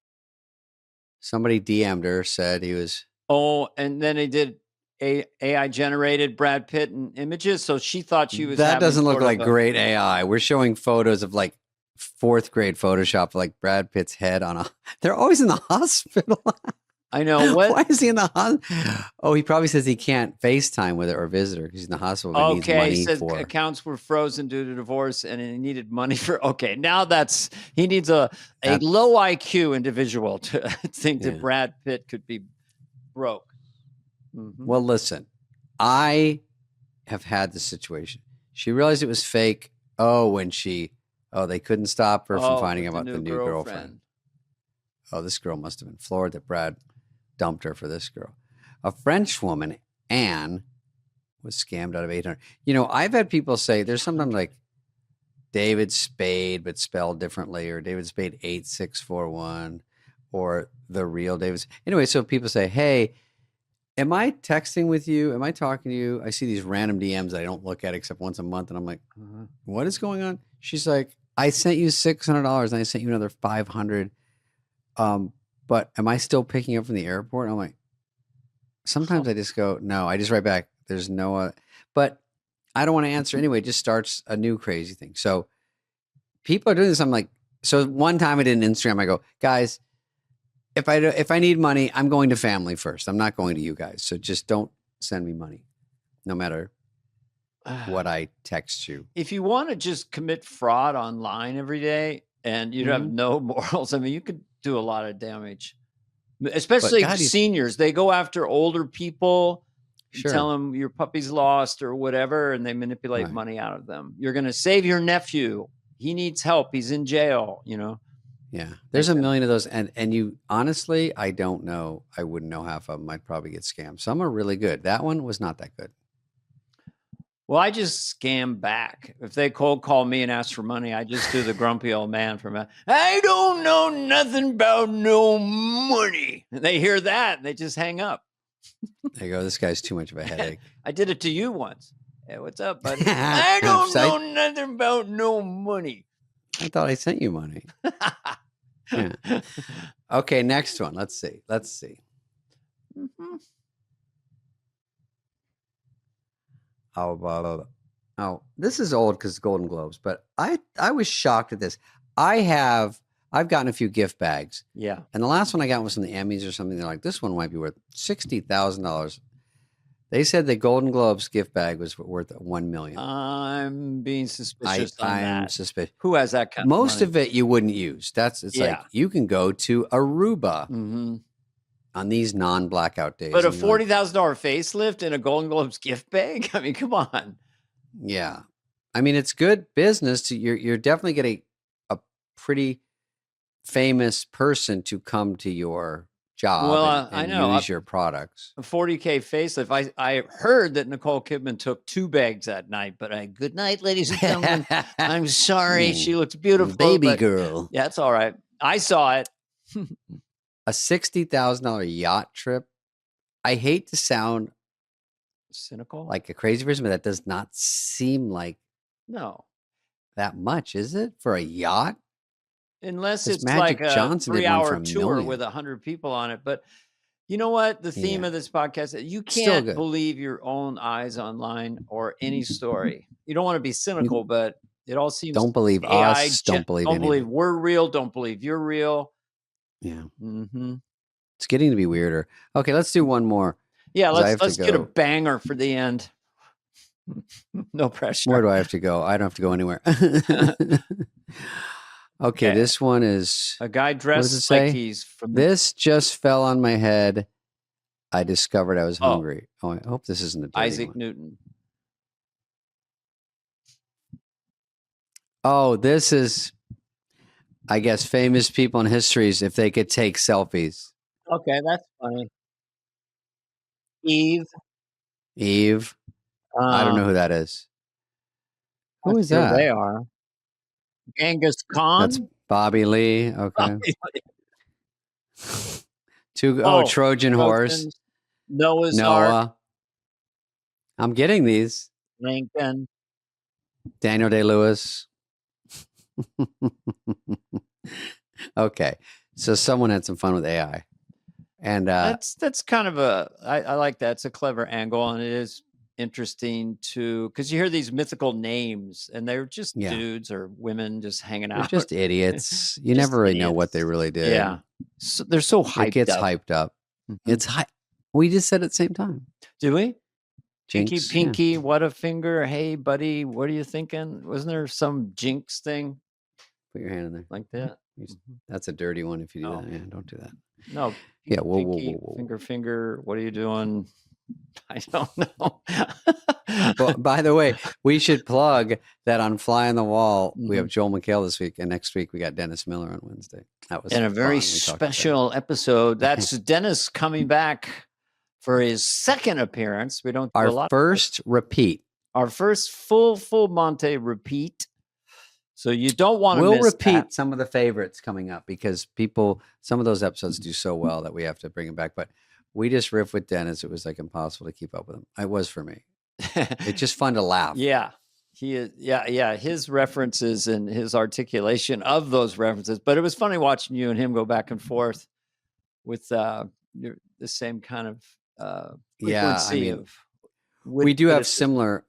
somebody DM'd her, said he was. Oh, and then they did AI generated Brad Pitt and images. So she thought she was. That doesn't look like great AI. We're showing photos of like 4th grade Photoshop, like Brad Pitt's head on a. They're always in the hospital. I know. What? Why is he in the hospital? Oh, he probably says he can't FaceTime with her or visit her because he's in the hospital. Okay, he says accounts were frozen due to divorce and he needed money for. Okay, now he needs a low IQ individual to think that Brad Pitt could be broke. Mm-hmm. Well, listen, I have had this situation. She realized it was fake. Oh, they couldn't stop her from finding out about the new girlfriend. Oh, this girl must have been floored that Brad dumped her for this girl. A French woman, Anne, was scammed out of $800. I've had people say there's sometimes like David Spade, but spelled differently, or David Spade 8641, or the real David. Anyway, so people say, hey, am I texting with you? Am I talking to you? I see these random DMs that I don't look at except once a month. And I'm like, what is going on? She's like, I sent you $600 and I sent you another $500. But am I still picking up from the airport? And I'm like, sometimes I just go, no, I just write back. There's no, but I don't want to answer anyway. It just starts a new crazy thing. So people are doing this. I'm like, so one time I did an Instagram. I go, guys, if I need money, I'm going to family first. I'm not going to you guys. So just don't send me money, no matter what I text you. If you want to just commit fraud online every day and you have no morals, I mean, you could do a lot of damage, especially seniors. They go after older people, tell them your puppy's lost or whatever, and they manipulate money out of them. You're going to save your nephew. He needs help. He's in jail, Yeah. There's a million of those. And you, honestly, I don't know. I wouldn't know half of them. I'd probably get scammed. Some are really good. That one was not that good. Well, I just scam back. If they cold call me and ask for money, I just do the grumpy old man from I don't know nothing about no money. And they hear that and they just hang up. They go, this guy's too much of a headache. I did it to you once. Hey, what's up, buddy? I don't know nothing about no money. I thought I sent you money. Yeah. Okay, next one. Let's see. Mm-hmm. Oh, this is old because Golden Globes, but I was shocked at this. I've gotten a few gift bags. Yeah. And the last one I got was from the Emmys or something. They're like, this one might be worth $60,000. They said the Golden Globes gift bag was worth $1 million. I'm being suspicious on that. I'm suspicious. Who has that kind Most of money? of it you wouldn't use. It's like you can go to Aruba on these non-blackout days. But a $40,000 facelift in a Golden Globes gift bag? I mean, come on. Yeah. I mean, it's good business. You're definitely getting a pretty famous person to come to your job and I know. Use your products. A $40K facelift. I heard that Nicole Kidman took 2 bags that night, but good night, ladies and gentlemen. I'm sorry. She looks beautiful. Baby girl. Yeah, it's all right. I saw it. A $60,000 yacht trip. I hate to sound cynical, like a crazy person, but that does not seem like that much, is it, for a yacht? Unless it's like a 3-hour tour with 100 people on it. But you know what? The theme of this podcast is you can't believe your own eyes online or any story. You don't want to be cynical, but it all seems. Don't believe us. Don't believe anything. Don't believe we're real. Don't believe you're real. Yeah. Mm-hmm. It's getting to be weirder. Okay, let's do one more. Yeah, let's get a banger for the end. No pressure. Where do I have to go? I don't have to go anywhere. Okay, this one is a guy dressed like he's from. This just fell on my head. I discovered I was hungry. Oh, I hope this isn't a dirty Isaac one. Newton. Oh, this is. I guess famous people in histories if they could take selfies. Okay, that's funny. Eve. I don't know who that is. Who is that? They are. Genghis Khan. That's Bobby Lee. Okay. Trojan horse. Noah's Ark. I'm getting these. Lincoln. Daniel Day-Lewis. Okay. So someone had some fun with AI. And that's kind of I like that. It's a clever angle, and it is interesting because you hear these mythical names and they're just dudes or women just hanging out. They're just idiots. You never really know what they really did. Yeah. So they're so hyped up. It gets hyped up. Mm-hmm. It's hype. We just said it at the same time. Do we? Jinx, Pinky, what a finger. Hey, buddy, what are you thinking? Wasn't there some jinx thing? Put your hand in there. Like that? That's a dirty one if you do that. Yeah, don't do that. No. Yeah, whoa. Finger, what are you doing? I don't know. Well, by the way, we should plug that on Fly on the Wall, we have Joel McHale this week, and next week we got Dennis Miller on Wednesday. That was a very special episode. That's Dennis coming back for his second appearance. We don't do our first repeat. Our first full Monte repeat. So you don't want to miss repeat that. Some of the favorites coming up because some of those episodes do so well that we have to bring them back. But we just riffed with Dennis. It was like impossible to keep up with him. It was for me. It's just fun to laugh. Yeah. He is. Yeah. His references and his articulation of those references. But it was funny watching you and him go back and forth with the same kind of frequency of. We do have similar.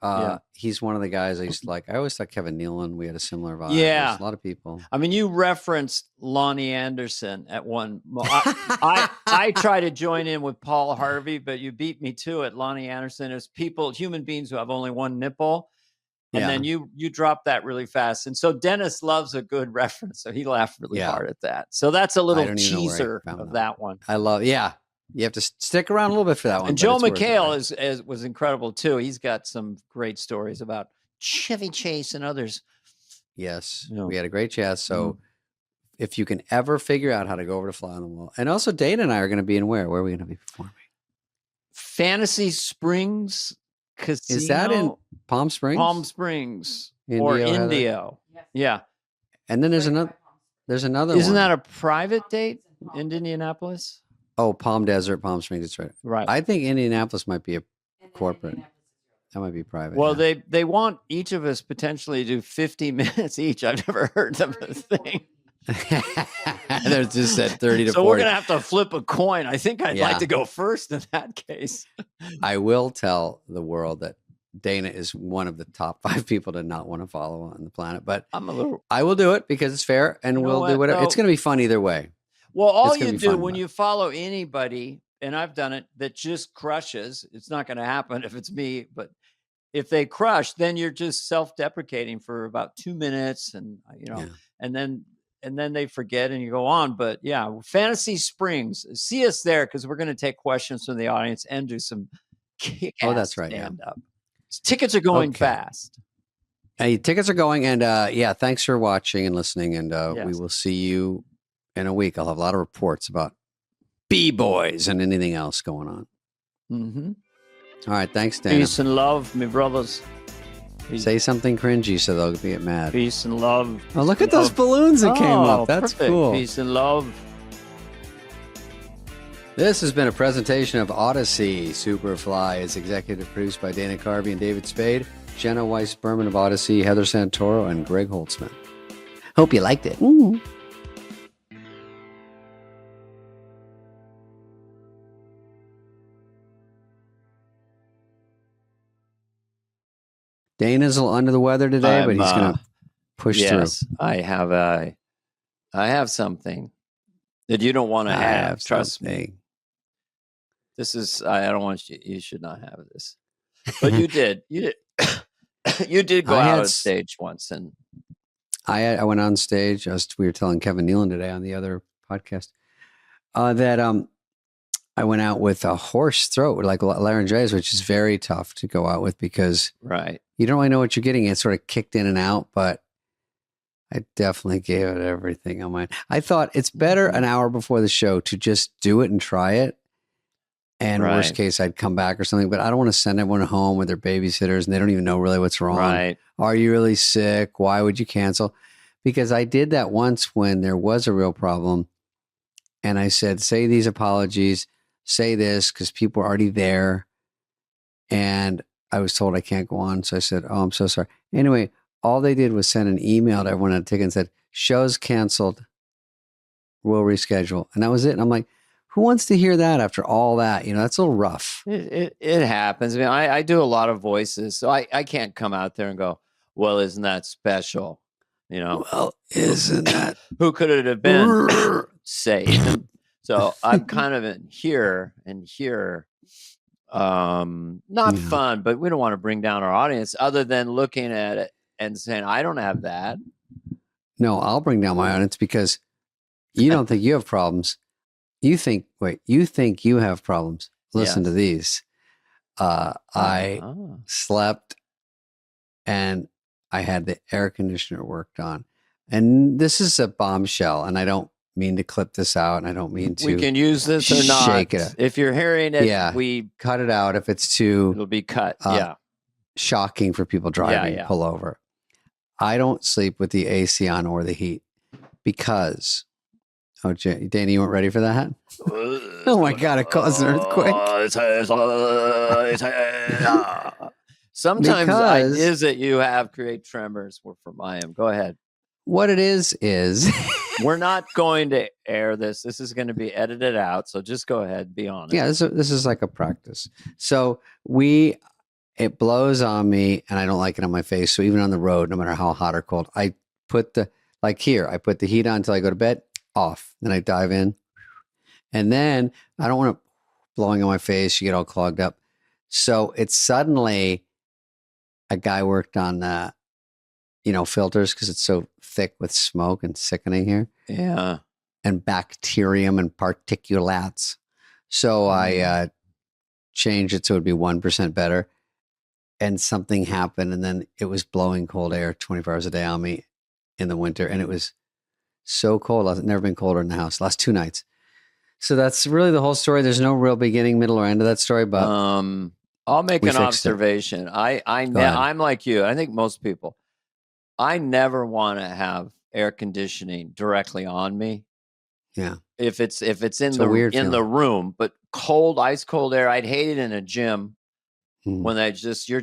He's one of the guys I used to like. I always thought Kevin Nealon. We had a similar vibe. Yeah, there's a lot of people. I mean, you referenced Lonnie Anderson at one. I try to join in with Paul Harvey, but you beat me to it. Lonnie Anderson is human beings who have only one nipple, and then you drop that really fast. And so Dennis loves a good reference, so he laughed really hard at that. So that's a little teaser of that one. I love. Yeah. You have to stick around a little bit for that one. And Joel McHale was incredible too. He's got some great stories about Chevy Chase and others. Yes, we had a great chat. So if you can ever figure out how to go over to Fly on the Wall, and also Dana and I are going to be in where? Where are we going to be performing? Fantasy Springs Casino. Is that in Palm Springs? Palm Springs or Indio. Yeah. And then there's another one. Isn't that a private date in Indianapolis? Oh, Palm Desert, Palm Springs. That's right. Right. I think Indianapolis might be a corporate. That might be private. Well, they want each of us potentially to do 50 minutes each. I've never heard of a thing. There's just at 30 to 40. So we're going to have to flip a coin. I think I'd like to go first in that case. I will tell the world that Dana is one of the top 5 people to not want to follow on the planet. But I will do it because it's fair, and we'll do whatever. It's going to be fun either way. Well, all you do when you follow anybody, and I've done it, that just crushes, it's not going to happen if it's me, but if they crush, then you're just self-deprecating for about 2 minutes and, and then they forget and you go on. But yeah, Fantasy Springs, see us there because we're going to take questions from the audience and do some kick-ass that's right, stand-up. Tickets are going fast. Hey, tickets are going. And thanks for watching and listening. And we will see you in a week. I'll have a lot of reports about B-boys and anything else going on. Mm-hmm. All right. Thanks, Dana. Peace and love, me brothers. Say something cringy so they'll get mad. Peace and love. Oh, look at those balloons that came up. That's perfect. Cool. Peace and love. This has been a presentation of Odyssey. Superfly is executive produced by Dana Carvey and David Spade, Jenna Weiss-Berman of Odyssey, Heather Santoro, and Greg Holtzman. Hope you liked it. Ooh. Dana's a little under the weather today, but he's going to push through. I have something that you don't want to have. Trust me. This is, I don't want you should not have this, but you did. You did go out on stage once. And I went on stage. We were telling Kevin Nealon today on the other podcast that I went out with a hoarse throat, like laryngitis, which is very tough to go out with because right. You don't really know what you're getting. It sort of kicked in and out, but I definitely gave it everything on mine. I thought it's better an hour before the show to just do it and try it. And worst case, I'd come back or something. But I don't want to send everyone home with their babysitters and they don't even know really what's wrong. Right. Are you really sick? Why would you cancel? Because I did that once when there was a real problem. And I said, say these apologies, say this, because people are already there. And I was told I can't go on. So I said, oh, I'm so sorry. Anyway, all they did was send an email to everyone at the ticket and said, show's canceled. We'll reschedule. And that was it. And I'm like, who wants to hear that after all that? That's a little rough. It happens. I mean, I do a lot of voices, so I can't come out there and go, well, isn't that special? Well, isn't that? Who could it have been? Say. So I'm kind of in here and here. Not fun, but we don't want to bring down our audience other than looking at it and saying, I don't have that. No, I'll bring down my audience because you don't think you have problems. You think you have problems. Listen to these. I slept and I had the air conditioner worked on. And this is a bombshell. And I don't mean to clip this out. And I don't mean to. We can use this or not. Shake it. If you're hearing it, we cut it out. If it's too. It'll be cut. Shocking for people driving. Pull over. I don't sleep with the AC on or the heat because. Oh, Danny, you weren't ready for that? Oh my God, it caused an earthquake. Sometimes ideas that you have create tremors. From I am. Go ahead. What it is we're not going to air this. This is going to be edited out. So just go ahead. Be honest. Yeah, this is like a practice. So it blows on me and I don't like it on my face. So even on the road, no matter how hot or cold, I put the heat on until I go to bed. Off. Then I dive in. And then I don't want it blowing on my face. You get all clogged up. So it's suddenly a guy worked on, filters because it's so thick with smoke and sickening here. Yeah. And bacterium and particulates. So I changed it so it would be 1% better. And something happened. And then it was blowing cold air 24 hours a day on me in the winter. And it was so cold. I've never been colder in the house. Last 2 nights. So that's really the whole story. There's no real beginning, middle, or end of that story. But I'll make an observation. I'm like you. I think most people. I never want to have air conditioning directly on me. Yeah. If it's in the room, but ice cold air. I'd hate it in a gym. When you're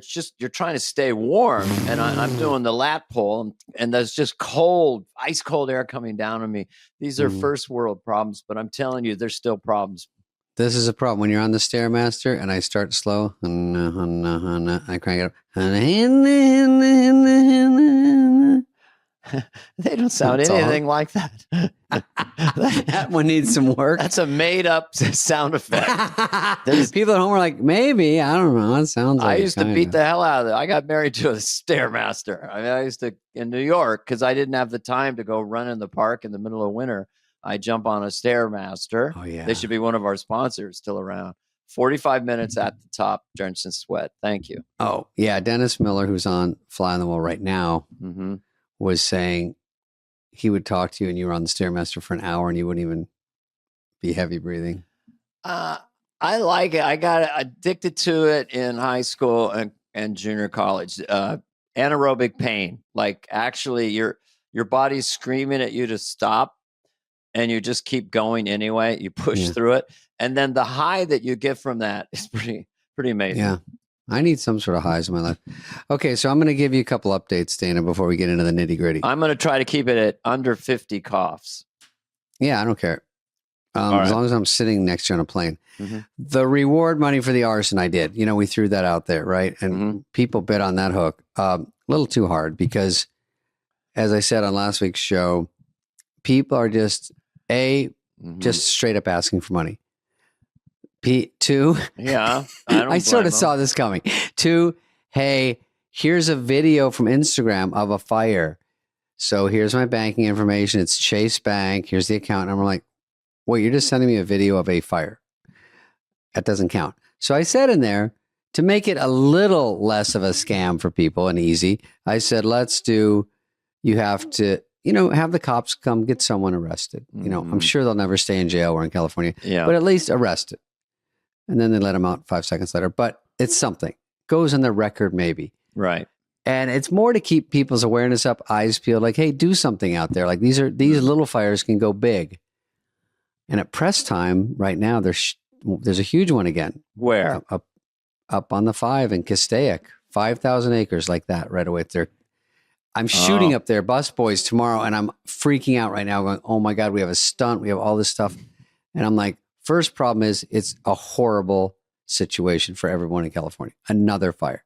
trying to stay warm, and I'm doing the lat pull, and there's just ice cold air coming down on me. These are first world problems, but I'm telling you, there's still problems. This is a problem when you're on the Stairmaster, and I start slow, and I crank it up. They don't sound anything like that. That one needs some work. That's a made up sound effect. People at home are like, maybe, I don't know. It sounds like I used to beat the hell out of it. I got married to a Stairmaster. I used to, in New York, because I didn't have the time to go run in the park in the middle of winter. I jump on a Stairmaster. Oh, yeah. They should be one of our sponsors, still around. 45 minutes at the top, drenched in sweat. Thank you. Oh, yeah. Dennis Miller, who's on Fly on the Wall right now, was saying he would talk to you and you were on the Stairmaster for an hour and you wouldn't even be heavy breathing. I like it. I got addicted to it in high school and junior college. Anaerobic pain. Like actually your body's screaming at you to stop and you just keep going anyway. You push through it. And then the high that you get from that is pretty amazing. Yeah. I need some sort of highs in my life. Okay, so I'm going to give you a couple updates, Dana, before we get into the nitty gritty. I'm going to try to keep it at under 50 coughs. Yeah, I don't care. As long as I'm sitting next to you on a plane. The reward money for the arson, I did. We threw that out there, right? And people bit on that hook a little too hard because, as I said on last week's show, people are just straight up asking for money. Two, I sort of saw this coming. 2, hey, here's a video from Instagram of a fire. So here's my banking information. It's Chase Bank. Here's the account number. I'm like, wait, you're just sending me a video of a fire. That doesn't count. So I said in there, to make it a little less of a scam for people and easy, I said, you have to have the cops come get someone arrested. I'm sure they'll never stay in jail or in California, but at least arrested. And then they let them out 5 seconds later. But it's something. Goes on the record maybe. Right. And it's more to keep people's awareness up, eyes peeled, like, hey, do something out there. Like these little fires can go big. And at press time right now, there's a huge one again. Where? Up on the 5 in Castaic, 5,000 acres like that right away there. I'm shooting up there, Bus Boys, tomorrow, and I'm freaking out right now going, oh my God, we have a stunt. We have all this stuff. And I'm like, first problem is it's a horrible situation for everyone in California. Another fire.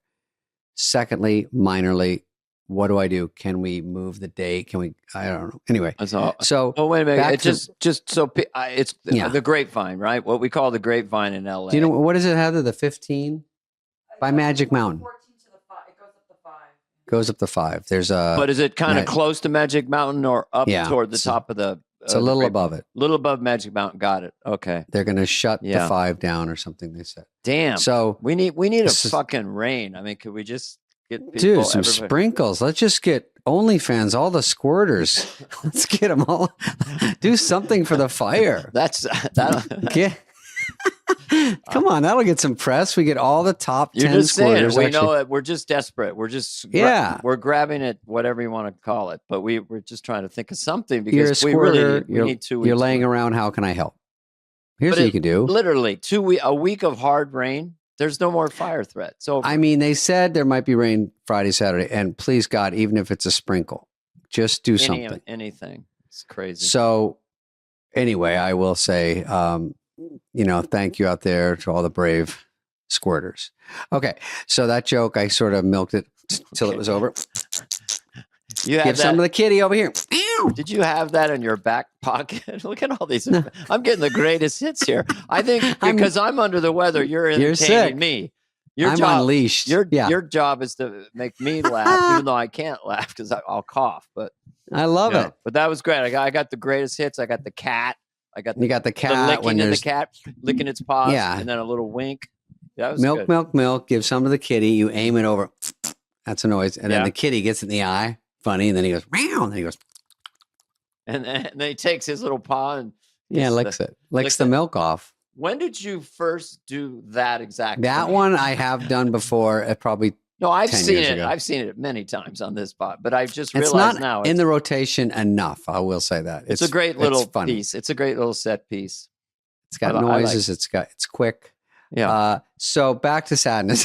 Secondly, minorly, what do I do? Can we move the date? Can we? I don't know. Anyway, so wait a minute. It's it's the grapevine, right? What we call the grapevine in LA. Do you know what is it, Heather? The 15 by Magic Mountain. 14 to the 5. It goes up to 5. Goes up to 5. There's a. But is it kind of close to Magic Mountain or up toward the top of the? It's a little above it. Little above Magic Mountain. Got it. Okay. They're going to shut the 5 down or something. They said. Damn. So we need a fucking rain. I mean, could we just get people, dude some sprinkles? Let's just get OnlyFans, all the squirters. Let's get them all. Do something for the fire. Come on, that'll get some press. We get all the top 10 You're just squirters. Saying, we know it. We're just desperate. We're just we're grabbing it, whatever you want to call it. But we're just trying to think of something because you're a squirter, we need 2 weeks. You're laying around. How can I help? Here's what you can do. Literally a week of hard rain. There's no more fire threat. So I mean, they said there might be rain Friday, Saturday, and please God, even if it's a sprinkle, just do something. Anything. It's crazy. So anyway, I will say, thank you out there to all the brave squirters. Okay, so that joke, I sort of milked it till it was over. Give some of the kitty over here. Did you have that in your back pocket? Look at all these. I'm getting the greatest hits here. I think because I'm under the weather, you're entertaining me. I'm unleashed. Your job is to make me laugh, even though I can't laugh because I'll cough. But I love it. But that was great. I got the greatest hits. I got the cat. You got the cat licking and the cat licking its paws, and then a little wink. That was milk, good. milk, milk. Give some to the kitty. You aim it over. That's a noise, and then the kitty gets it in the eye. Funny, and then he goes meow, and then he goes, and then he takes his little paw and licks the milk off. When did you first do that exactly? That one I have done before. Probably I've 10 seen years it. ago. I've seen it many times on this spot, but I've just it's realized not now in the rotation enough. I will say that it's a great little piece. It's a great little set piece. It's got noises. It's quick. Yeah. So back to sadness.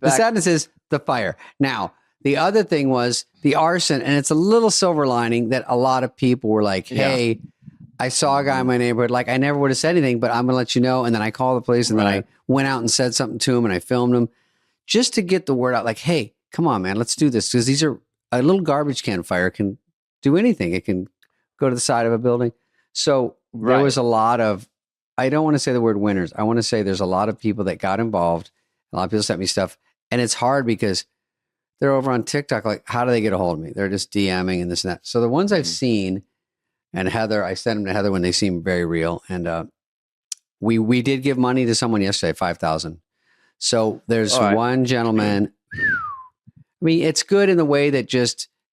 The sadness is the fire. Now, the other thing was the arson, and it's a little silver lining that a lot of people were like, hey, I saw a guy in my neighborhood. Like, I never would have said anything, but I'm going to let you know. And then I called the police, and then I went out and said something to him, and I filmed him just to get the word out. Like, hey, come on, man, let's do this. Because a little garbage can fire can do anything. It can go to the side of a building. So there was a lot of, I don't want to say the word winners. I want to say there's a lot of people that got involved. A lot of people sent me stuff. And it's hard because they're over on TikTok. Like, how do they get a hold of me? They're just DMing and this and that. So the ones I've seen, and Heather, I sent them to Heather when they seem very real. And we did give money to someone yesterday, $5,000. So there's one gentleman. I mean, it's good in the way that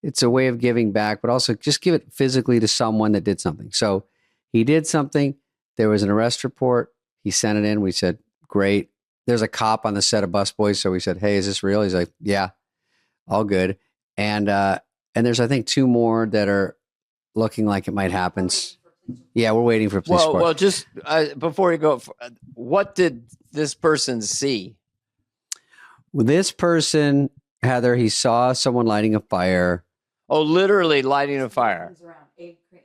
it's a way of giving back, but also just give it physically to someone that did something. So he did something. There was an arrest report. He sent it in. We said, great. There's a cop on the set of Bus Boys. So we said, hey, is this real? He's like, yeah, all good. And there's, I think, 2 more that are looking like it might happen. Yeah, we're waiting for police report. Well, just before you go, what did this person see? Well, this person, Heather, he saw someone lighting a fire. Oh, literally lighting a fire.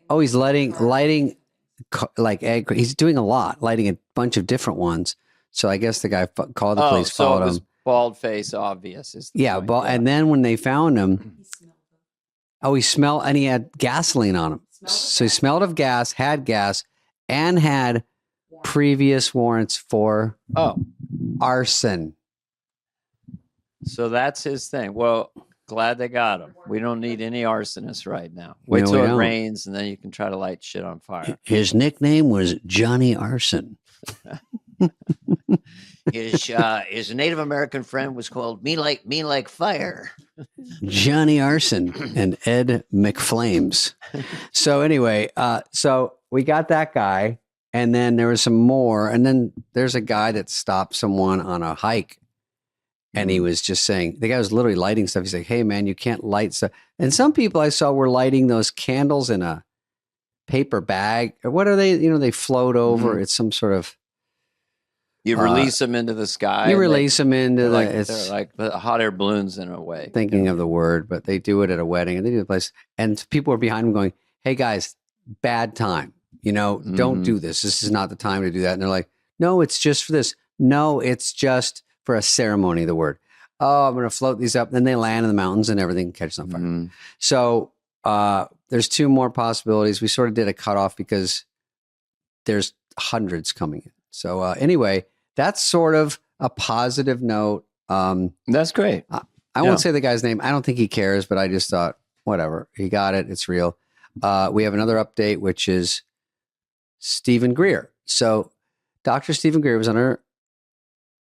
Oh, he's lighting like egg. He's doing a lot, lighting a bunch of different ones. So I guess the guy called the police, followed him. Bald face, obvious. And then when they found him, he smelled, and he had gasoline on him. So he smelled of gas, had gas, and had previous warrants for arson. So that's his thing. Well, glad they got him. We don't need any arsonists right now. Wait till it rains, and then you can try to light shit on fire. His nickname was Johnny Arson. His Native American friend was called Me Like Fire. Johnny Arson and Ed McFlames. So anyway, so we got that guy, and then there was some more, and then there's a guy that stopped someone on a hike, and he was just saying, the guy was literally lighting stuff. He's like, "Hey man, you can't light stuff." And some people I saw were lighting those candles in a paper bag, or what are they? You know, they float over. It's some sort of. You release them into the sky. You release them into they're like hot air balloons in a way. Thinking of the word, but they do it at a wedding, and they do the place, and people are behind them going, "Hey guys, bad time. You know, don't do this. This is not the time to do that." And they're like, "No, it's just for this. No, it's just for a ceremony." The word. Oh, I'm going to float these up. Then they land in the mountains, and everything catches on fire. So there's two more possibilities. We sort of did a cutoff because there's hundreds coming in. So anyway. That's sort of a positive note. That's great. I won't say the guy's name. I don't think he cares, but I just thought, whatever. He got it. It's real. We have another update, which is Stephen Greer. So Dr. Stephen Greer was on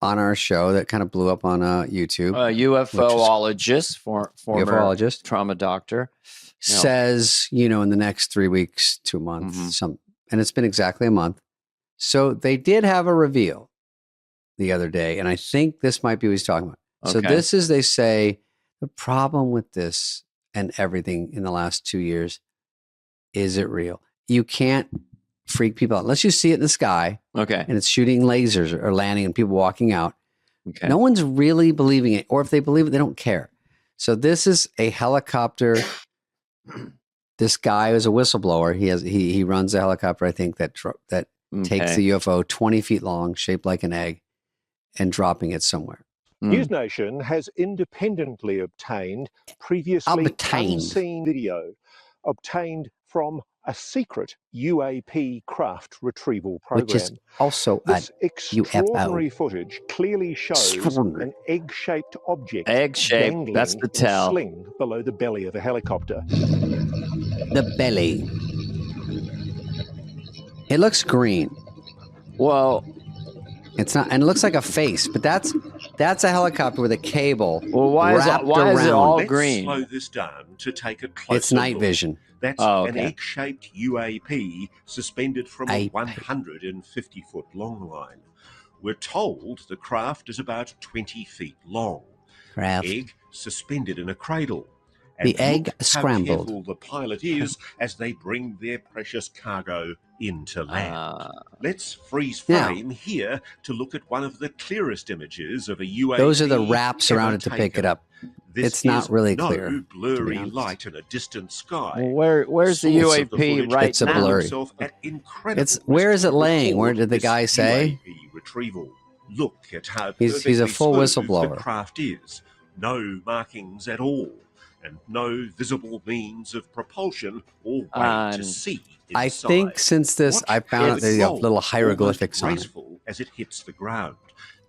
our show that kind of blew up on YouTube. UFOologist, former UFOologist, trauma doctor. Says, in the next 3 weeks to a month, and it's been exactly a month. So they did have a reveal the other day, and I think this might be what he's talking about. Okay. So this is, they say, the problem with this and everything in the last 2 years, is it real? You can't freak people out unless you see it in the sky, and it's shooting lasers or landing and people walking out. Okay. No one's really believing it, or if they believe it, they don't care. So this is a helicopter. This guy is a whistleblower. He runs a helicopter, I think, that takes the UFO 20 feet long, shaped like an egg, and dropping it somewhere. News Nation has independently obtained previously unseen video obtained from a secret UAP craft retrieval program. Which is also this extraordinary UFO. Footage clearly shows an egg-shaped object dangling that's the tell. In a sling below the belly of a helicopter. The belly. It looks green. Well, it's not, and it looks like a face, but that's a helicopter with a cable. Well, why is it all green? Let's slow this down to take a closer It's night look. vision. That's an egg-shaped UAP suspended from a 150-foot long line. We're told the craft is about 20 feet long. Egg suspended in a cradle. And the egg scrambled. How careful the pilot is as they bring their precious cargo into land. Let's freeze frame here to look at one of the clearest images of a UAP. Those are the wraps around it to pick it up. It's not really clear. No blurry light in a distant sky. Well, where's the UAP right it's a now? blurry. It's where is it laying? Where did the guy say? UAP retrieval. Look at how he's a full smooth whistleblower. The craft is. No markings at all. And no visible means of propulsion or way to see inside. I think since this, I found out there's little hieroglyphics on it. Graceful as it hits the ground,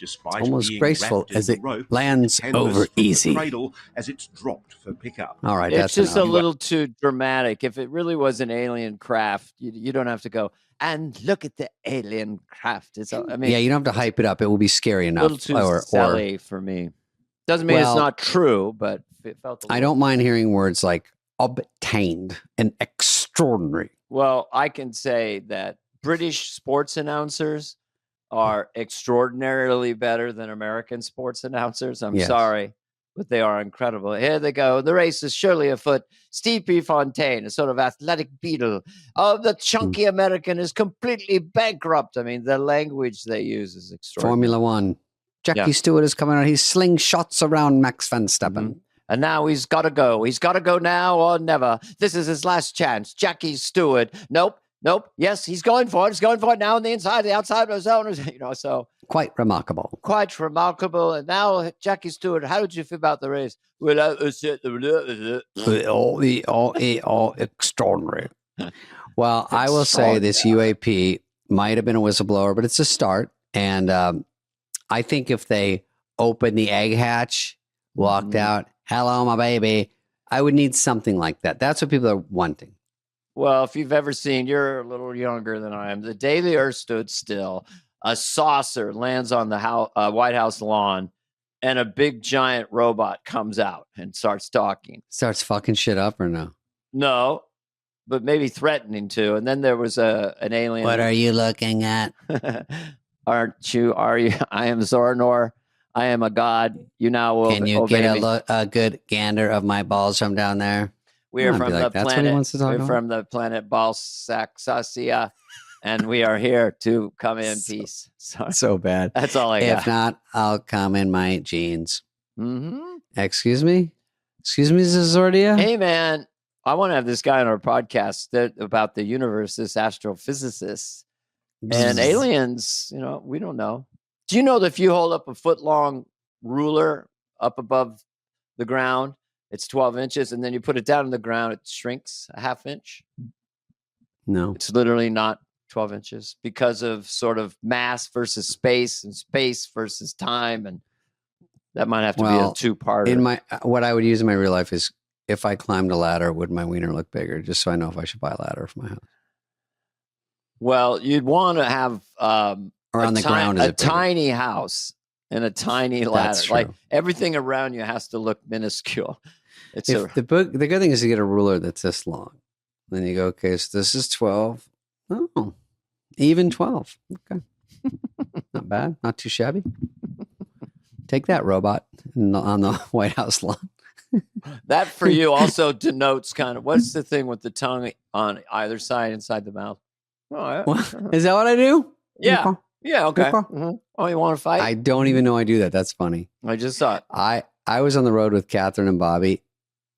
despite almost being graceful wrapped in as the it rope, lands canvas over from the easy. Cradle as it's dropped for pickup. All right, It's that's just enough. a little too dramatic. If it really was an alien craft, you don't have to go and look at the alien craft. It's, I mean, yeah, you don't have to hype it up. It will be scary a enough. little too silly for me. Doesn't mean it's not true, but it felt. I don't mind hearing words like obtained and extraordinary. Well, I can say that British sports announcers are extraordinarily better than American sports announcers. I'm sorry, but they are incredible. Here they go. The race is surely afoot. Steve P. Fontaine, a sort of athletic beetle. Oh, the chunky American is completely bankrupt. I mean, the language they use is extraordinary. Formula One. Jackie Stewart is coming out. He's slingshots around Max Verstappen. And now he's got to go. He's got to go now or never. This is his last chance. Jackie Stewart. Nope. Yes, he's going for it. He's going for it now on the inside, the outside of his own. So quite remarkable. Quite remarkable. And now, Jackie Stewart, how did you feel about the race? Well, extraordinary. Well, I will say this UAP might have been a whistleblower, but it's a start. And I think if they opened the egg hatch, walked out, hello, my baby, I would need something like that. That's what people are wanting. Well, if you've ever seen, you're a little younger than I am, The Day the Earth Stood Still. a saucer lands on the White House lawn, and a big giant robot comes out and starts talking. Starts fucking shit up or no? No, but maybe threatening to. And then there was an alien. What are you looking at? Aren't you? Are you? I am Zornor. I am a god. You now will. Can you get a good gander of my balls from down there? We are from the planet. That's what he wants to talk about? From the planet Balsaxasia, and we are here to come in peace. So bad. That's all I got. If not, I'll come in my jeans. Mm-hmm. Excuse me, Zazordia. Hey, man, I want to have this guy on our podcast about the universe. This astrophysicist and aliens. You know, we don't know. Do you know that if you hold up a foot-long ruler up above the ground, it's 12 inches, and then you put it down on the ground, it shrinks a half inch? No. It's literally not 12 inches because of sort of mass versus space and space versus time. And that might have to be a two-parter. What I would use in my real life is if I climbed a ladder, would my wiener look bigger? Just so I know if I should buy a ladder for my house. Well, you'd want to have... or on the ground, a tiny house and a tiny ladder. Like everything around you has to look minuscule. The good thing is to get a ruler that's this long. Then you go, okay, so this is 12. Oh, even 12. Okay. Not bad. Not too shabby. Take that, robot, on the White House lawn. That for you also denotes kind of, what's the thing with the tongue on either side inside the mouth? Is that what I do? Yeah. Okay. Yeah, okay. Mm-hmm. Oh, you want to fight? I don't even know I do that. That's funny. I just saw it. I was on the road with Catherine and Bobby,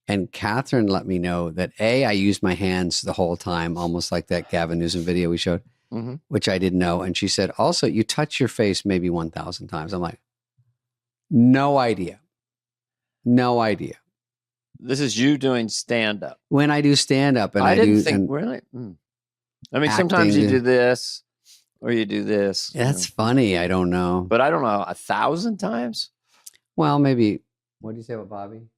and Catherine let me know that I used my hands the whole time, almost like that Gavin Newsom video we showed, which I didn't know. And she said, also, you touch your face maybe 1,000 times. I'm like, no idea. No idea. This is you doing stand-up. When I do stand-up. And I didn't think, really? I mean, sometimes you do this. Or you do this. That's funny. I don't know. But I don't know, 1,000 times? Well, maybe. What do you say about Bobby?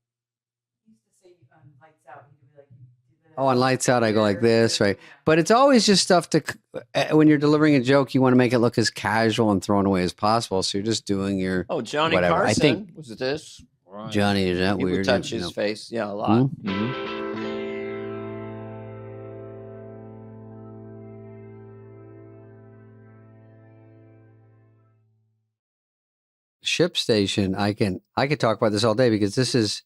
Oh, on Lights Out, I go like this, right? But it's always just stuff when you're delivering a joke, you want to make it look as casual and thrown away as possible. So you're just doing your Johnny whatever. Carson. I think was it this? Right. Johnny, is that he weird? Would touch his face. Yeah, a lot. ShipStation, I could talk about this all day because this is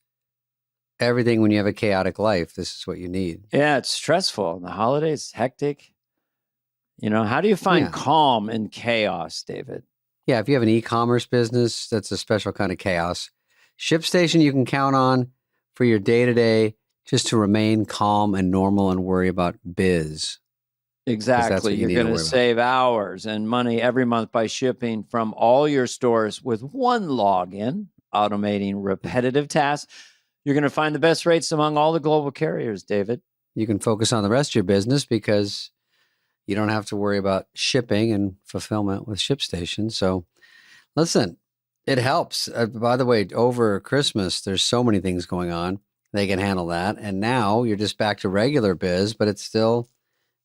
everything when you have a chaotic life. This is what you need. Yeah, it's stressful. The holidays, hectic. You know, how do you find calm in chaos, David? Yeah, if you have an e-commerce business, that's a special kind of chaos. ShipStation you can count on for your day-to-day just to remain calm and normal and worry about biz. Exactly. You're going to save hours and money every month by shipping from all your stores with one login, automating repetitive tasks. You're going to find the best rates among all the global carriers, David. You can focus on the rest of your business because you don't have to worry about shipping and fulfillment with ShipStation. So listen, it helps. By the way, over Christmas, there's so many things going on. They can handle that. And now you're just back to regular biz, but it's still,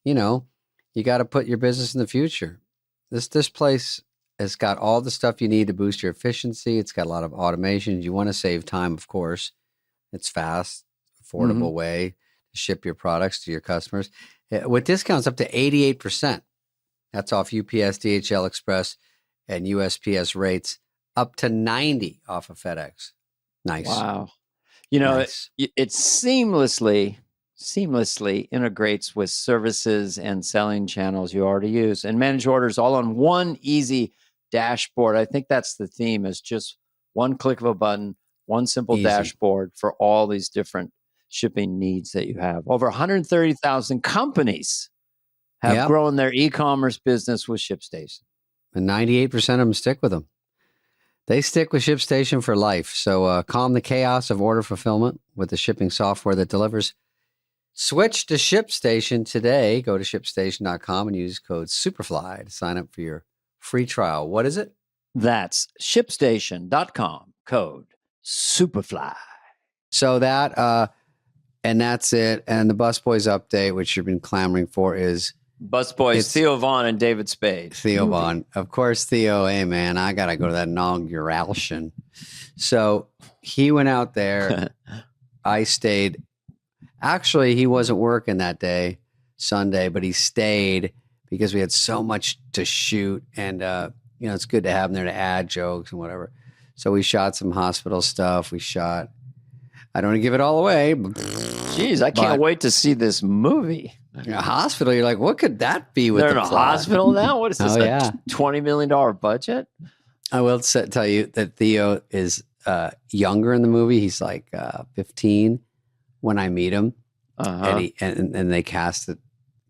you got to put your business in the future. This place has got all the stuff you need to boost your efficiency. It's got a lot of automation. You want to save time, of course. It's fast, affordable way to ship your products to your customers. With discounts up to 88%. That's off UPS, DHL Express, and USPS rates. Up to 90 off of FedEx. Nice. Wow. It seamlessly integrates with services and selling channels you already use and manage orders all on one easy dashboard. I think that's the theme, is just one click of a button, one simple dashboard for all these different shipping needs that you have. Over 130,000 companies have grown their e-commerce business with ShipStation. And 98% of them stick with them. They stick with ShipStation for life. So calm the chaos of order fulfillment with the shipping software that delivers. Switch to ShipStation today. Go to ShipStation.com and use code Superfly to sign up for your free trial. What is it? That's ShipStation.com, code Superfly. So that, and that's it. And the Busboys update, which you've been clamoring for, is Busboys, Theo Vaughn and David Spade. Theo Vaughn. Of course, Theo, hey, man, I got to go to that inauguration. So he went out there. I stayed. Actually, he wasn't working that day, Sunday, but he stayed because we had so much to shoot. And, it's good to have him there to add jokes and whatever. So we shot some hospital stuff. I don't want to give it all away. Jeez, I can't wait to see this movie. A hospital, you're like, what could that be with They're the in a plot? hospital now? What is this, $20 million budget? I will tell you that Theo is younger in the movie. He's like 15 when I meet him. And they casted.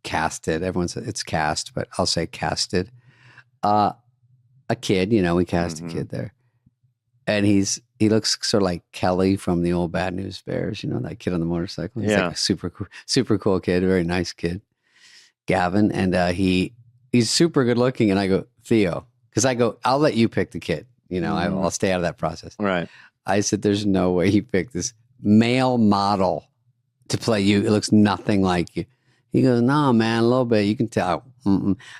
Everyone says it's cast, but I'll say casted. A kid, we cast a kid there. And he looks sort of like Kelly from the old Bad News Bears, that kid on the motorcycle. He's like a super cool kid, very nice kid, Gavin. And he's super good looking. And I go, Theo, because I go, I'll let you pick the kid. I'll stay out of that process. Right. I said, there's no way he picked this male model to play you. It looks nothing like you. He goes, no, man, a little bit. You can tell.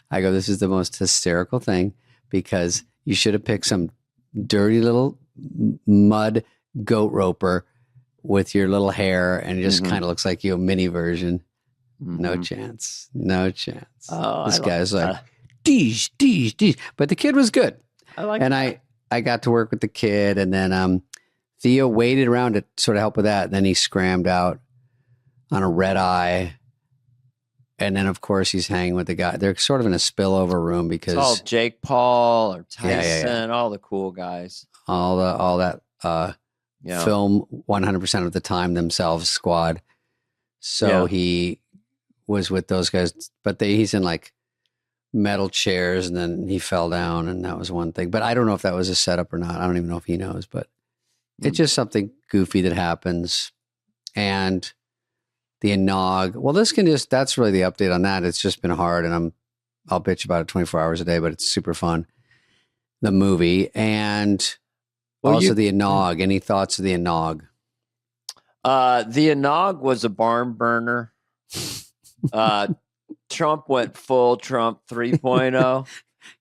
I go, this is the most hysterical thing because you should have picked some dirty little mud goat roper with your little hair and it just kind of looks like you, a mini version. No chance. Oh, this guy's like, deej. But the kid was good. I got to work with the kid and then Theo waited around to sort of help with that. And then he scrammed out on a red eye. And then, of course, he's hanging with the guy. They're sort of in a spillover room because it's all Jake Paul or Tyson, all the cool guys. All that film 100% of the time themselves squad. So he was with those guys, but he's in like metal chairs and then he fell down and that was one thing. But I don't know if that was a setup or not. I don't even know if he knows, but it's just something goofy that happens. And the inaug. Well, that's really the update on that. It's just been hard and I'll bitch about it 24 hours a day, but it's super fun. The movie and the inaug. Any thoughts of the inaug? The inaug was a barn burner. Trump went full Trump 3.0.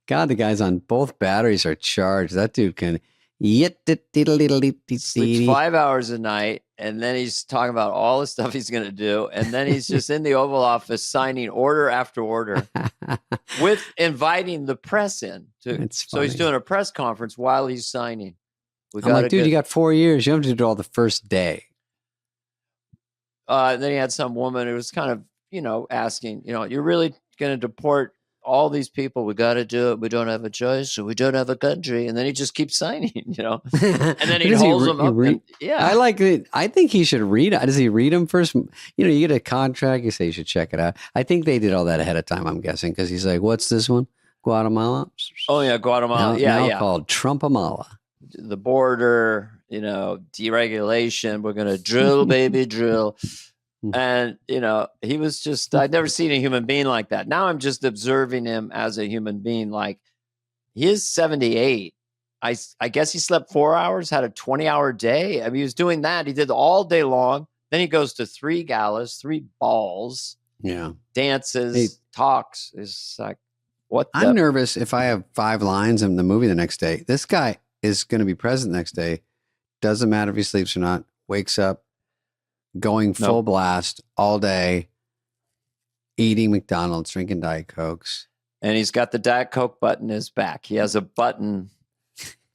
God, the guys on both batteries are charged. That dude can sleeps 5 hours a night, and then he's talking about all the stuff he's going to do, and then he's just in the Oval Office signing order after order, with inviting the press in. So he's doing a press conference while he's signing. I'm like, dude, you got 4 years. You have to do it all the first day. Then he had some woman who was kind of, asking, you're really going to deport all these people? We got to do it. We don't have a choice. So we don't have a country. And then he just keeps signing, and then he holds them up. I like it. I think he should read it. Does he read them first? You get a contract. You say you should check it out. I think they did all that ahead of time, I'm guessing, because he's like, what's this one? Guatemala? Oh, yeah, Guatemala. Now called Trumpamala. The border, deregulation. We're going to drill, baby, drill. And, he was just, I'd never seen a human being like that. Now I'm just observing him as a human being. Like, he is 78. I guess he slept 4 hours, had a 20-hour day. I mean, he was doing that. He did all day long. Then he goes to 3 galas, 3 balls. Yeah. Dances, talks. It's like, I'm nervous if I have 5 lines in the movie the next day. This guy is going to be president the next day. Doesn't matter if he sleeps or not. Wakes up, going full blast all day, eating McDonald's, drinking Diet Cokes. And he's got the Diet Coke button in his back. He has a button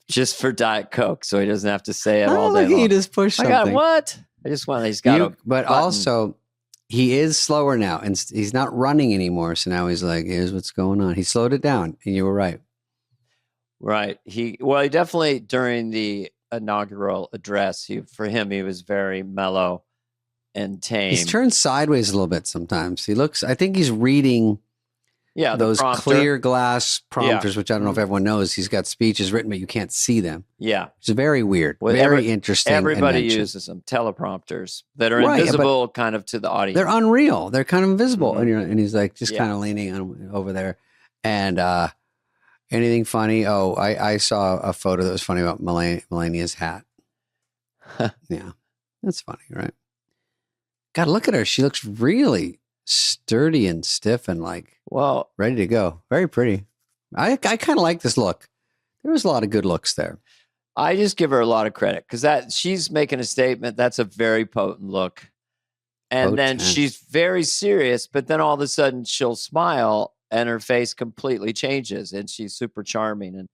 just for Diet Coke, so he doesn't have to say it all day long. He just pushed something. I got what? I just want, he's got a But button. Also, he is slower now, and he's not running anymore. So now he's like, here's what's going on. He slowed it down, and you were right. Right. He definitely, during the inaugural address, for him, he was very mellow and tame. He's turned sideways a little bit sometimes. I think he's reading those clear glass prompters, which I don't know if everyone knows. He's got speeches written, but you can't see them. Yeah. It's very weird. Very interesting. Everybody invention. uses them, teleprompters that are invisible kind of to the audience. They're unreal. They're kind of invisible. And he's like just kind of leaning over there. And anything funny? Oh, I saw a photo that was funny about Melania's hat. Yeah. That's funny, right? God, look at her. She looks really sturdy and stiff and ready to go. Very pretty. I kind of like this look. There was a lot of good looks there. I just give her a lot of credit because she's making a statement. That's a very potent look. And then she's very serious, but then all of a sudden she'll smile and her face completely changes and she's super charming. And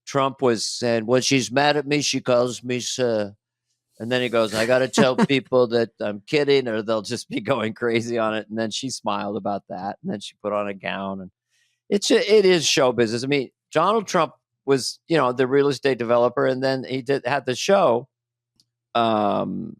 Trump was saying, when she's mad at me, she calls me sir. And then he goes, I got to tell people that I'm kidding or they'll just be going crazy on it. And then she smiled about that. And then she put on a gown. And it is show business. I mean, Donald Trump was, the real estate developer. And then he had the show for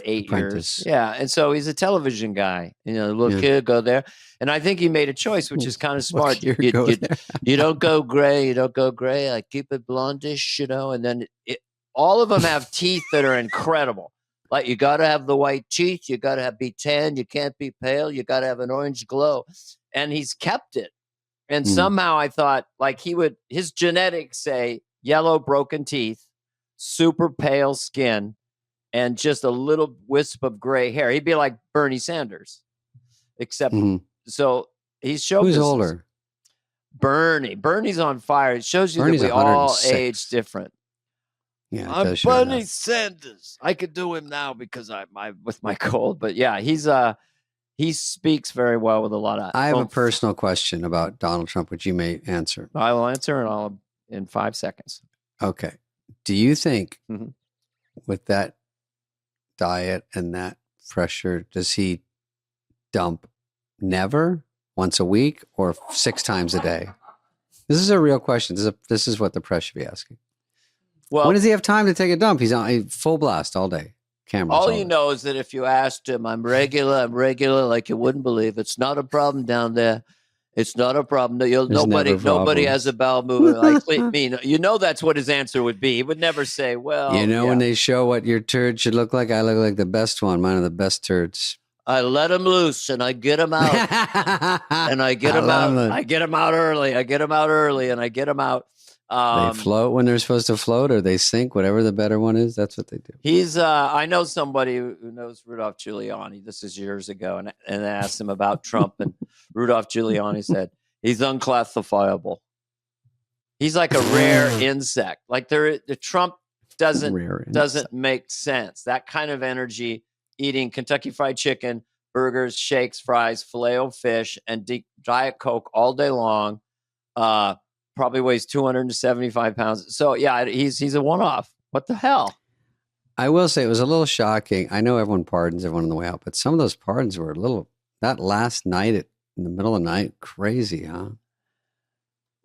8 years. Yeah. And so he's a television guy. Look here, go there. And I think he made a choice, which is kind of smart. You don't go gray. You don't go gray. I keep it blondish, And then all of them have teeth that are incredible. Like you got to have the white teeth. You got to be tan. You can't be pale. You got to have an orange glow. And he's kept it. And somehow I thought his genetics say yellow broken teeth, super pale skin, and just a little wisp of gray hair. He'd be like Bernie Sanders, except so he's show Who's business. older? Bernie. Bernie's on fire. It shows you Bernie's that we all age different. Yeah, I'm Bernie Sanders. I could do him now because I'm with my cold. But yeah, he speaks very well with a lot of. I have a personal question about Donald Trump, which you may answer. I will answer it in 5 seconds. Okay. Do you think with that diet and that pressure, does he dump never, once a week, or 6 times a day? This is a real question. This is what the press should be asking. Well, when does he have time to take a dump? He's on a full blast all day. Cameras. All you know is that if you asked him, I'm regular, like you wouldn't believe. It's not a problem down there. It's not a problem. Nobody has a bowel movement like me. That's what his answer would be. He would never say, well, when they show what your turd should look like, I look like the best one. Mine are the best turds. I let him loose and I get him out. And I get him out. I get him out early. I get him out early and I get him out. They float when they're supposed to float, or they sink, whatever the better one is. That's what they do. He's I know somebody who knows Rudolph Giuliani. This is years ago. And I asked him about Trump, and Rudolph Giuliani said, he's unclassifiable. He's like a rare insect. Like the Trump doesn't make sense. That kind of energy, eating Kentucky Fried Chicken, burgers, shakes, fries, Filet-O-Fish, and Diet Coke all day long. Probably weighs 275 pounds. So yeah, he's a one-off. What the hell? I will say it was a little shocking. I know everyone pardons everyone on the way out, but some of those pardons were that last night in the middle of the night, crazy, huh?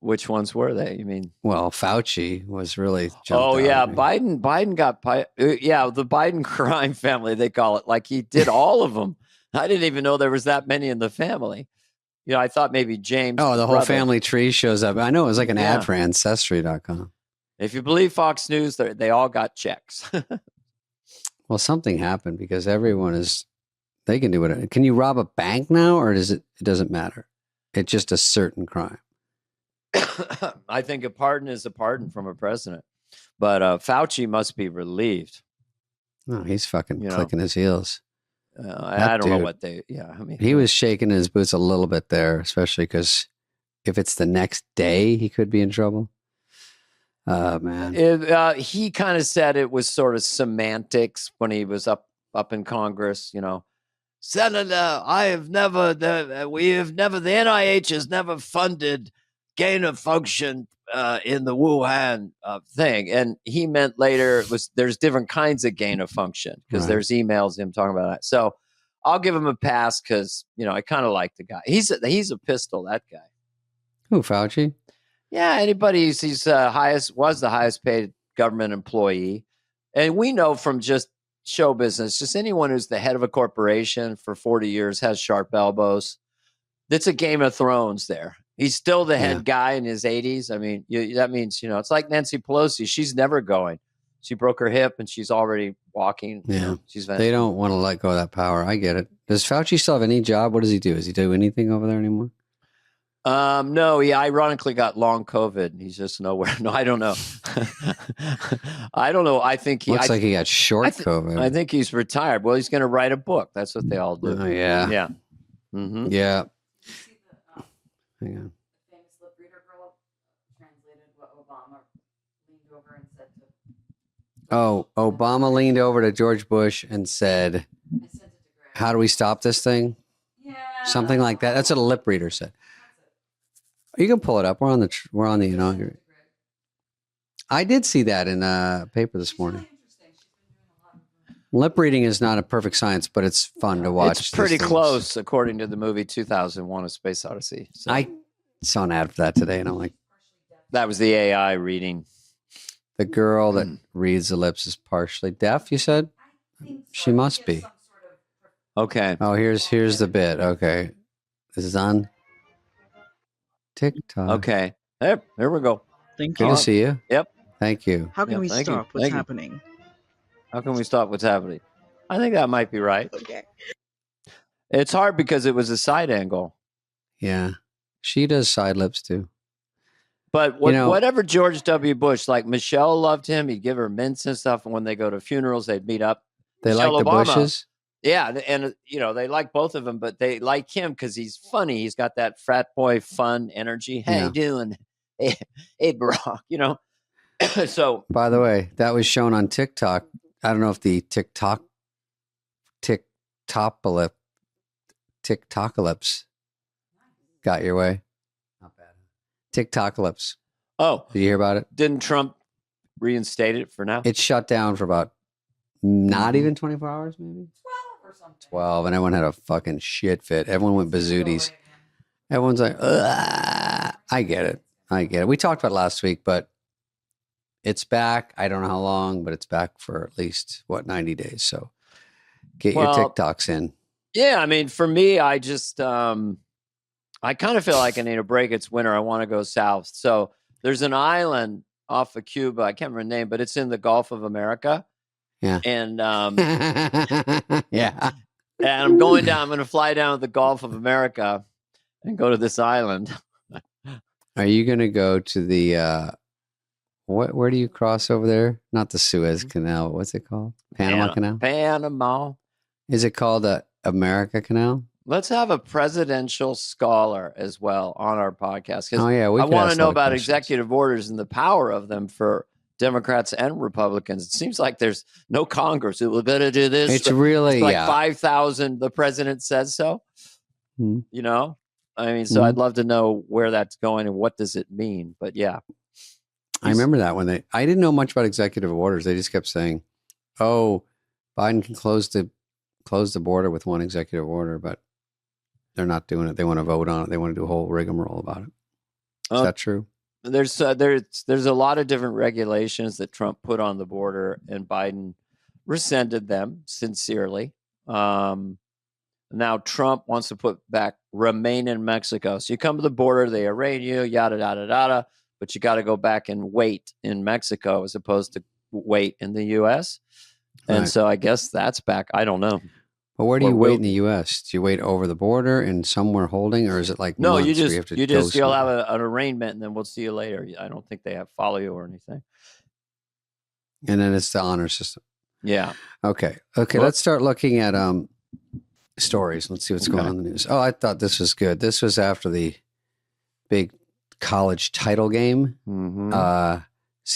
Which ones were they? You mean? Well, Fauci was really jumped Oh yeah, out. Biden got the Biden crime family, they call it. Like he did all of them. I didn't even know there was that many in the family. I thought maybe James. Oh, the whole family tree shows up. I know it was like an ad for Ancestry.com. If you believe Fox News, they all got checks. Well, something happened because they can do it. Can you rob a bank now, or it doesn't matter? It's just a certain crime. I think a pardon is a pardon from a president. But Fauci must be relieved. No, he's fucking clicking his heels. I don't know what he was shaking his boots a little bit there, especially because if it's the next day, he could be in trouble. Man. He kind of said it was sort of semantics when he was up in Congress, Senator, the NIH has never funded gain of function in the Wuhan thing. And he meant later there's different kinds of gain of function because there's emails him talking about that. So I'll give him a pass because, I kind of like the guy. He's a pistol, that guy. Who, Fauci? Yeah, anybody he's was the highest paid government employee. And we know from just show business, just anyone who's the head of a corporation for 40 years has sharp elbows. It's a Game of Thrones there. He's still the head guy in his 80s. I mean, that means, it's like Nancy Pelosi. She's never going. She broke her hip and she's already walking. Yeah. They don't want to let go of that power. I get it. Does Fauci still have any job? What does he do? Does he do anything over there anymore? No, he ironically got long COVID. He's just nowhere. No, I don't know. I don't know. I think he looks like he got short COVID. I think he's retired. Well, he's going to write a book. That's what they all do. Oh yeah, yeah, mm-hmm. Yeah. Hang on. The famous lip reader girl translated what Obama leaned over and said to. Oh, Obama leaned over to George Bush and said, "How do we stop this thing?" Yeah. Something like that. That's what a lip reader said. You can pull it up. We're on the inauguration. I did see that in a paper this morning. Lip reading is not a perfect science, but it's fun to watch. It's pretty close, according to the movie 2001: A Space Odyssey. So. I saw an ad for that today, and I'm like, that was the AI reading. The girl that reads the lips is partially deaf. You said she must be. Okay. Oh, here's the bit. Okay, this is on TikTok. Okay. There we go. Thank you. Good to see you. Yep. Thank you. How can we stop what's happening? How can we stop what's happening? I think that might be right. Okay. It's hard because it was a side angle. Yeah. She does side lips too. But whatever George W. Bush, like Michelle loved him. He'd give her mints and stuff. And when they go to funerals, they'd meet up. They Michelle like the Obama, Bushes? Yeah. And, they like both of them, but they like him because he's funny. He's got that frat boy fun energy. Hey, Yeah. doing? Hey, Barack, So, by the way, that was shown on TikTok. I don't know if the TikTokalypse got your way. Not bad. TikTokalypse. Oh, did you hear about it? Didn't Trump reinstate it for now? It shut down for about not even 24 hours, maybe 12 or something. 12, and everyone had a fucking shit fit. Everyone went bazooties. Everyone's like, ugh. I get it. We talked about it last week, but it's back. I don't know how long, but it's back for at least 90 days. So get your TikToks in. Yeah, I mean, for me, I just I kind of feel like I need a break. It's winter. I want to go south. So there's an island off of Cuba. I can't remember the name, but it's in the Gulf of America. Yeah. And yeah. And I'm going down. I'm going to fly down to the Gulf of America and go to this island. Are you going to go to the where do you cross over there? Not the Suez Canal. What's it called? Panama Canal? Panama. Is it called the America Canal? Let's have a presidential scholar as well on our podcast. Oh, yeah. I want to know about executive orders and the power of them for Democrats and Republicans. It seems like there's no Congress. We're going to do this. It's really like 5,000. The president says so. Mm-hmm. I mean, so I'd love to know where that's going and what does it mean. But yeah. I remember that when I didn't know much about executive orders. They just kept saying, "Oh, Biden can close the border with one executive order," but they're not doing it. They want to vote on it. They want to do a whole rigmarole about it. Is that true? There's a lot of different regulations that Trump put on the border, and Biden rescinded them sincerely. Now Trump wants to put back remain in Mexico. So you come to the border, they arraign you, yada, yada, yada, but you got to go back and wait in Mexico as opposed to wait in the U.S. And so I guess that's back. I don't know. But where do you wait in the U.S.? Do you wait over the border in somewhere holding, or is it like no? You'll have an arraignment, and then we'll see you later. I don't think they follow you or anything. And then it's the honor system. Yeah. Okay. Let's start looking at stories. Let's see what's going on in the news. Oh, I thought this was good. This was after the big college title game,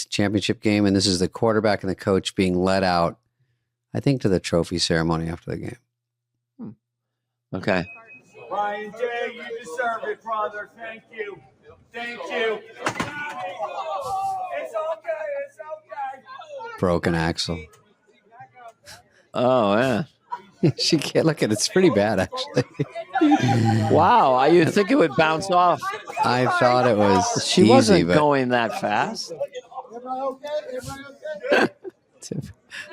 championship game, and this is the quarterback and the coach being led out, I think, to the trophy ceremony after the game. Okay. Ryan J., you deserve it, brother. Thank you. Thank you. It's okay. Broken axle. Oh, yeah. She can't look at it. It's pretty bad, actually. Wow. You'd think it would bounce off. I thought it was She wasn't going that fast.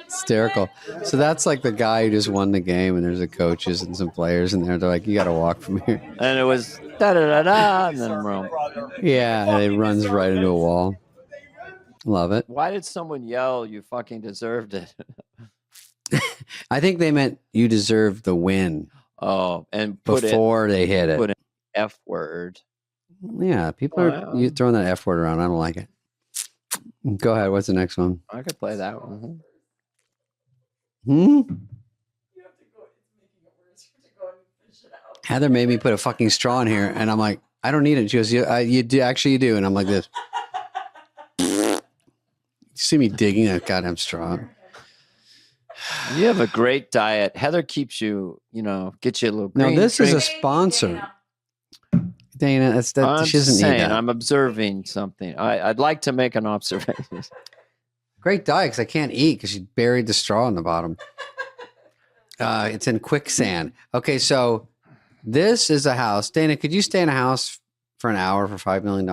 Hysterical. So that's like the guy who just won the game, and there's the coaches and some players in there. They're like, you got to walk from here. And it was da-da-da-da, and then boom. Yeah, and it runs right into a wall. Love it. Why did someone yell, you fucking deserved it? I think they meant you deserve the win. Oh, and before they hit it. Put an F word. Yeah, people are you throwing that F word around. I don't like it. Go ahead. What's the next one? I could play that one. Heather made me put a fucking straw in here, and I'm like, I don't need it. She goes, you do, actually you do. And I'm like this. You see me digging that goddamn straw. You have a great diet. Heather keeps you, gets you a little green. No, this is a sponsor. Dana, she doesn't need that. I'm observing something. I'd like to make an observation. Great diet, because I can't eat because she buried the straw in the bottom. It's in quicksand. Okay, so this is a house. Dana, could you stay in a house for an hour for $5 million?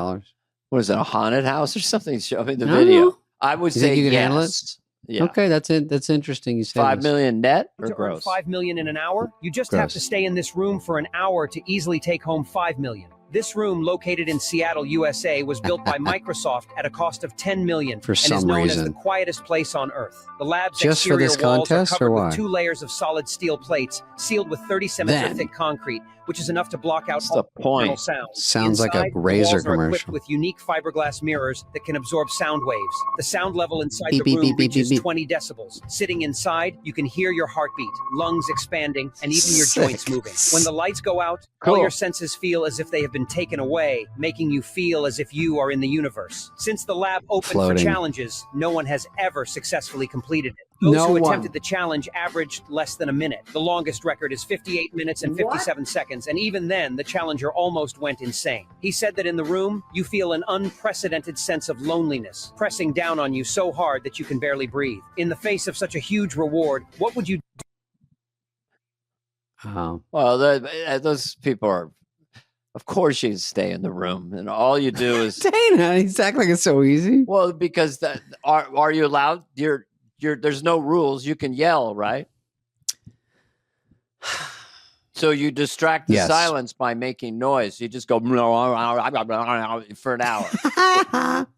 What is it, a haunted house or something? Show me the video. I would say you could yes. handle it? Yeah. Okay, that's it. That's interesting. You said $5 million net or gross? $5 million in an hour. You just have to stay in this room for an hour to easily take home $5 million. This room, located in Seattle, USA, was built by Microsoft at a cost of $10 million for some and is known reason. as the quietest place on Earth. The lab's Just for exterior this walls contest, are covered or why? with 2 layers of solid steel plates, sealed with 30 centimeter thick concrete, which is enough to block out all external sounds. Sounds like a Inside, the razor walls are equipped commercial. with unique fiberglass mirrors that can absorb sound waves. The sound level inside Beep, the beep, room beep, beep, reaches beep, beep. 20 decibels. Sitting inside, you can hear your heartbeat, lungs expanding, and even your Sick. joints moving. When the lights go out, all your senses feel as if they have been taken away, making you feel as if you are in the universe. Since the lab opened Floating. for challenges, no one has ever successfully completed it. Those No who one. attempted the challenge averaged less than a minute. The longest record is 58 minutes and 57 seconds, and even then, the challenger almost went insane. He said that in the room, you feel an unprecedented sense of loneliness, pressing down on you so hard that you can barely breathe. In the face of such a huge reward, what would you do? Oh. Well, those people are, of course you stay in the room, and all you do is Dana, he's acting like it's so easy. Well, because are you allowed? There's no rules. You can yell, right? So you distract the Yes. silence by making noise. You just go for an hour.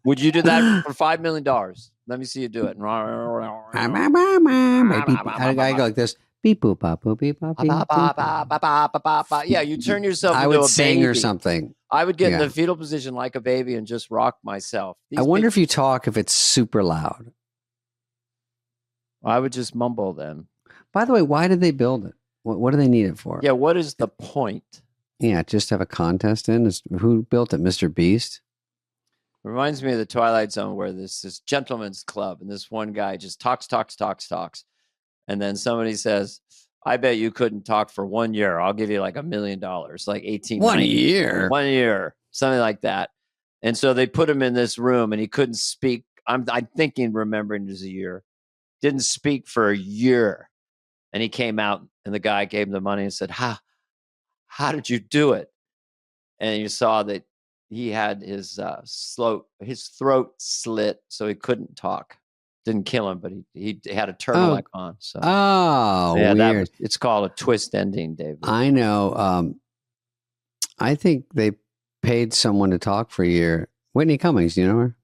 Would you do that for $5 million? Let me see you do it. I go like this. Beep boop bop boop beep bop beep boop. Yeah, you turn yourself I into would a sing baby. or something. I would get in Yeah. the fetal position like a baby and just rock myself. I wonder if you talk if it's super loud. I would just mumble then. By the way, why did they build it? What do they need it for? Yeah, what is the point? Yeah, just have a contest in? Who built it? Mr. Beast? Reminds me of the Twilight Zone where this gentleman's club and this one guy just talks. And then somebody says, I bet you couldn't talk for 1 year. I'll give you like $1 million, like 18. 1 year? 1 year, something like that. And so they put him in this room and he couldn't speak. I'm thinking, remembering it was a year. Didn't speak for a year. And he came out and the guy gave him the money and said, how did you do it? And you saw that he had his throat slit so he couldn't talk. Didn't kill him, but he had a turtleneck on. So yeah, weird. It's called a twist ending, David. I know. I think they paid someone to talk for a year. Whitney Cummings, do you know her?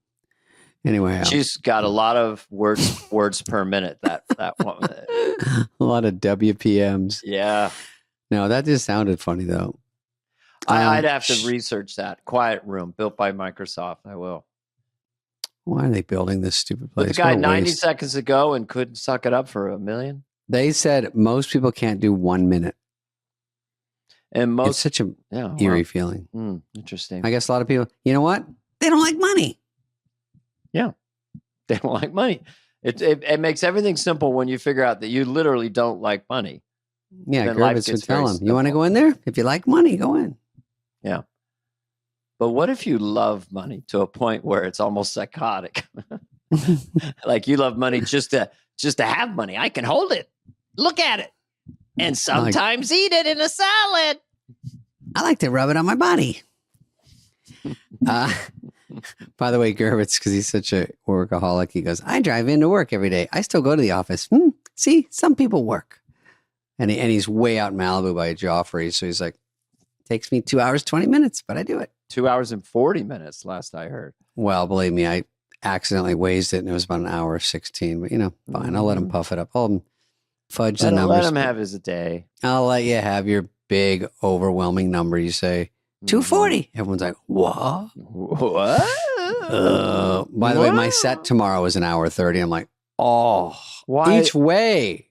Anyway, she's got a lot of words per minute. That one. A lot of WPMs. Yeah. No, that just sounded funny though. I'd have to research that. Quiet Room, built by Microsoft. I will. Why are they building this stupid place? But the guy 90 seconds ago and couldn't suck it up for $1 million. They said most people can't do 1 minute. And it's such a eerie feeling. Interesting. I guess a lot of people, you know what? They don't like money. Yeah. They don't like money. It makes everything simple when you figure out that you literally don't like money. Yeah, Then life Gervitz would gets tell very him, you want to go in there? If you like money, go in. Yeah. But what if you love money to a point where it's almost psychotic? Like you love money just to have money. I can hold it. Look at it. And sometimes eat it in a salad. I like to rub it on my body. By the way, Gervitz, because he's such a workaholic, he goes, I drive into work every day. I still go to the office. See, some people work. And he's way out in Malibu by Joffrey. So he's like, takes me 2 hours, 20 minutes, but I do it. 2 hours and 40 minutes, last I heard. Well, believe me, I accidentally wazed it and it was about an hour 16. But, fine. I'll let him puff it up. I'll fudge the numbers. Let him have his day. I'll let you have your big, overwhelming number. You say, $240. Everyone's like, what? By the way, my set tomorrow is an hour 30. I'm like, why? Each way.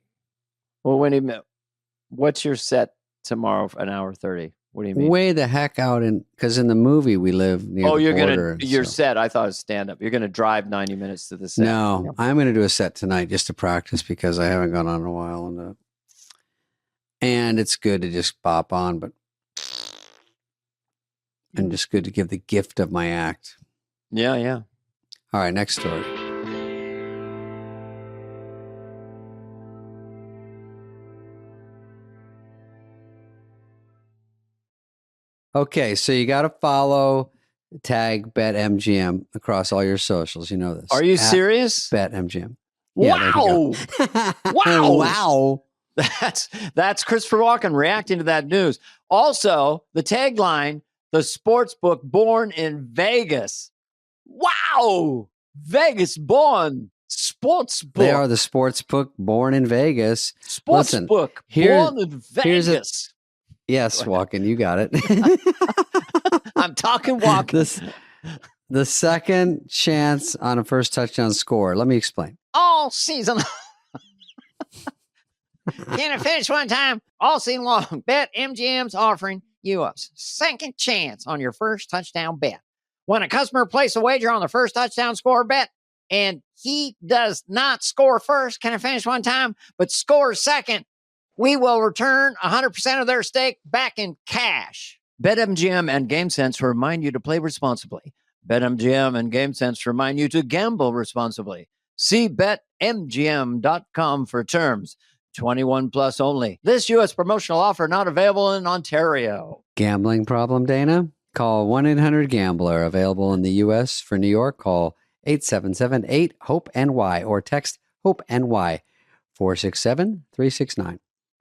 Well, what's your set tomorrow for an hour 30? What do you mean? Way the heck out because in the movie we live near the border. Your set, I thought it was stand-up. You're going to drive 90 minutes to the set. No, I'm going to do a set tonight just to practice because I haven't gone on in a while. And it's good to just pop on, and just good to give the gift of my act. Yeah, yeah. All right, next story. Okay, so you got to follow, tag BetMGM across all your socials. You know this. Are you serious? BetMGM. Wow. Yeah, wow. Wow. That's Christopher Walken reacting to that news. Also, the tagline, the sports book born in Vegas. Wow. Vegas born sports book. They are the sports book born in Vegas. Sports book born in Vegas. Yes, Walken, you got it. I'm talking Walken. The second chance on a first touchdown score. Let me explain. All season. Can it finish one time? All season long. BetMGM's offering you a second chance on your first touchdown bet. When a customer places a wager on the first touchdown score bet, and he does not score first, can it finish one time, but scores second, we will return 100% of their stake back in cash. BetMGM and GameSense remind you to play responsibly. BetMGM and GameSense remind you to gamble responsibly. See BetMGM.com for terms. 21 plus only. This U.S. promotional offer not available in Ontario. Gambling problem, Dana? Call 1-800-GAMBLER. Available in the U.S. For New York, call 877-8-HOPE-NY or text HOPE-NY 467-369.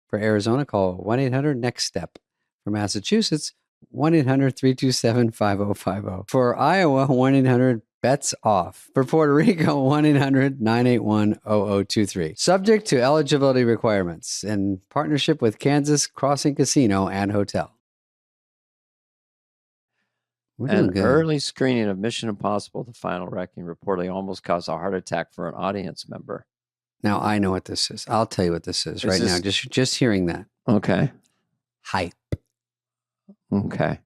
For Arizona, call 1-800-NEXT-STEP. For Massachusetts, 1-800-327-5050. For Iowa, 1-800-BETS-OFF. For Puerto Rico, 1-800-981-0023. Subject to eligibility requirements in partnership with Kansas Crossing Casino and Hotel. An early screening of Mission Impossible: The Final Reckoning reportedly almost caused a heart attack for an audience member. Now, I know what this is. I'll tell you what this is right now. Just hearing that. Okay. Hype. Okay.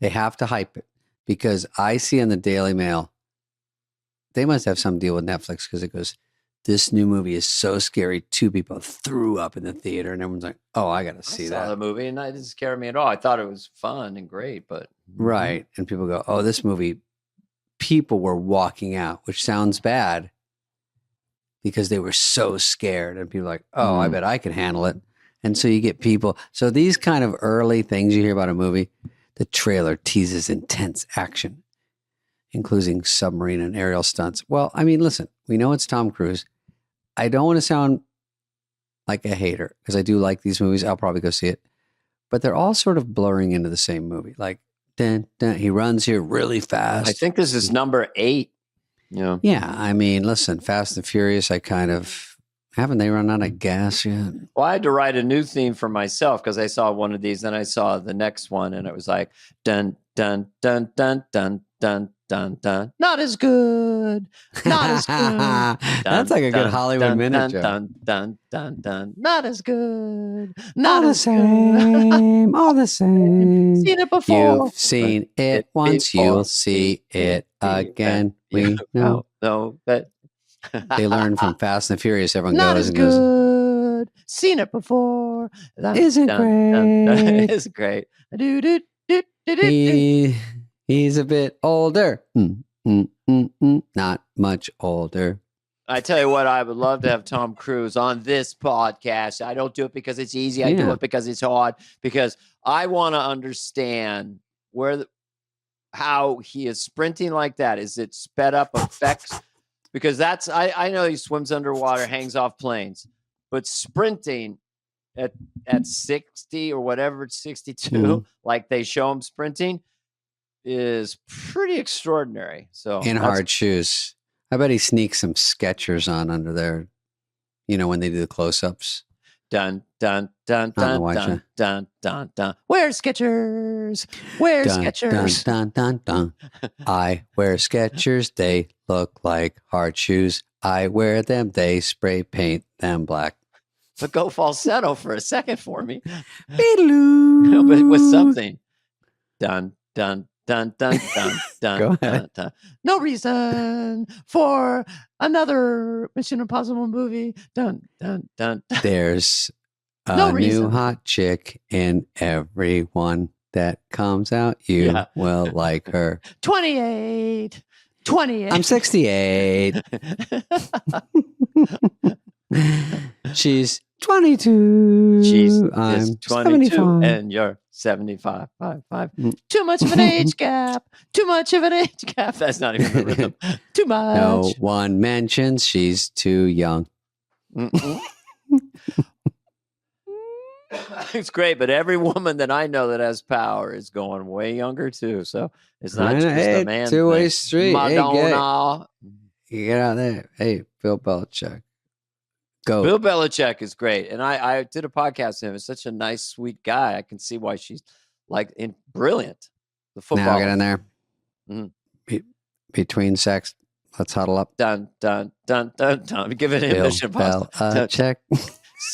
They have to hype it because I see in the Daily Mail, they must have some deal with Netflix because it goes, this new movie is so scary. 2 people threw up in the theater and everyone's like, oh, I got to see that. I saw the movie and it didn't scare me at all. I thought it was fun and great, but. Right. And people go, oh, this movie, people were walking out, which sounds bad because they were so scared. And people are like, oh, I bet I can handle it. And so you get people. So these kind of early things you hear about a movie, the trailer teases intense action, including submarine and aerial stunts. Well, I mean, listen, we know it's Tom Cruise. I don't want to sound like a hater because I do like these movies. I'll probably go see it. But they're all sort of blurring into the same movie. Like, dun, dun, he runs here really fast. I think this is number 8. Yeah. Yeah. I mean, listen, Fast and Furious, haven't they run out of gas yet? Well, I had to write a new theme for myself because I saw one of these, then I saw the next one, and it was like dun dun dun dun dun dun dun dun. Not as good. Not as good. That's like a good Hollywood minute joke. Dun dun dun dun. Not as good. Not the same. All the same. Seen it before. You've seen it once. You'll see it again. We know. No, but. They learn from Fast and Furious. Everyone Not goes as and goes. Good. Seen it before. Isn't great. It's great. He's a bit older. Not much older. I tell you what, I would love to have Tom Cruise on this podcast. I don't do it because it's easy. I do it because it's hard. Because I want to understand how he is sprinting like that. Is it sped up effects? Because I know he swims underwater, hangs off planes, but sprinting at 60 or whatever, it's 62, like they show him sprinting, is pretty extraordinary. So in hard shoes. I bet he sneaks some Skechers on under there, when they do the close-ups. Dun dun dun dun dun dun dun dun. Wear Skechers. Wear Skechers. Dun dun dun dun. I wear Skechers. They look like hard shoes. I wear them. They spray paint them black. But go falsetto for a second for me. But with something. Dun dun dun dun dun dun dun dun. No reason for another Mission Impossible movie. Dun dun dun dun. There's a new hot chick in everyone that comes out. You will like her. 28. 28. I'm 68. She's 22. I'm 22 75. And you're 75. 5. Too much of an age gap. Too much of an age gap. That's not even the rhythm. Too much. No one mentions she's too young. It's great, but every woman that I know that has power is going way younger too. So it's not just a man. Two-way street. Madonna. You get out there. Hey, Bill Belichick. Go. Bill Belichick is great. And I did a podcast with him. He's such a nice, sweet guy. I can see why she's brilliant. The football. Now get in there. Mm-hmm. Between sex. Let's huddle up. Dun, dun, dun, dun, dun. Give it a Mission Impossible. Check.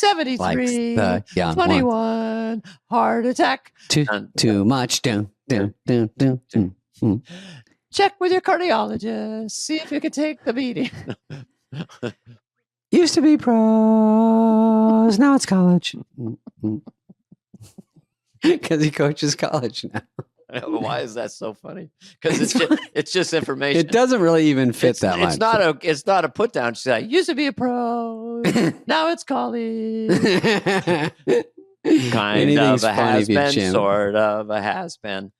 73, 21, heart attack. Too much. Check with your cardiologist. See if you can take the beating. Used to be pros. Now it's college. Because he coaches college now. Why is that so funny? Because it's just information. It doesn't really even fit that much. It's not a put down. She's like, used to be a pro. Now it's college. Kind of a has been, sort of a has been.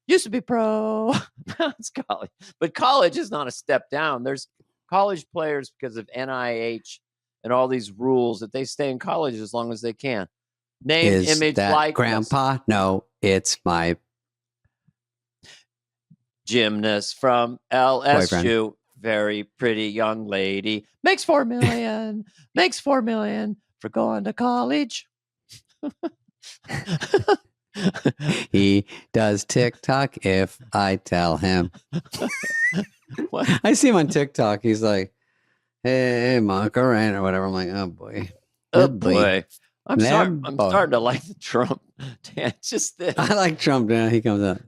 Used to be pro. Now it's college. But college is not a step down. There's college players because of NIH and all these rules that they stay in college as long as they can. Name, image, likeness. Grandpa? No, it's my gymnast from LSU. Boyfriend. Very pretty young lady. Makes $4 million. Makes $4 million for going to college. He does TikTok if I tell him. I see him on TikTok. He's like, hey, Macarena or whatever. I'm like, oh boy. Oh boy. I'm starting to like the Trump. Just this. I like Trump now. He comes up.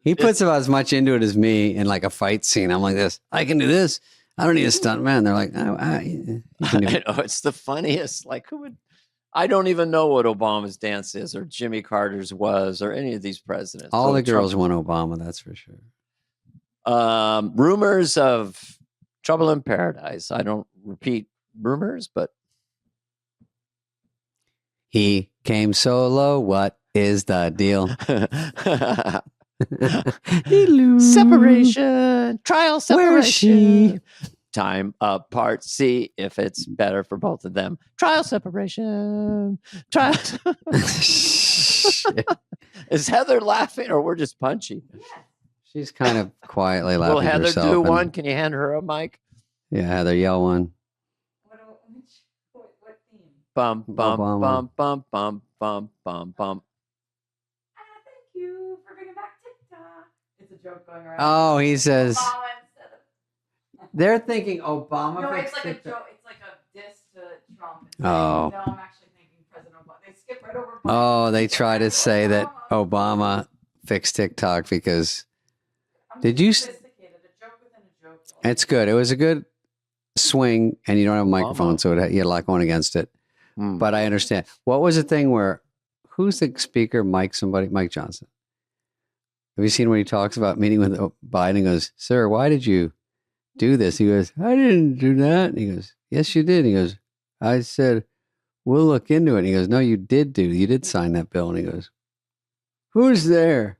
He puts about as much into it as me in like a fight scene. I'm like this. I can do this. I don't need a stunt man. They're like, I know it's the funniest. Like who would? I don't even know what Obama's dance is, or Jimmy Carter's was, or any of these presidents. All the girls want Obama. That's for sure. Rumors of trouble in paradise. I don't repeat rumors, but he came solo. What is the deal? Separation. Trial separation. Where is she? Time apart. See if it's better for both of them. Trial separation. Trial. Is Heather laughing or we're just punchy? She's kind of quietly laughing. Will Heather herself do one? Can you hand her a mic? Yeah, Heather, yell one. What theme? Bum, bum, bum, bum, bum, bum, bum. Thank you for bringing back TikTok. It's a joke going around. Oh, he says. Obama instead of... They're thinking Obama. No, it's like a joke. It's like a diss to Trump. Oh. No, I'm actually thinking President Obama. They skip right over. Oh, they try to say that Obama fixed TikTok because. Did you? It's good. It was a good swing, and you don't have a microphone, so you had a lot going against it. But I understand. What was the thing where? Who's the speaker? Mike Johnson. Have you seen when he talks about meeting with Biden? He goes, "Sir, why did you do this?" He goes, "I didn't do that." And he goes, "Yes, you did." He goes, "I said we'll look into it." And he goes, "No, you did sign that bill." And he goes, "Who's there?"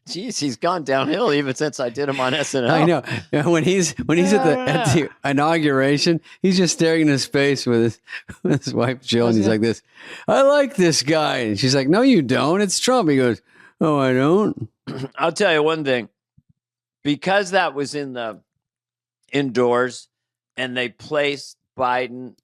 Jeez, he's gone downhill even since I did him on SNL. I know. When he's at the inauguration, he's just staring in his face with his wife Jill, and he's like this. I like this guy, and she's like, "No, you don't. It's Trump." He goes, "Oh, I don't." I'll tell you one thing, because that was indoors, and they placed Biden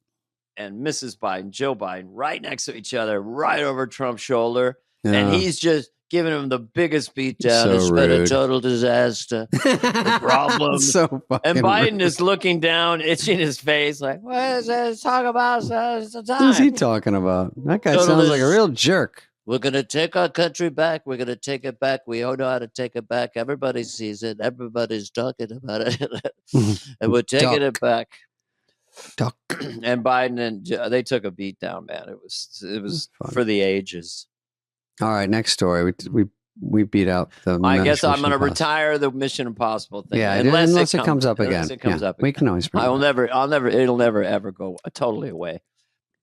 and Mrs. Biden, Joe Biden, right next to each other, right over Trump's shoulder. And he's just giving him the biggest beatdown. So It's been a rude. total disaster. The problems. So and Biden rude. is looking down, itching his face, like, what is this? Talk about the time. What is he talking about? That guy sounds like a real jerk. We're going to take our country back. We're going to take it back. We all know how to take it back. Everybody sees it. Everybody's talking about it. And we're taking it back. Duck. And Biden and they took a beat down, man. It was for the ages. All right, next story. We beat out the. I guess I'm going to Mission retire the Mission Impossible thing. Yeah, unless it comes up again. Unless it comes up again. We can always. It'll never ever go totally away.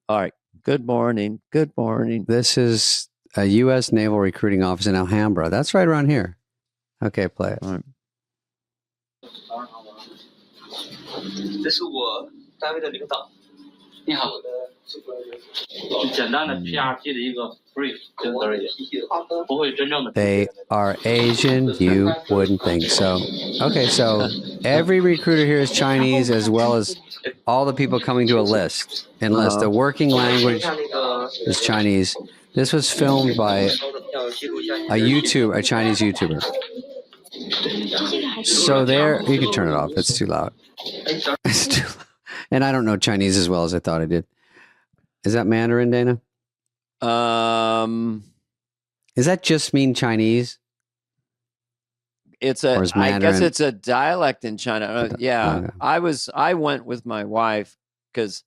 All right. Good morning. Good morning. This is a U.S. Naval Recruiting Office in Alhambra. That's right around here. Okay, play it. All right. 这是我单位的领导。你好，简单的 PRP 的一个 brief 仅此而已，不会真正的。 They are Asian. You wouldn't think so. Okay, so every recruiter here is Chinese, as well as all the people coming to enlist. The working language is Chinese. This was filmed by a Chinese YouTuber. So there, you can turn it off. It's too loud. It's too loud. And I don't know Chinese as well as I thought I did. Is that Mandarin, Dana? Does that just mean Chinese? I guess it's a dialect in China. Yeah. Okay. I went with my wife because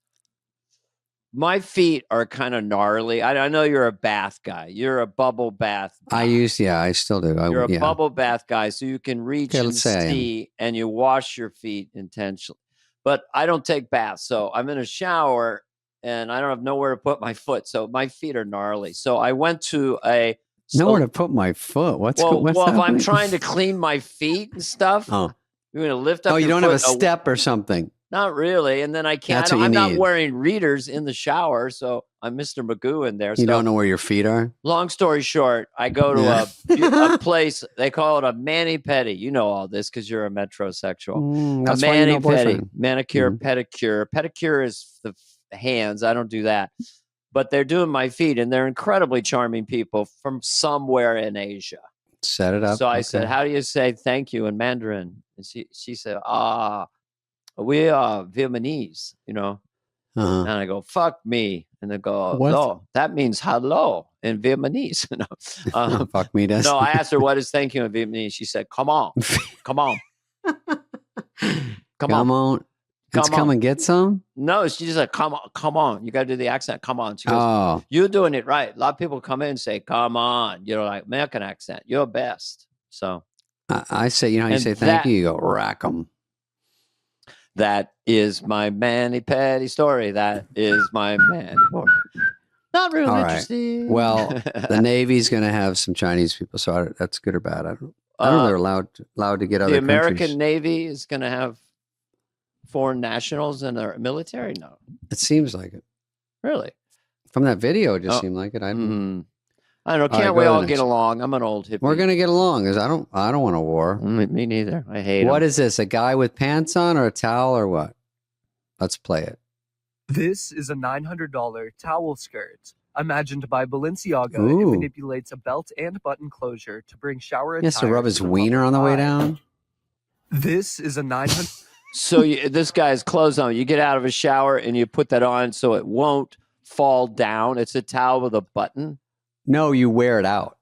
my feet are kind of gnarly. I know you're a bath guy. You're a bubble bath guy. I still do. You're a bubble bath guy, so you can reach and see, and you wash your feet intentionally. But I don't take baths, so I'm in a shower, and I don't have nowhere to put my foot, so my feet are gnarly. So I went to nowhere to put my foot. What's if I'm trying to clean my feet and stuff, you're going to lift up. Oh, you don't have a step or something. Not really. And then I can't. I'm not wearing readers in the shower, so I'm Mr. Magoo in there. You don't know where your feet are? Long story short, I go to a place, they call it a mani-pedi. You know all this because you're a metrosexual. That's a mani-pedi, manicure, Mm-hmm. pedicure. Pedicure is the hands. I don't do that. But they're doing my feet, and they're incredibly charming people from somewhere in Asia. Set it up. So I said, how do you say thank you in Mandarin? And she said, we are Vietnamese, you know. And I go, fuck me. And they go, no, that means hello in Vietnamese. You know? Fuck me, does. No, I asked her, what is thank you in Vietnamese? She said, come on. Come on. Come on. Let's come and get some? No, she just said, come on. You got to do the accent. Come on. She goes, you're doing it right. A lot of people come in and say, come on. You know, like American accent. You're best. So I say, you know how you say thank you? You go, rack 'em. That is my mani-pedi story. That is my mani. Not really interesting. Well, the Navy's going to have some Chinese people, so that's good or bad. I don't know if they're allowed to get other The American countries. Navy is going to have foreign nationals in their military? No. It seems like it. Really? From that video, it just seemed like it. I don't know. Can't we all get along? I'm an old hippie. We're going to get along because I don't want a war. Me neither. I hate What them. is this? A guy with pants on or a towel or what? Let's play it. This is a $900 towel skirt imagined by Balenciaga. Ooh. It manipulates a belt and button closure to bring shower He has to attire rub his to the wiener on the way down. This is a $900. So this guy's clothes on. You get out of a shower and you put that on so it won't fall down. It's a towel with a button. No, you wear it out.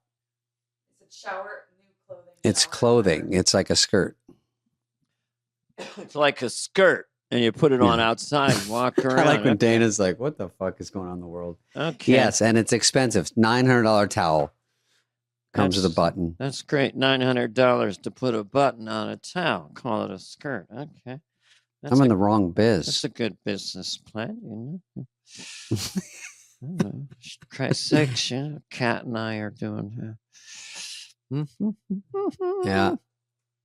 It's a shower, new clothing. It's clothing. It's like a skirt. It's like a skirt, and you put it on outside and walk around. I like when Dana's like, what the fuck is going on in the world? Okay. Yes, and it's expensive. $900 towel. Comes with a button. That's great. $900 to put a button on a towel. Call it a skirt. Okay. I'm in the wrong biz. That's a good business plan, you know. Section. Kat and I are doing. Yeah.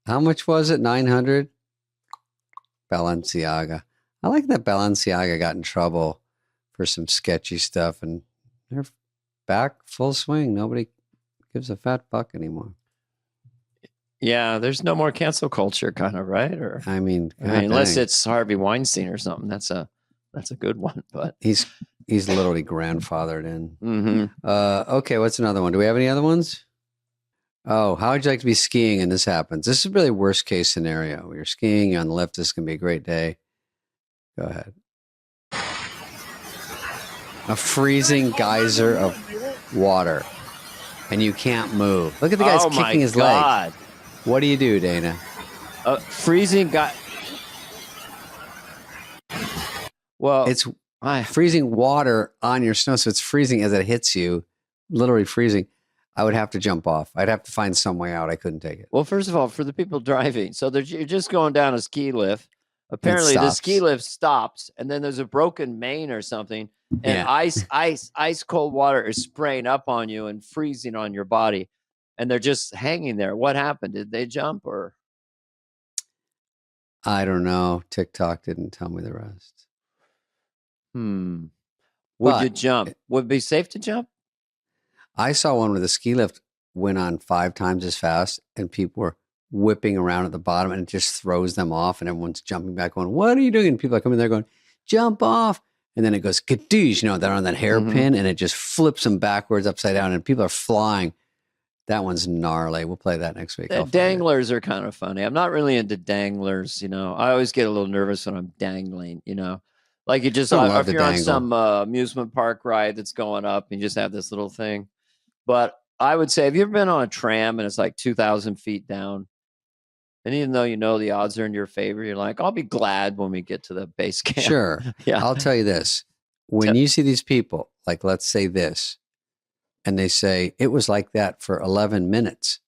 How much was it? 900? Balenciaga. I like that Balenciaga got in trouble for some sketchy stuff, and they're back full swing. Nobody gives a fat buck anymore. Yeah, there's no more cancel culture, kind of, right? Or I mean, unless it's Harvey Weinstein or something. That's That's a good one. But he's literally grandfathered in. Mm-hmm. Okay, what's another one? Do we have any other ones? Oh, how would you like to be skiing and this happens? This is really worst case scenario. You're skiing, you're on the lift. This is going to be a great day. Go ahead. A freezing geyser of water, and you can't move. Look at the guy's kicking his leg. What do you do, Dana? Freezing guy. Well, it's freezing water on your snow, so it's freezing as it hits you, literally freezing. I would have to jump off. I'd have to find some way out. I couldn't take it. Well, first of all, for the people driving, so you're just going down a ski lift. Apparently, the ski lift stops, and then there's a broken main or something, and ice cold water is spraying up on you and freezing on your body, and they're just hanging there. What happened? Did they jump or? I don't know. TikTok didn't tell me the rest. Would you jump? Would it be safe to jump? I saw one where the ski lift went on 5 times as fast and people were whipping around at the bottom and it just throws them off and everyone's jumping back going, what are you doing? And people are coming there going, jump off. And then it goes, kadoosh, they're on that hairpin and it just flips them backwards upside down and people are flying. That one's gnarly. We'll play that next week. Danglers are kind of funny. I'm not really into danglers. I always get a little nervous when I'm dangling, like you just, if you're on some amusement park ride that's going up and you just have this little thing. But I would say, have you ever been on a tram and it's like 2,000 feet down? And even though the odds are in your favor, you're like, I'll be glad when we get to the base camp. Sure. Yeah. I'll tell you this. When you see these people, like let's say this, and they say, it was like that for 11 minutes.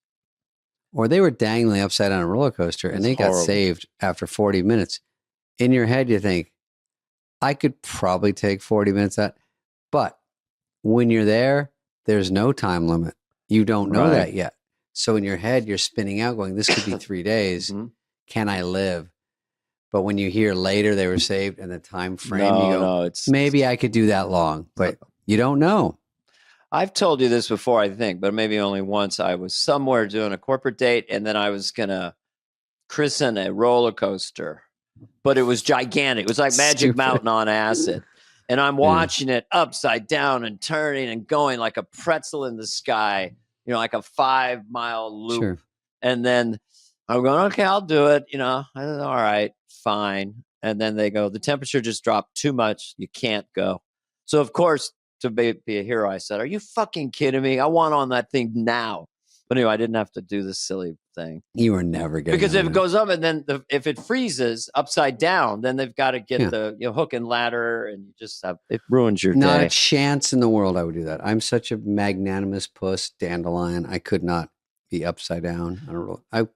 Or they were dangling upside down a roller coaster and they got saved after 40 minutes. In your head, you think, I could probably take 40 minutes out. But when you're there, there's no time limit. You don't know that yet. So in your head, you're spinning out going, this could be 3 days. Can I live? But when you hear later they were saved and the time frame, you go, maybe I could do that long. But you don't know. I've told you this before, I think, but maybe only once. I was somewhere doing a corporate date and then I was going to christen a roller coaster. But it was gigantic. It was like Magic Mountain on acid. And I'm watching it upside down and turning and going like a pretzel in the sky, like a 5-mile loop. Sure. And then I'm going, okay, I'll do it. I don't know. All right, fine. And then they go, the temperature just dropped too much. You can't go. So, of course, to be a hero, I said, are you fucking kidding me? I want on that thing now. But anyway, I didn't have to do this silly thing. You were never getting because if it goes up and then if it freezes upside down, then they've got to get the hook and ladder, and you just it ruins your day. Not a chance in the world I would do that. I'm such a magnanimous puss, dandelion. I could not be upside down on a roller.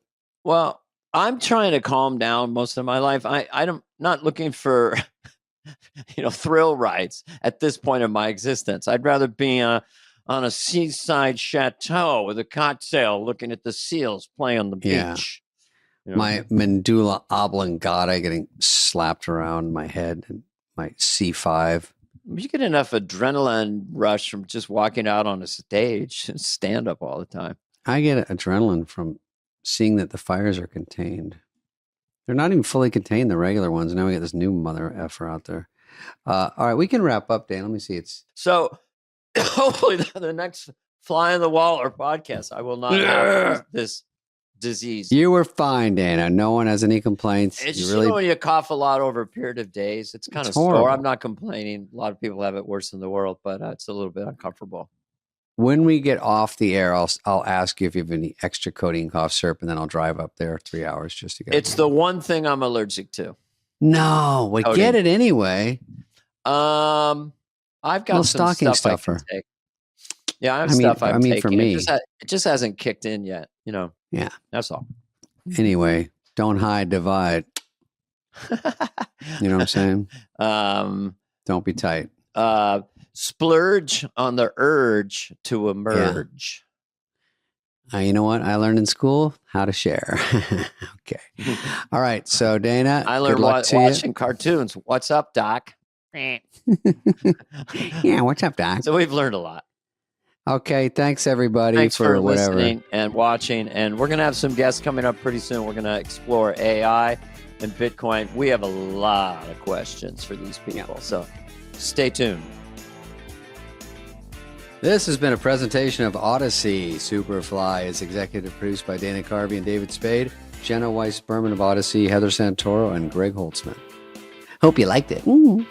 Well, I'm trying to calm down most of my life. I'm not looking for thrill rides at this point in my existence. I'd rather be on a seaside chateau with a cocktail, looking at the seals play on the beach. My medulla oblongata getting slapped around my head and my C5. You get enough adrenaline rush from just walking out on a stage and stand up all the time. I get adrenaline from seeing that the fires are contained. They're not even fully contained, the regular ones. Now we got this new mother effer out there. All right, we can wrap up, Dan. Let me see. So hopefully the next Fly on the Wall or podcast, I will not have this disease. You were fine, Dana. No one has any complaints. It's just when you cough a lot over a period of days. It's kind of sore. I'm not complaining. A lot of people have it worse in the world, but it's a little bit uncomfortable. When we get off the air, I'll ask you if you have any extra codeine cough syrup, and then I'll drive up there 3 hours just to get It's the one thing I'm allergic to. No, we get it anyway. I've got some stocking stuff stuffer. I can take. Yeah, I have stuff I'm taking. For me, it just hasn't kicked in yet. Yeah, that's all. Anyway, don't hide, divide. You know what I'm saying? Don't be tight. Splurge on the urge to emerge. You know what I learned in school? How to share. Okay. All right. So, Dana, I learned watching cartoons. What's up, Doc? Yeah, what's up, Doc? So we've learned a lot. Okay, thanks everybody. Thanks for whatever. listening and watching. And we're going to have some guests coming up pretty soon. We're going to explore AI and Bitcoin. We have a lot of questions for these people. So stay tuned. This has been a presentation of Odyssey. Superfly is executive produced by Dana Carvey and David Spade, Jenna Weiss-Berman of Odyssey, Heather Santoro, and Greg Holtzman. Hope you liked it. Ooh.